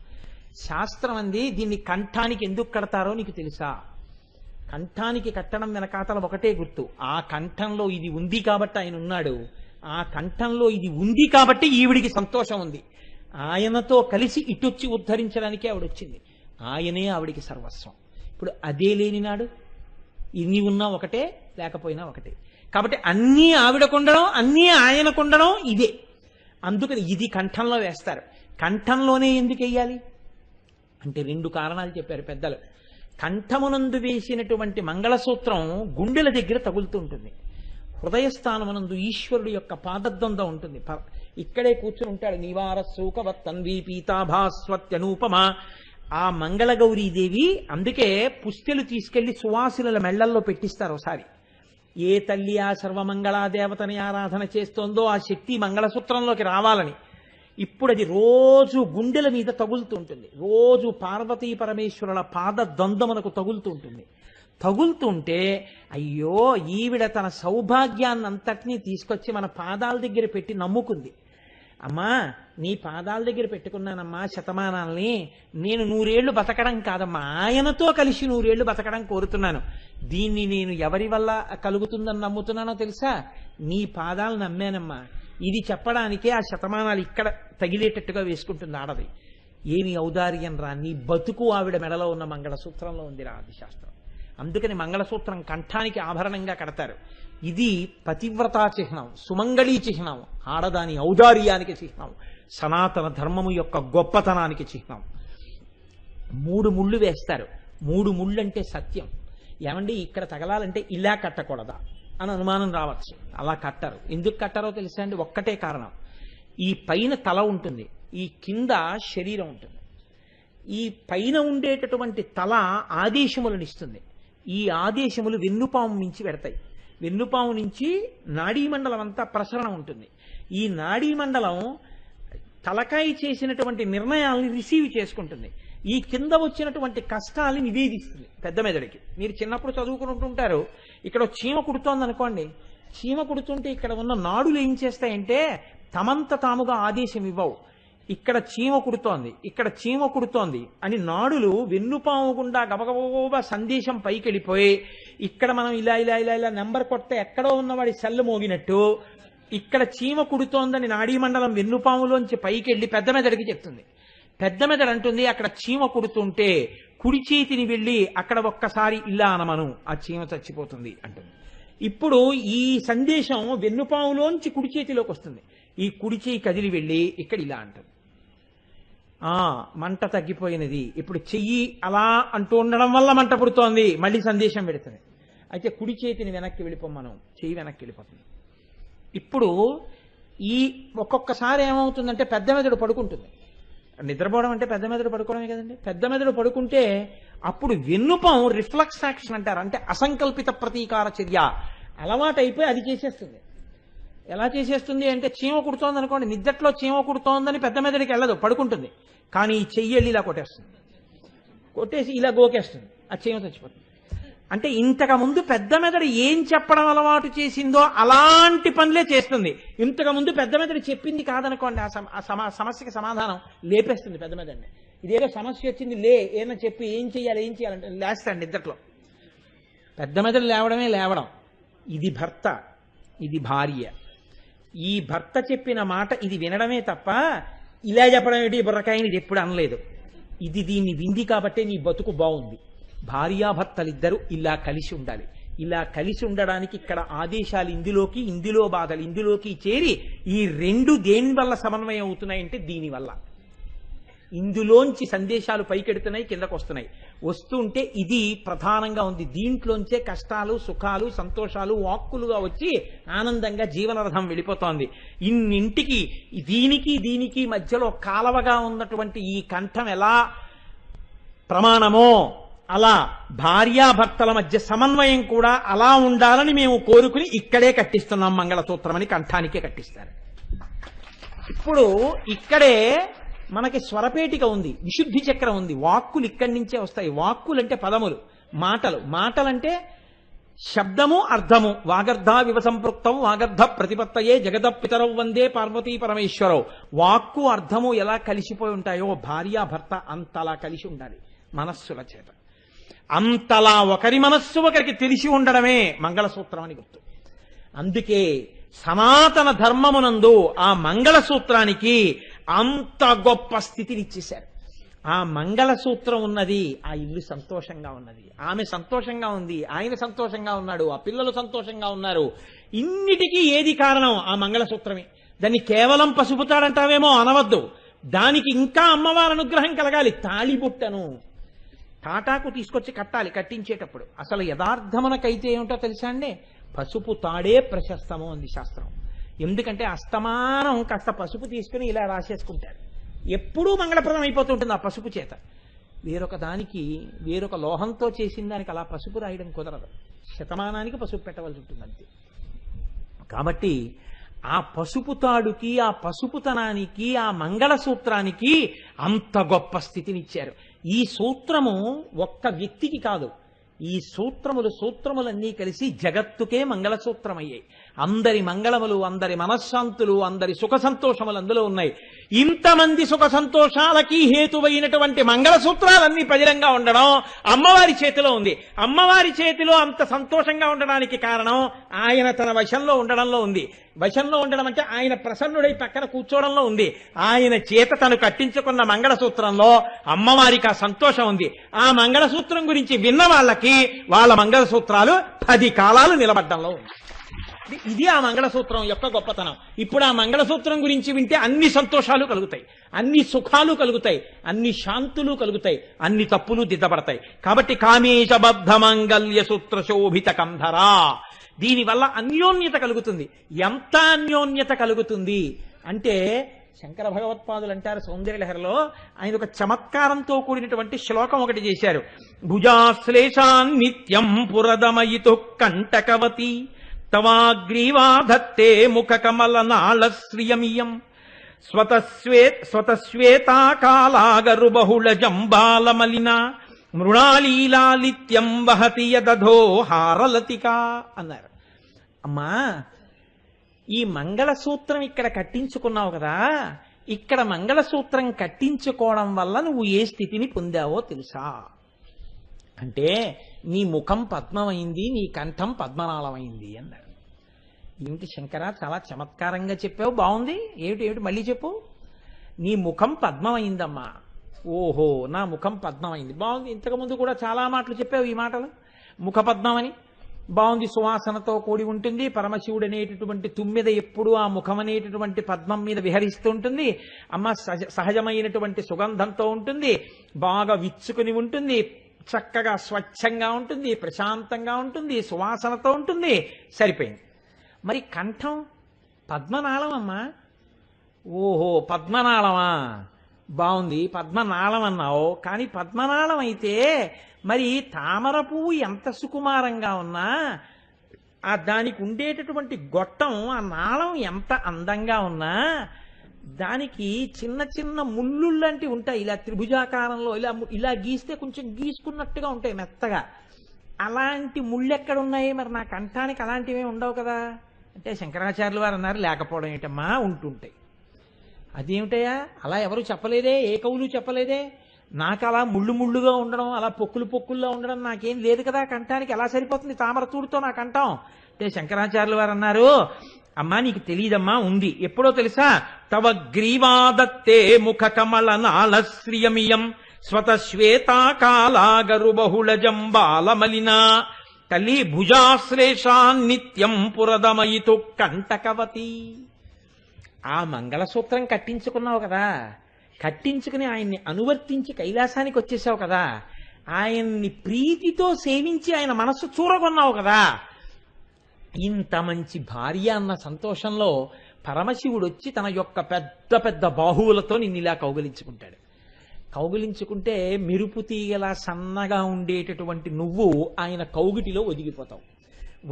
శాస్త్రం అంది దీన్ని కంఠానికి ఎందుకు కడతారో నీకు తెలుసా? కంఠానికి కట్టడం వెనకాతల ఒకటే గుర్తు, ఆ కంఠంలో ఇది ఉంది కాబట్టి ఆయన ఉన్నాడు, ఆ కంఠంలో ఇది ఉంది కాబట్టి ఈవిడికి సంతోషం ఉంది. ఆయనతో కలిసి ఇటొచ్చి ఉద్ధరించడానికే ఆవిడ వచ్చింది. ఆయనే ఆవిడికి సర్వస్వం. ఇప్పుడు అదే లేనినాడు ఇన్ని ఉన్నా ఒకటే, లేకపోయినా ఒకటే. కాబట్టి అన్నీ ఆవిడకుండడం, అన్నీ ఆయనకుండడం ఇదే. అందుకని ఇది కంఠంలో వేస్తారు. కంఠంలోనే ఎందుకు వెయ్యాలి అంటే 2 కారణాలు చెప్పారు పెద్దలు. కంఠమునందు వేసినటువంటి మంగళసూత్రం గుండెల దగ్గర తగులుతూ ఉంటుంది. హృదయస్థానమునందు ఈశ్వరుడు యొక్క పాదద్వంద్వం ఉంటుంది. ఇక్కడే కూర్చుని ఉంటాడు. నివార సూకవత్తన్వీ పీతాభాస్వత్యనూపమ. ఆ మంగళగౌరీదేవి అందుకే పుస్తెలు తీసుకెళ్లి సువాసుల మెళ్లల్లో పెట్టిస్తారు. ఒకసారి ఏ తల్లి ఆ సర్వమంగళా దేవతని ఆరాధన చేస్తోందో ఆ శక్తి మంగళసూత్రంలోకి రావాలని ఇప్పుడు అది రోజు గుండెల మీద తగులుతూ ఉంటుంది. రోజు పార్వతీ పరమేశ్వరుల పాద ద్వంద్వమునకు తగులుతూ ఉంటుంది. తగులుతుంటే అయ్యో ఈవిడ తన సౌభాగ్యాన్నంతటినీ తీసుకొచ్చి మన పాదాల దగ్గర పెట్టి నమ్ముకుంది. అమ్మా నీ పాదాల దగ్గర పెట్టుకున్నానమ్మా శతమానాల్ని, నేను 100 ఏళ్లు బతకడం కాదమ్మా, ఆయనతో కలిసి 100 ఏళ్లు బతకడం కోరుతున్నాను. దీన్ని నేను ఎవరి వల్ల కలుగుతుందని నమ్ముతున్నానో తెలుసా? నీ పాదాలు నమ్మానమ్మా. ఇది చెప్పడానికే ఆ శతమానాలు ఇక్కడ తగిలేటట్టుగా వేసుకుంటుంది ఆడది. ఏమి ఔదార్యం రా, నీ బతుకు ఆవిడ మెడలో ఉన్న మంగళసూత్రంలో ఉంది రా అది శాస్త్రం. అందుకని మంగళసూత్రం కంఠానికి ఆభరణంగా కడతారు. ఇది పతివ్రతా చిహ్నం, సుమంగళీ చిహ్నం, ఆడదాని ఔదార్యానికి చిహ్నం, సనాతన ధర్మము యొక్క గొప్పతనానికి చిహ్నం. 3 ముళ్ళు వేస్తారు. 3 ముళ్ళు అంటే సత్యం. ఏమండి ఇక్కడ తగలాలంటే ఇలా కట్టకూడదా అని అనుమానం రావచ్చు. అలా కట్టరు. ఎందుకు కట్టారో తెలుసా అండి? ఒక్కటే కారణం. ఈ పైన తల ఉంటుంది, ఈ కింద శరీరం ఉంటుంది. ఈ పైన ఉండేటటువంటి తల ఆదేశములను ఇస్తుంది. ఈ ఆదేశములు వెన్నుపాము నుంచి పెడతాయి. వెన్నుపాము నుంచి నాడీమండలం అంతా ప్రసరణ ఉంటుంది. ఈ నాడీమండలం తలకాయ చేసినటువంటి నిర్ణయాలను రిసీవ్ చేసుకుంటుంది. ఈ కింద వచ్చినటువంటి కష్టాన్ని నివేదిస్తుంది పెద్ద మెదడికి. మీరు చిన్నప్పుడు చదువుకుంటుంటారు, ఇక్కడ చీమ కుడుతోంది అనుకోండి, చీమ కుడుతుంటే ఇక్కడ ఉన్న నాడులు ఏం చేస్తాయంటే తమంత తాముగా ఆదేశం ఇవ్వవు. ఇక్కడ చీమ కుడుతోంది, ఇక్కడ చీమ కుడుతోంది అని నాడులు వెన్నుపాము గుండా గబగబా సందేశం పైకి వెళ్ళిపోయి ఇక్కడ మనం ఇలా ఇలా ఇలా ఇలా నెంబర్ కొడితే ఎక్కడో ఉన్నవాడి సెల్లు మోగినట్టు ఇక్కడ చీమ కుడుతోందని నాడీమండలం వెన్నుపాములోంచి పైకి వెళ్ళి పెద్ద మెదడికి చెప్తుంది. పెద్ద మెదడు అంటుంది అక్కడ చీమ కుడుతుంటే కుడి చేతిని వెళ్ళి అక్కడ ఒక్కసారి ఇలా అనమను, ఆ చీమ చచ్చిపోతుంది అంటుంది. ఇప్పుడు ఈ సందేశం వెన్నుపాములోంచి కుడి చేతిలోకి వస్తుంది. ఈ కుడి చేయి కదిలి వెళ్ళి ఇక్కడ ఇలా అంటుంది, మంట తగ్గిపోయినది. ఇప్పుడు చెయ్యి అలా అంటూ ఉండడం వల్ల మంట పుడుతోంది, మళ్ళీ సందేశం పెడుతుంది. అయితే కుడి చేతిని వెనక్కి వెళ్ళిపోమను, చెయ్యి వెనక్కి వెళ్ళిపోతుంది. ఇప్పుడు ఈ ఒక్కొక్కసారి ఏమవుతుందంటే పెద్ద మెదడు పడుకుంటుంది. నిద్రపోవడం అంటే పెద్ద మెదడు పడుకోవడమే కదండి. పెద్ద మెదడు పడుకుంటే అప్పుడు వెన్నుపాము రిఫ్లక్స్ యాక్షన్ అంటారు, అంటే అసంకల్పిత ప్రతీకార చర్య అలవాటు అయిపోయి అది చేసేస్తుంది. ఎలా చేసేస్తుంది అంటే చీమ కుడుతోంది అనుకోండి, నిద్దట్లో చీమ కుడుతోందని పెద్ద మెదడికి వెళ్ళదు, పడుకుంటుంది. కానీ ఈ చెయ్యి వెళ్ళి ఇలా కొట్టేస్తుంది, కొట్టేసి ఇలా గోకేస్తుంది, ఆ చీమ చచ్చిపోతుంది. అంటే ఇంతకు ముందు పెద్ద మెదడు ఏం చెప్పడం అలవాటు చేసిందో అలాంటి పనులే చేస్తుంది. ఇంతకు ముందు పెద్ద మెదడు చెప్పింది కాదనుకోండి, ఆ సమస్యకి సమాధానం లేపేస్తుంది పెద్ద మెదడిని. ఇదేదో సమస్య వచ్చింది లే ఏమన్నా చెప్పి ఏం చేయాలంటే లేస్తాడు నిద్దట్లో. పెద్ద మెదడు లేవడమే లేవడం. ఇది భర్త, ఇది భార్య. ఈ భర్త చెప్పిన మాట ఇది వినడమే తప్ప ఇలా చెప్పడం ఏంటి బుర్రకాయని ఇది ఎప్పుడు అనలేదు. ఇది దీన్ని వింది కాబట్టే నీ బతుకు బాగుంది. భార్యాభర్తలిద్దరూ ఇలా కలిసి ఉండాలి. ఇలా కలిసి ఉండడానికి ఇక్కడ ఆదేశాలు ఇందులోకి, ఇందులో బాధలు ఇందులోకి చేరి ఈ రెండు దేని వల్ల సమన్వయం అవుతున్నాయంటే దీనివల్ల. ఇందులోంచి సందేశాలు పైకెడుతున్నాయి, కిందకు వస్తున్నాయి. వస్తుంటే ఇది ప్రధానంగా ఉంది. దీంట్లోంచే కష్టాలు, సుఖాలు, సంతోషాలు వాక్కులుగా వచ్చి ఆనందంగా జీవనరథం వెళ్ళిపోతోంది. ఇన్నింటికి దీనికి మధ్యలో కాలవగా ఉన్నటువంటి ఈ కంఠం ఎలా ప్రమాణమో అలా భార్యాభర్తల మధ్య సమన్వయం కూడా అలా ఉండాలని మేము కోరుకుని ఇక్కడే కట్టిస్తున్నాం మంగళసూత్రం అని కంఠానికే కట్టిస్తారు. ఇప్పుడు ఇక్కడే మనకి స్వరపేటిక ఉంది, విశుద్ధి చక్రం ఉంది. వాక్కులు ఇక్కడి నుంచే వస్తాయి. వాక్కులంటే పదములు, మాటలంటే శబ్దము, అర్థము. వాగర్ధ వివసంపృక్తం వాగర్ధ ప్రతిపత్తయే జగద పితరౌ వందే పార్వతీ పరమేశ్వరౌ. వాక్కు అర్థము ఎలా కలిసిపోయి ఉంటాయో భార్యాభర్త అంతలా కలిసి ఉండాలి మనస్సుల చేత. అంతలా ఒకరి మనస్సు ఒకరికి తెలిసి ఉండడమే మంగళసూత్రం అని గుర్తు. అందుకే సనాతన ధర్మమునందు ఆ మంగళసూత్రానికి అంత గొప్ప స్థితిని ఇచ్చేశారు. ఆ మంగళసూత్రం ఉన్నది, ఆ ఇల్లు సంతోషంగా ఉన్నది, ఆమె సంతోషంగా ఉంది, ఆయన సంతోషంగా ఉన్నాడు, ఆ పిల్లలు సంతోషంగా ఉన్నారు. ఇన్నిటికీ ఏది కారణం? ఆ మంగళసూత్రమే. దాన్ని కేవలం పసుపు తాడంటావేమో అనవద్దు. దానికి ఇంకా అమ్మవారి అనుగ్రహం కలగాలి. తాళిబుట్టను తాటాకు తీసుకొచ్చి కట్టాలి. కట్టించేటప్పుడు అసలు యథార్థమునకైతే ఏమిటో తెలుసా అండి? పసుపు తాడే ప్రశస్తము అంది శాస్త్రం. ఎందుకంటే అస్తమానం కాస్త పసుపు తీసుకుని ఇలా రాసేసుకుంటారు. ఎప్పుడూ మంగళప్రదం అయిపోతుంటుంది ఆ పసుపు చేత. వేరొక లోహంతో చేసిన దానికి అలా పసుపు రాయడం కుదరదు. శతమానానికి పసుపు పెట్టవలసి ఉంటుంది అంతే. కాబట్టి ఆ పసుపు తాడుకి, ఆ పసుపుతనానికి, ఆ మంగళసూత్రానికి అంత గొప్ప స్థితినిచ్చారు. ఈ సూత్రము ఒక్క వ్యక్తికి కాదు, ఈ సూత్రములన్నీ కలిసి జగత్తుకే మంగళసూత్రమయ్యాయి. అందరి మంగళములు, అందరి మనశ్శాంతులు, అందరి సుఖ సంతోషములు అందులో ఉన్నాయి. ఇంతమంది సుఖ సంతోషాలకి హేతువైనటువంటి మంగళసూత్రాలన్నీ పదిలంగా ఉండడం అమ్మవారి చేతిలో ఉంది. అమ్మవారి చేతిలో అంత సంతోషంగా ఉండడానికి కారణం ఆయన తన వశంలో ఉండడంలో ఉంది. వశంలో ఉండడం అంటే ఆయన ప్రసన్నుడై పక్కన కూర్చోవడంలో ఉంది. ఆయన చేత తను కట్టించుకున్న మంగళసూత్రంలో అమ్మవారికి ఆ సంతోషం ఉంది. ఆ మంగళసూత్రం గురించి విన్న వాళ్ళకి వాళ్ళ మంగళసూత్రాలు 10 కాలాలు నిలబడ్డంలో ఉంది. ఇది ఆ మంగళసూత్రం యొక్క గొప్పతనం. ఇప్పుడు ఆ మంగళసూత్రం గురించి వింటే అన్ని సంతోషాలు కలుగుతాయి, అన్ని సుఖాలు కలుగుతాయి, అన్ని శాంతులు కలుగుతాయి, అన్ని తప్పులు దిద్దబడతాయి. కాబట్టి కామేశబద్ధ మంగళ్య సూత్ర శోభిత కంధరా, దీనివల్ల అన్యోన్యత కలుగుతుంది. ఎంత అన్యోన్యత కలుగుతుంది అంటే శంకర భగవత్పాదులు అంటారు సౌందర్యలహరిలో, ఆయన ఒక చమత్కారంతో కూడినటువంటి శ్లోకం ఒకటి చేశారు. భుజాశ్లేషాన్ నిత్యం పురదమయితు కంటకవతి తవాగ్రీవాధత్తే ముఖ కమల నాళశ్రియమియం స్వతశ్వేతాకాలాగరు బహుళ జంబాలమలిన మృణాలీలాలిత్యం వహతి యదధో హారలతిక అన్నారు. అమ్మా, ఈ మంగళసూత్రం ఇక్కడ కట్టించుకున్నావు కదా, ఇక్కడ మంగళసూత్రం కట్టించుకోవడం వల్ల నువ్వు ఏ స్థితిని పొందావో తెలుసా అంటే, నీ ముఖం పద్మమైంది, నీ కంఠం పద్మనాళమైంది అన్నాడు. ఏమిటి శంకర, చాలా చమత్కారంగా చెప్పావు, బాగుంది, ఏమిటి మళ్ళీ చెప్పు. నీ ముఖం పద్మమైందమ్మా. ఓహో, నా ముఖం పద్మమైంది, బాగుంది. ఇంతకుముందు కూడా చాలా మాటలు చెప్పావు ఈ మాటలు. ముఖ పద్మమని బాగుంది, సువాసనతో కూడి ఉంటుంది. పరమశివుడు అనేటటువంటి తుమ్మెద ఎప్పుడు ఆ ముఖం అనేటటువంటి పద్మం మీద విహరిస్తూ ఉంటుంది. అమ్మ సహజమైనటువంటి సుగంధంతో ఉంటుంది, బాగా విచ్చుకుని ఉంటుంది, చక్కగా స్వచ్ఛంగా ఉంటుంది, ప్రశాంతంగా ఉంటుంది, సువాసనతో ఉంటుంది. సరిపోయింది. మరి కంఠం పద్మనాళం అమ్మా. ఓహో, పద్మనాళమా, బాగుంది, పద్మనాళం అన్నావు. కానీ పద్మనాళం అయితే మరి తామర పువ్వు ఎంత సుకుమారంగా ఉన్నా ఆ దానికి ఉండేటటువంటి గొట్టం, ఆ నాళం ఎంత అందంగా ఉన్నా దానికి చిన్న చిన్న ముళ్ళు లాంటివి ఉంటాయి. ఇలా త్రిభుజాకారంలో ఇలా గీస్తే కొంచెం గీసుకున్నట్టుగా ఉంటాయి మెత్తగా. అలాంటి ముళ్ళు ఎక్కడ ఉన్నాయి? మరి నా కంఠానికి అలాంటివి ఉండవు కదా అంటే శంకరాచార్యులు వారు అన్నారు, లేకపోవడం ఏంటమ్మా, ఉంటుంటాయి. అదేమిటయా, అలా ఎవరు చెప్పలేదే, ఏ కవులు చెప్పలేదే. నాకు అలా ముళ్ళుగా ఉండడం, అలా పొక్కుల్లో ఉండడం నాకేం లేదు కదా కంఠానికి. ఎలా సరిపోతుంది తామర తూడుతో నా కంఠం అంటే శంకరాచార్యులు వారు అన్నారు, అమ్మా నీకు తెలియదమ్మా, ఉంది. ఎప్పుడో తెలుసా? తవ గ్రీవాదత్తే ముఖ కమల నాళశ్రియమియం స్వతశ్వేతాకాలాగరు బహుళ జంబాలమలినా తల్లి భుజాశ్లేషాన్నిత్యం పురదమయితు కంటకవతి. ఆ మంగళసూత్రం కట్టించుకున్నావు కదా, కట్టించుకుని ఆయన్ని అనువర్తించి కైలాసానికి వచ్చేసావు కదా, ఆయన్ని ప్రీతితో సేవించి ఆయన మనస్సు చూరగొన్నావు కదా, ఇంత మంచి భార్య అన్న సంతోషంలో పరమశివుడు వచ్చి తన యొక్క పెద్ద పెద్ద బాహువులతో నిన్ను ఇలా కౌగిలించుకుంటాడు. కౌగిలించుకుంటే మెరుపు తీగలా సన్నగా ఉండేటటువంటి నువ్వు ఆయన కౌగిటిలో ఒదిగిపోతావు.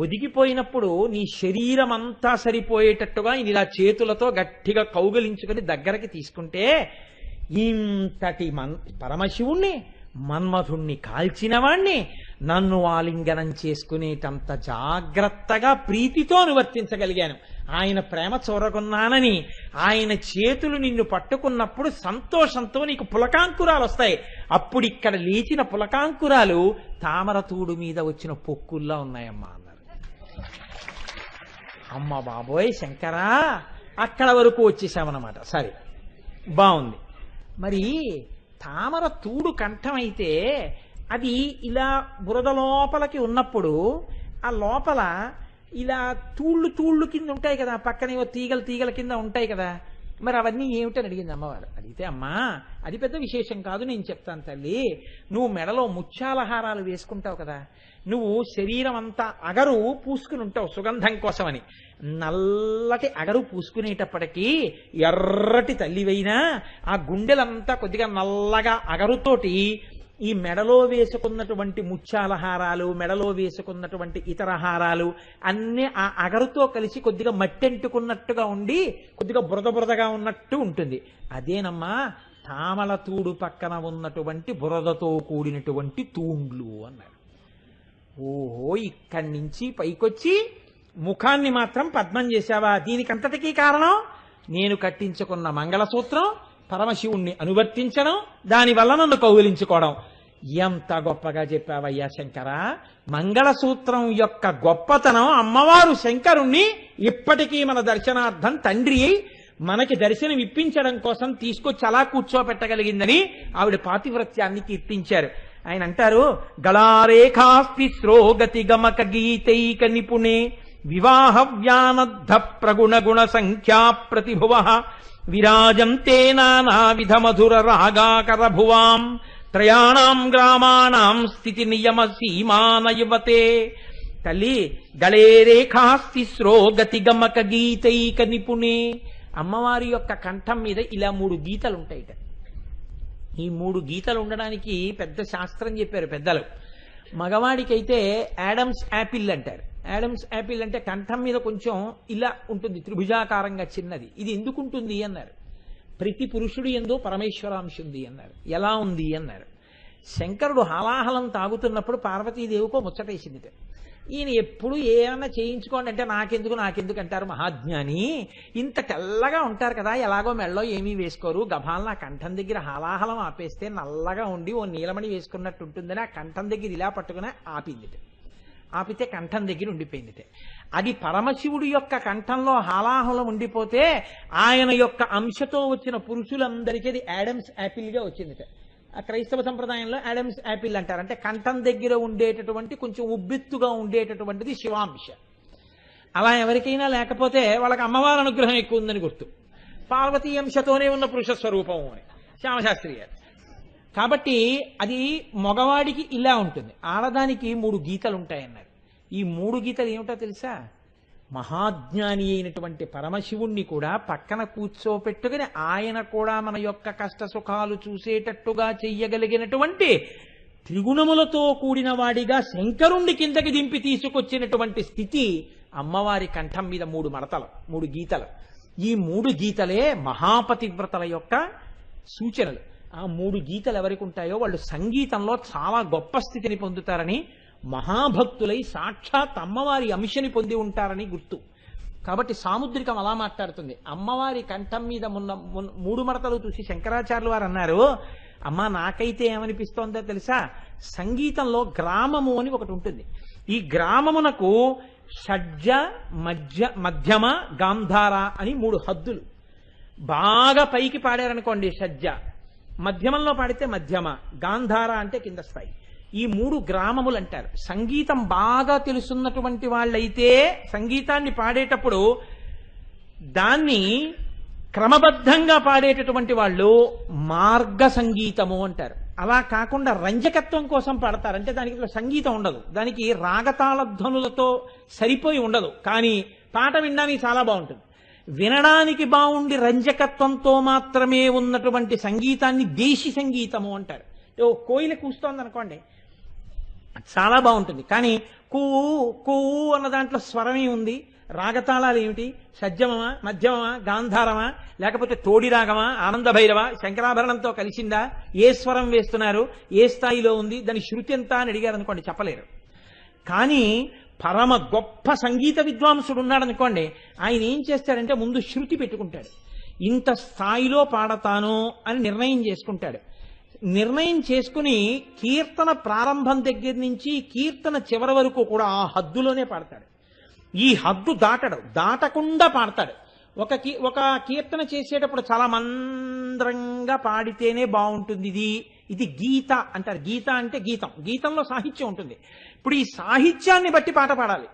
ఒదిగిపోయినప్పుడు నీ శరీరం అంతా సరిపోయేటట్టుగా ఆయన ఇలా చేతులతో గట్టిగా కౌగిలించుకుని దగ్గరకి తీసుకుంటే ఇంతటి పరమశివుణ్ణి, మన్మధుణ్ణి కాల్చిన వాణ్ణి నన్ను ఆలింగనం చేసుకునేటంత జాగ్రత్తగా ప్రీతితో అనువర్తించగలిగాను, ఆయన ప్రేమ చూరగొన్నానని ఆయన చేతులు నిన్ను పట్టుకున్నప్పుడు సంతోషంతో నీకు పులకాంకురాలు వస్తాయి. అప్పుడు ఇక్కడ లేచిన పులకాంకురాలు తామరతూడు మీద వచ్చిన పొక్కుల్లా ఉన్నాయమ్మా అన్నారు. అమ్మ బాబోయ్ శంకరా, అక్కడ వరకు వచ్చేసామన్నమాట. సరే బాగుంది. మరి తామర తూడు కంఠం అయితే అది ఇలా బురద లోపలికి ఉన్నప్పుడు ఆ లోపల ఇలా తూళ్ళు కింద ఉంటాయి కదా, పక్కన తీగల కింద ఉంటాయి కదా, మరి అవన్నీ ఏమిటని అడిగింది అమ్మవారు. అడిగితే అమ్మా అది పెద్ద విశేషం కాదు, నేను చెప్తాను తల్లి. నువ్వు మెడలో ముత్యాలహారాలు వేసుకుంటావు కదా, నువ్వు శరీరం అంతా అగరు పూసుకుని ఉంటావు సుగంధం కోసమని. నల్లటి అగరు పూసుకునేటప్పటికీ ఎర్రటి తల్లివైనా ఆ గుండెలంతా కొద్దిగా నల్లగా అగరుతోటి ఈ మెడలో వేసుకున్నటువంటి ముత్యాలహారాలు, మెడలో వేసుకున్నటువంటి ఇతర హారాలు అన్నీ ఆ అగరుతో కలిసి కొద్దిగా మట్టెంటుకున్నట్టుగా ఉండి కొద్దిగా బురదగా ఉన్నట్టు ఉంటుంది. అదేనమ్మా తామల తూడు పక్కన ఉన్నటువంటి బురదతో కూడినటువంటి తూండ్లు అన్నారు. ఓహో, ఇక్కడి నుంచి పైకొచ్చి ముఖాన్ని మాత్రం పద్మం చేశావా? దీనికంతటికీ కారణం నేను కట్టించుకున్న మంగళసూత్రం, పరమశివుణ్ణి అనువర్తించడం, దానివల్ల నన్ను కౌగిలించుకోవడం. ఎంత గొప్పగా చెప్పావయ్యా శంకర. మంగళసూత్రం యొక్క గొప్పతనం అమ్మవారు శంకరుణ్ణి ఇప్పటికీ మన దర్శనార్థం తండ్రి అయి మనకి దర్శనం ఇప్పించడం కోసం తీసుకొచ్చి అలా కూర్చోపెట్టగలిగిందని ఆవిడ పాతివ్రత్యాన్ని కీర్తించారు. ఆయన అంటారు, గళారేఖాస్తిస్రో గతి గమక గీతైక నిపుణే వివాహ వ్యానద్ధ ప్రగుణ గుణ సంఖ్యా ప్రతిభువ విరాజంతే నానావిధ మధుర రాగాకర భువాం త్రయాణం గ్రామాణం స్థితి నియమ సీమానయువతే. తల్లి గళేరేఖాస్తిస్రో గతి గమక గీతైక నిపుణే. అమ్మవారి యొక్క కంఠం మీద ఇలా 3 గీతలు ఉంటాయిట. ఈ 3 గీతలు ఉండడానికి పెద్ద శాస్త్రం చెప్పారు పెద్దలు. మగవాడికైతే యాడమ్స్ యాపిల్ అంటారు. యాడమ్స్ యాపిల్ అంటే కంఠం మీద కొంచెం ఇలా ఉంటుంది, త్రిభుజాకారంగా చిన్నది. ఇది ఎందుకు ఉంటుంది అన్నారు. ప్రతి పురుషుడు యందు పరమేశ్వరాంశ ఉంది అన్నారు. ఎలా ఉంది అన్నారు. శంకరుడు హాలాహలం తాగుతున్నప్పుడు పార్వతీదేవికో ముచ్చటేసిందిట. ఈయన ఎప్పుడు ఏమన్నా చేయించుకోండి అంటే నాకెందుకు అంటారు మహాజ్ఞాని. ఇంత తెల్లగా ఉంటారు కదా, ఎలాగో మెళ్ళో ఏమీ వేసుకోరు, గభాలను ఆ కంఠం దగ్గర హాలాహలం ఆపేస్తే నల్లగా ఉండి ఓ నీలమణి వేసుకున్నట్టు ఉంటుందని ఆ కంఠం దగ్గర ఇలా పట్టుకుని ఆపిందిట. ఆపితే కంఠం దగ్గర ఉండిపోయిందిట. అది పరమశివుడి యొక్క కంఠంలో హాలాహలం ఉండిపోతే ఆయన యొక్క అంశతో వచ్చిన పురుషులందరికీ అది యాడమ్స్ యాపిల్గా వచ్చిందిట. ఆ క్రైస్తవ సంప్రదాయంలో యాడమ్స్ యాపిల్ అంటారు. అంటే కంఠం దగ్గర ఉండేటటువంటి కొంచెం ఉబ్బెత్తుగా ఉండేటటువంటిది శివాంశ. అలా ఎవరికైనా లేకపోతే వాళ్ళకి అమ్మవారి అనుగ్రహం ఎక్కువ ఉందని గుర్తు. పార్వతీ అంశతోనే ఉన్న పురుష స్వరూపం అని శ్యామశాస్త్రి గారు. కాబట్టి అది మగవాడికి ఇలా ఉంటుంది, ఆడదానికి 3 గీతలు ఉంటాయన్నారు. ఈ 3 గీతలు ఏమిటో తెలుసా? మహాజ్ఞాని అయినటువంటి పరమశివుణ్ణి కూడా పక్కన కూర్చోపెట్టుకుని ఆయన కూడా మన యొక్క కష్ట సుఖాలు చూసేటట్టుగా చెయ్యగలిగినటువంటి త్రిగుణములతో కూడిన వాడిగా శంకరుణ్ణి కిందకి దింపి తీసుకొచ్చినటువంటి స్థితి అమ్మవారి కంఠం మీద 3 గీతలు. ఈ 3 గీతలే మహాపతివ్రతల యొక్క సూచనలు. ఆ 3 గీతలు ఎవరికి ఉంటాయో వాళ్ళు సంగీతంలో చాలా గొప్ప స్థితిని పొందుతారని, మహాభక్తులై సాక్షాత్ అమ్మవారి అంశని పొంది ఉంటారని గుర్తు. కాబట్టి సాముద్రికం అలా మాట్లాడుతుంది. అమ్మవారి కంఠం మీద 3 మడతలు చూసి శంకరాచార్యులు వారు అన్నారు, అమ్మా నాకైతే ఏమనిపిస్తోందో తెలుసా, సంగీతంలో గ్రామము అని ఒకటి ఉంటుంది. ఈ గ్రామమునకు షడ్జ, మధ్యమ, గాంధార అని 3 హద్దులు. బాగా పైకి పాడారనుకోండి షడ్జ, మధ్యమంలో పాడితే మధ్యమ, గాంధార అంటే కింద స్థాయి. ఈ 3 గ్రామములు అంటారు. సంగీతం బాగా తెలుసున్నటువంటి వాళ్ళైతే సంగీతాన్ని పాడేటప్పుడు దాన్ని క్రమబద్ధంగా పాడేటటువంటి వాళ్ళు మార్గ సంగీతము అంటారు. అలా కాకుండా రంజకత్వం కోసం పాడతారు. అంటే దానికి సంగీతం ఉండదు, దానికి రాగతాళ ధ్వనులతో సరిపోయి ఉండదు, కానీ పాట వినడానికి చాలా బాగుంటుంది. వినడానికి బాగుండి రంజకత్వంతో మాత్రమే ఉన్నటువంటి సంగీతాన్ని దేశీ సంగీతము అంటారు. కోయిల కూస్తోంది అనుకోండి, చాలా బాగుంటుంది, కానీ కూ కూ అన్న దాంట్లో స్వరమే ఉంది, రాగతాళాలు ఏమిటి, షడ్జమమా, మధ్యమమా, గాంధారమా, లేకపోతే తోడి రాగమా, ఆనంద భైరవ, శంకరాభరణంతో కలిసిందా, ఏ స్వరం వేస్తున్నారు, ఏ స్థాయిలో ఉంది, దాని శృతి ఎంత అని అడిగారు అనుకోండి, చెప్పలేరు. కానీ పరమ గొప్ప సంగీత విద్వాంసుడు ఉన్నాడనుకోండి, ఆయన ఏం చేస్తాడంటే ముందు శృతి పెట్టుకుంటాడు. ఇంత స్థాయిలో పాడతాను అని నిర్ణయం చేసుకుంటాడు. నిర్ణయం చేసుకుని కీర్తన ప్రారంభం దగ్గర నుంచి కీర్తన చివరి వరకు కూడా ఆ హద్దులోనే పాడతాడు. ఈ హద్దు దాటకుండా పాడతాడు. ఒక కీర్తన చేసేటప్పుడు చాలా మంద్రంగా పాడితేనే బాగుంటుంది. ఇది గీత అంటారు. గీత అంటే గీతం, గీతంలో సాహిత్యం ఉంటుంది. ఇప్పుడు ఈ సాహిత్యాన్ని బట్టి పాట పాడాలి.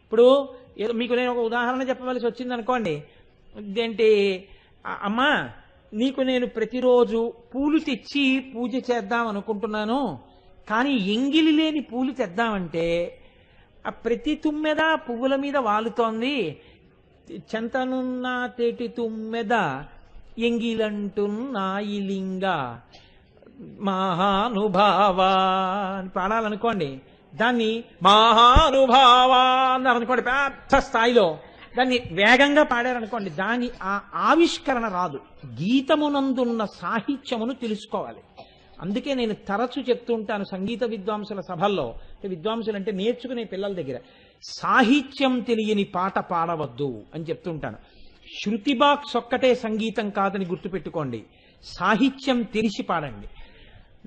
ఇప్పుడు మీకు నేను ఒక ఉదాహరణ చెప్పవలసి వచ్చింది అనుకోండి, ఇదేంటి అమ్మా, నీకు నేను ప్రతిరోజు పూలు తెచ్చి పూజ చేద్దాం అనుకుంటున్నాను, కానీ ఎంగిలి లేని పూలు తెద్దామంటే ఆ ప్రతి తుమ్మెద పువ్వుల మీద వాలుతోంది, చెంతనున్న తేటి తుమ్మెద ఎంగిలంటున్నాయి లింగ మహానుభావ అని పాడాలనుకోండి, దాన్ని మహానుభావ అన్నారు అనుకోండి, పెద్ద స్థాయిలో దాన్ని వేగంగా పాడారనుకోండి, దాని ఆ ఆవిష్కరణ రాదు. గీతమునందున్న సాహిత్యమును తెలుసుకోవాలి. అందుకే నేను తరచు చెప్తూ ఉంటాను సంగీత విద్వాంసుల సభల్లో, విద్వాంసులు అంటే నేర్చుకునే పిల్లల దగ్గర, సాహిత్యం తెలియని పాట పాడవద్దు అని చెప్తుంటాను. శృతి బాక్స్ ఒక్కటే సంగీతం కాదని గుర్తుపెట్టుకోండి, సాహిత్యం తెలిసి పాడండి.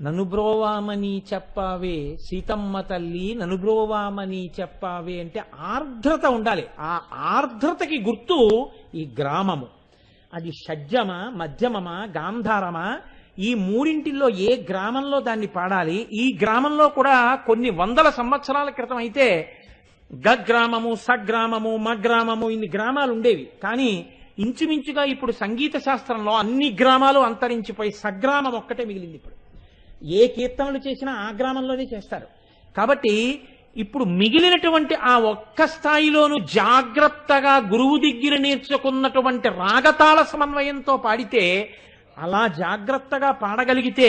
నను బ్రోవామని చెప్పావే సీతమ్మ తల్లి, నను బ్రోవామని చెప్పావే అంటే ఆర్ద్రత ఉండాలి. ఆ ఆర్ద్రతకి గుర్తు ఈ గ్రామము. అది షడ్జమా, మధ్యమమా, గాంధారమా, ఈ 3 ఏ గ్రామంలో దాన్ని పాడాలి. ఈ గ్రామంలో కూడా కొన్ని వందల సంవత్సరాల క్రితం అయితే గగ్రామము, సగ్రామము, మగ్రామము ఇన్ని గ్రామాలు ఉండేవి. కానీ ఇంచుమించుగా ఇప్పుడు సంగీత శాస్త్రంలో అన్ని గ్రామాలు అంతరించిపోయి సగ్రామం ఒక్కటే మిగిలింది. ఇప్పుడు ఏ కీర్తనలు చేసినా ఆ గ్రామంలోనే చేస్తారు. కాబట్టి ఇప్పుడు మిగిలినటువంటి ఆ ఒక్క స్థాయిలోనూ జాగ్రత్తగా గురువు దగ్గర నేర్చుకున్నటువంటి రాగతాళ సమన్వయంతో పాడితే, అలా జాగ్రత్తగా పాడగలిగితే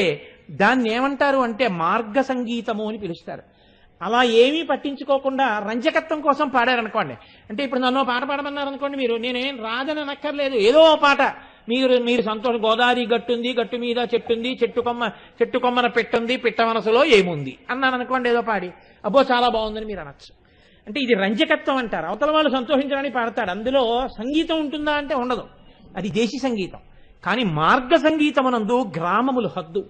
దాన్ని ఏమంటారు అంటే మార్గ సంగీతము అని పిలుస్తారు. అలా ఏమీ పట్టించుకోకుండా రంజకత్వం కోసం పాడారనుకోండి, అంటే ఇప్పుడు నన్ను పాట పాడమన్నారు అనుకోండి, మీరు నేనేం రాదని అనక్కర్లేదు, ఏదో పాట మీరు సంతోషం, గోదావరి గట్టుంది, గట్టు మీద చెట్టుంది, చెట్టు కొమ్మన పెట్టుంది, పిట్ట మనసులో ఏముంది అన్నాను అనుకోండి, ఏదో పాడి అబ్బో చాలా బాగుందని మీరు అనొచ్చు. అంటే ఇది రంజకత్వం అంటారు. అవతల వాళ్ళు సంతోషించడానికి పాడతాడు, అందులో సంగీతం ఉంటుందా అంటే ఉండదు, అది దేశీ సంగీతం. కానీ మార్గ సంగీతమునందు గ్రామములు హద్దు.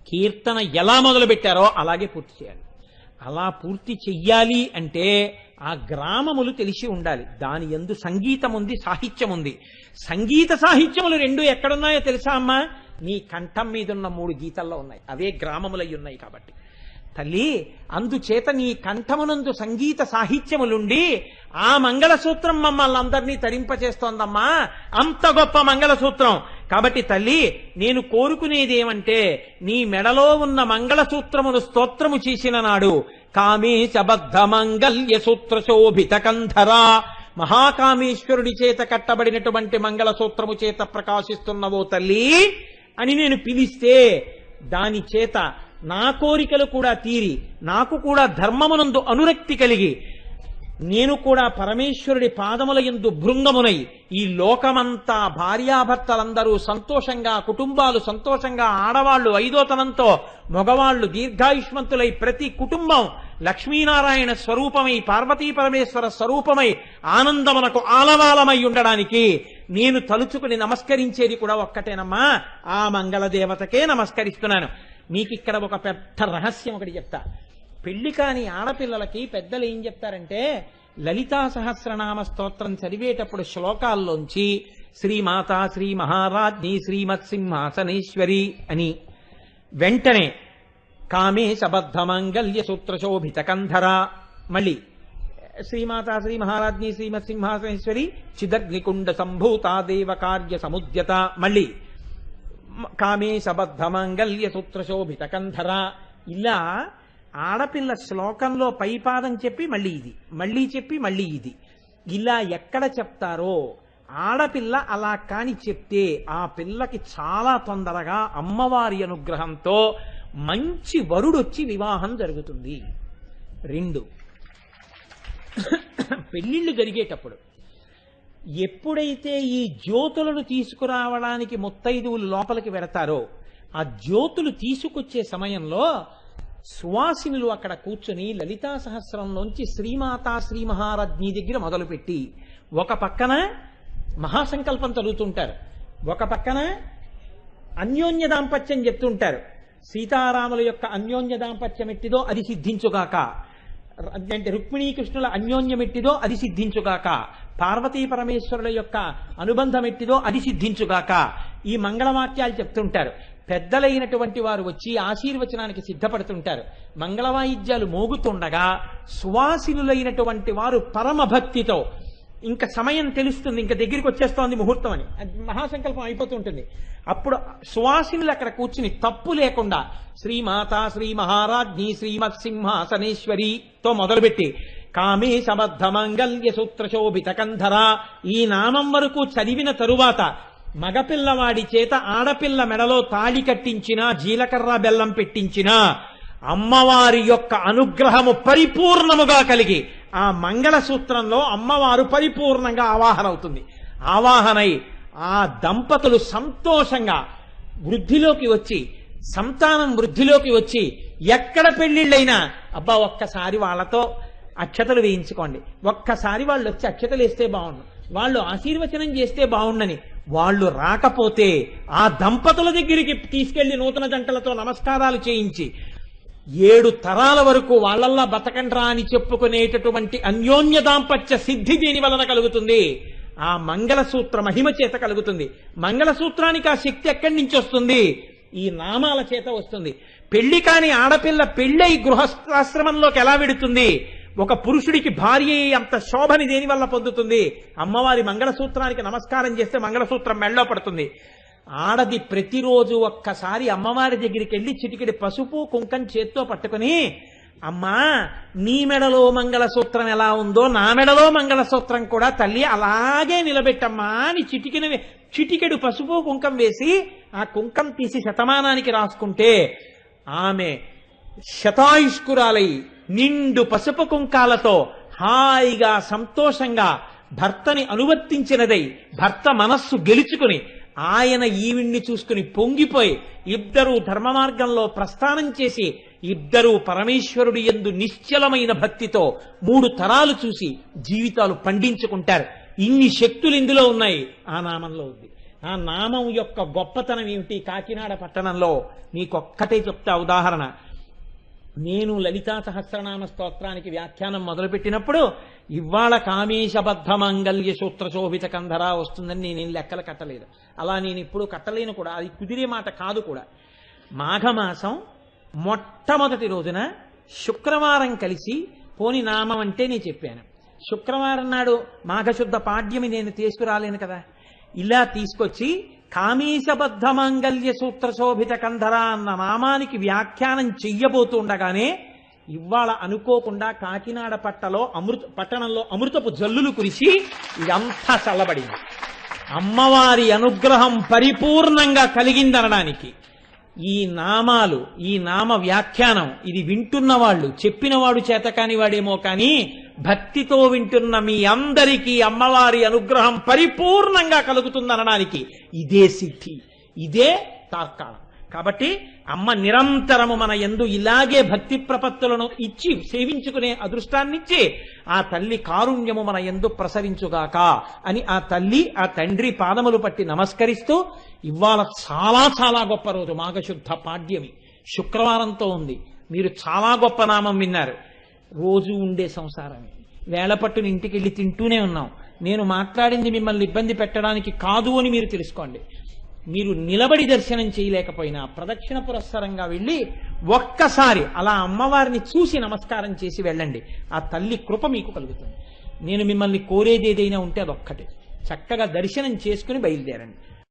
కీర్తన ఎలా మొదలు పెట్టారో అలాగే పూర్తి చేయాలి. అలా పూర్తి చెయ్యాలి అంటే ఆ గ్రామములు తెలిసి ఉండాలి. దాని యందు సంగీతం ఉంది, సాహిత్యం ఉంది. సంగీత సాహిత్యములు 2 ఎక్కడున్నాయో తెలుసా అమ్మా? నీ కంఠం మీదున్న 3 గీతల్లో ఉన్నాయి. అవే గ్రామములై ఉన్నాయి. కాబట్టి తల్లి, అందుచేత నీ కంఠమునందు సంగీత సాహిత్యములుండి ఆ మంగళసూత్రం మమ్మల్ని అందరినీ తరింపచేస్తోందమ్మా, అంత గొప్ప మంగళసూత్రం. కాబట్టి తల్లి, నేను కోరుకునేది ఏమంటే, నీ మెడలో ఉన్న మంగళసూత్రమును స్తోత్రము చేసిన నాడు కామేశబద్ధ మంగళ్య సూత్ర శోభిత కంధరా, మహాకామేశ్వరుడి చేత కట్టబడినటువంటి మంగళసూత్రము చేత ప్రకాశిస్తున్నవో తల్లి అని నేను పిలిస్తే, దాని చేత నా కోరికలు కూడా తీరి, నాకు కూడా ధర్మమునందు అనురక్తి కలిగి, నేను కూడా పరమేశ్వరుడి పాదముల యందు భృంగమునై ఈ లోకమంతా భార్యాభర్తలందరూ సంతోషంగా, కుటుంబాలు సంతోషంగా, ఆడవాళ్లు ఐదోతనంతో, మగవాళ్లు దీర్ఘాయుష్మంతులై ప్రతి కుటుంబం లక్ష్మీనారాయణ స్వరూపమై, పార్వతీ పరమేశ్వర స్వరూపమై ఆనందమునకు ఆలవాలమై ఉండడానికి నేను తలుచుకుని నమస్కరించేది కూడా ఒక్కటేనమ్మా, ఆ మంగళదేవతకే నమస్కరిస్తున్నాను. మీకు ఇక్కడ ఒక పెద్ద రహస్యం ఒకటి చెప్తా. పెళ్లి కాని ఆడపిల్లలకి పెద్దలు ఏం చెప్తారంటే లలితా సహస్రనామ స్తోత్రం చదివేటప్పుడు శ్లోకాల్లోంచి శ్రీమాతా శ్రీ మహారాజ్ఞి శ్రీమత్ సింహాసనేశ్వరి అని వెంటనే కామే సబద్ధ మంగళ్య సూత్రశోభిత కంధర, మళ్ళీ శ్రీమాతా శ్రీ మహారాజ్ఞి శ్రీమత్ సింహాసనేశ్వరి చిదగ్నికుండ సంభూత దేవ కార్య సముద్యత, మళ్ళీ కామే సబద్ధ మంగళ్య సూత్రశోభిత కంధర. ఇలా ఆడపిల్ల శ్లోకంలో పైపాదం చెప్పి మళ్ళీ ఇది, మళ్ళీ చెప్పి మళ్ళీ ఇది, ఇలా ఎక్కడ చెప్తారో ఆడపిల్ల అలా కాని చెప్తే ఆ పిల్లకి చాలా తొందరగా అమ్మవారి అనుగ్రహంతో మంచి వరుడొచ్చి వివాహం జరుగుతుంది. 2, పెళ్లిళ్ళు జరిగేటప్పుడు ఎప్పుడైతే ఈ జ్యోతులను తీసుకురావడానికి ముత్తైదువులు లోపలికి వెడతారో ఆ జ్యోతులు తీసుకొచ్చే సమయంలో సువాసినులు అక్కడ కూర్చొని లలితా సహస్రంలోంచి శ్రీమాతా శ్రీ మహారాజ్ఞి దగ్గర మొదలుపెట్టి ఒక పక్కన మహాసంకల్పం చదువుతుంటారు, ఒక పక్కన అన్యోన్య దాంపత్యం చెప్తుంటారు. సీతారాముల యొక్క అన్యోన్య దాంపత్యం ఎట్టిదో అది సిద్ధించుగాక, అంటే రుక్మిణీకృష్ణుల అన్యోన్యం ఎట్టిదో అది సిద్ధించుగాక, పార్వతీ పరమేశ్వరుల యొక్క అనుబంధం ఎట్టిదో అది సిద్ధించుగాక, ఈ మంగళవాక్యాలు చెప్తుంటారు. పెద్దలైనటువంటి వారు వచ్చి ఆశీర్వచనానికి సిద్ధపడుతుంటారు. మంగళవాయిద్యాలు మోగుతుండగా సువాసినులైనటువంటి వారు పరమ భక్తితో ఇంకా సమయం తెలుస్తుంది, ఇంకా దగ్గరికి వచ్చేస్తోంది ముహూర్తం అని, మహాసంకల్పం అయిపోతుంటుంది. అప్పుడు సువాసినులు అక్కడ కూర్చుని తప్పు లేకుండా శ్రీమాతా శ్రీ మహారాజ్ఞి శ్రీమత్ సింహాసనేశ్వరితో మొదలుపెట్టి కామే సబద్ధ మంగళ్య సూత్రశోభిత కంధర ఈ నామం వరకు చదివిన తరువాత మగపిల్లవాడి చేత ఆడపిల్ల మెడలో తాళి కట్టించినా జీలకర్ర బెల్లం పెట్టించినా అమ్మవారి యొక్క అనుగ్రహము పరిపూర్ణముగా కలిగి ఆ మంగళసూత్రంలో అమ్మవారు పరిపూర్ణంగా ఆవాహన అవుతుంది. ఆవాహనై ఆ దంపతులు సంతోషంగా వృద్ధిలోకి వచ్చి సంతానం వృద్ధిలోకి వచ్చి ఎక్కడ పెళ్లిళ్ళైనా అబ్బా ఒక్కసారి వాళ్ళతో అక్షతలు వేయించుకోండి, ఒక్కసారి వాళ్ళు వచ్చి అక్షతలు వేస్తే బాగుండు, వాళ్ళు ఆశీర్వచనం చేస్తే బాగుండని వాళ్ళు రాకపోతే ఆ దంపతుల దగ్గరికి తీసుకెళ్లి నూతన జంటలతో నమస్కారాలు చేయించి 7 తరాల వరకు వాళ్ళల్లా బతకండ్రా అని చెప్పుకునేటటువంటి అన్యోన్య దాంపత్య సిద్ధి దీని వలన కలుగుతుంది. ఆ మంగళసూత్ర మహిమ చేత కలుగుతుంది. మంగళసూత్రానికి ఆ శక్తి ఎక్కడి నుంచి వస్తుంది? ఈ నామాల చేత వస్తుంది. పెళ్లి కాని ఆడపిల్ల పెళ్ళై గృహస్థాశ్రమంలోకి ఎలా వెడుతుంది? ఒక పురుషుడికి భార్య అంత శోభని దేని వల్ల పొందుతుంది? అమ్మవారి మంగళసూత్రానికి నమస్కారం చేస్తే మంగళసూత్రం మెళ్ళో పడుతుంది. ఆడది ప్రతిరోజు ఒక్కసారి అమ్మవారి దగ్గరికి వెళ్ళి చిటికెడి పసుపు కుంకం చేత్తో పట్టుకుని అమ్మా నీ మెడలో మంగళసూత్రం ఎలా ఉందో నా మెడలో మంగళసూత్రం కూడా తల్లి అలాగే నిలబెట్టమ్మా అని చిటికెడు పసుపు కుంకం వేసి ఆ కుంకం తీసి శతమానానికి రాసుకుంటే ఆమె శతాయుష్కురాలై నిండు పసుపు కుంకాలతో హాయిగా సంతోషంగా భర్తని అనువర్తించినదై భర్త మనస్సు గెలుచుకుని ఆయన ఈవిణ్ణి చూసుకుని పొంగిపోయి ఇద్దరూ ధర్మ మార్గంలో ప్రస్థానం చేసి ఇద్దరూ పరమేశ్వరుడి యందు నిశ్చలమైన భక్తితో 3 తరాలు చూసి జీవితాలు పండించుకుంటారు. ఇన్ని శక్తులు ఇందులో ఉన్నాయి, ఆ నామంలో ఉంది. ఆ నామం యొక్క గొప్పతనం ఏమిటి? కాకినాడ పట్టణంలో నీకొక్కటే చెప్తా ఉదాహరణ. నేను లలితా సహస్రనామ స్తోత్రానికి వ్యాఖ్యానం మొదలుపెట్టినప్పుడు ఇవాళ కామేశబద్ధ మంగళ్య సూత్ర శోభిత కంధరా వస్తుందని నేనేం లెక్కలు కట్టలేదు. అలా నేను ఇప్పుడు కట్టలేను కూడా, అది కుదిరే మాట కాదు కూడా. మాఘమాసం మొట్టమొదటి రోజున శుక్రవారం కలిసి పోని నామం అంటే నేను చెప్పాను. శుక్రవారం నాడు మాఘశుద్ధ పాడ్యమి నేను తీసుకురాలేను కదా, ఇలా తీసుకొచ్చి కామేశబద్ధ మాంగళ్య సూత్ర శోభిత కంధర అన్న నామానికి వ్యాఖ్యానం చెయ్యబోతుండగానే ఇవాళ అనుకోకుండా కాకినాడ పట్టణంలో అమృతపు జల్లులు కురిసి ఇదంతా చల్లబడింది. అమ్మవారి అనుగ్రహం పరిపూర్ణంగా కలిగిందనడానికి ఈ నామాలు, ఈ నామ వ్యాఖ్యానం ఇది వింటున్న వాళ్ళు, చెప్పినవాడు చేతకాని వాడేమో కానీ భక్తితో వింటున్న మీ అందరికీ అమ్మవారి అనుగ్రహం పరిపూర్ణంగా కలుగుతుందనడానికి ఇదే సిద్ధి, ఇదే తార్కాణం. కాబట్టి అమ్మ నిరంతరము మన యందు ఇలాగే భక్తి ప్రపత్తులను ఇచ్చి సేవించుకునే అదృష్టాన్నిచ్చి ఆ తల్లి కారుణ్యము మన యందు ప్రసరించుగాక అని ఆ తల్లి ఆ తండ్రి పాదములు పట్టి నమస్కరిస్తూ, ఇవాళ చాలా చాలా గొప్ప రోజు మాఘశుద్ధ పాడ్యమి, శుక్రవారంతో ఉంది. మీరు చాలా గొప్ప నామం విన్నారు. రోజు ఉండే సంసారమే, వేళపట్టున ఇంటికి వెళ్ళి తింటూనే ఉన్నాం. నేను మాట్లాడింది మిమ్మల్ని ఇబ్బంది పెట్టడానికి కాదు అని మీరు తెలుసుకోండి. మీరు నిలబడి దర్శనం చేయలేకపోయినా ప్రదక్షిణ పురస్సరంగా వెళ్ళి ఒక్కసారి అలా అమ్మవారిని చూసి నమస్కారం చేసి వెళ్ళండి. ఆ తల్లి కృప మీకు కలుగుతుంది. నేను మిమ్మల్ని కోరేది ఏదైనా ఉంటే అదొక్కటే, చక్కగా దర్శనం చేసుకుని బయలుదేరండి.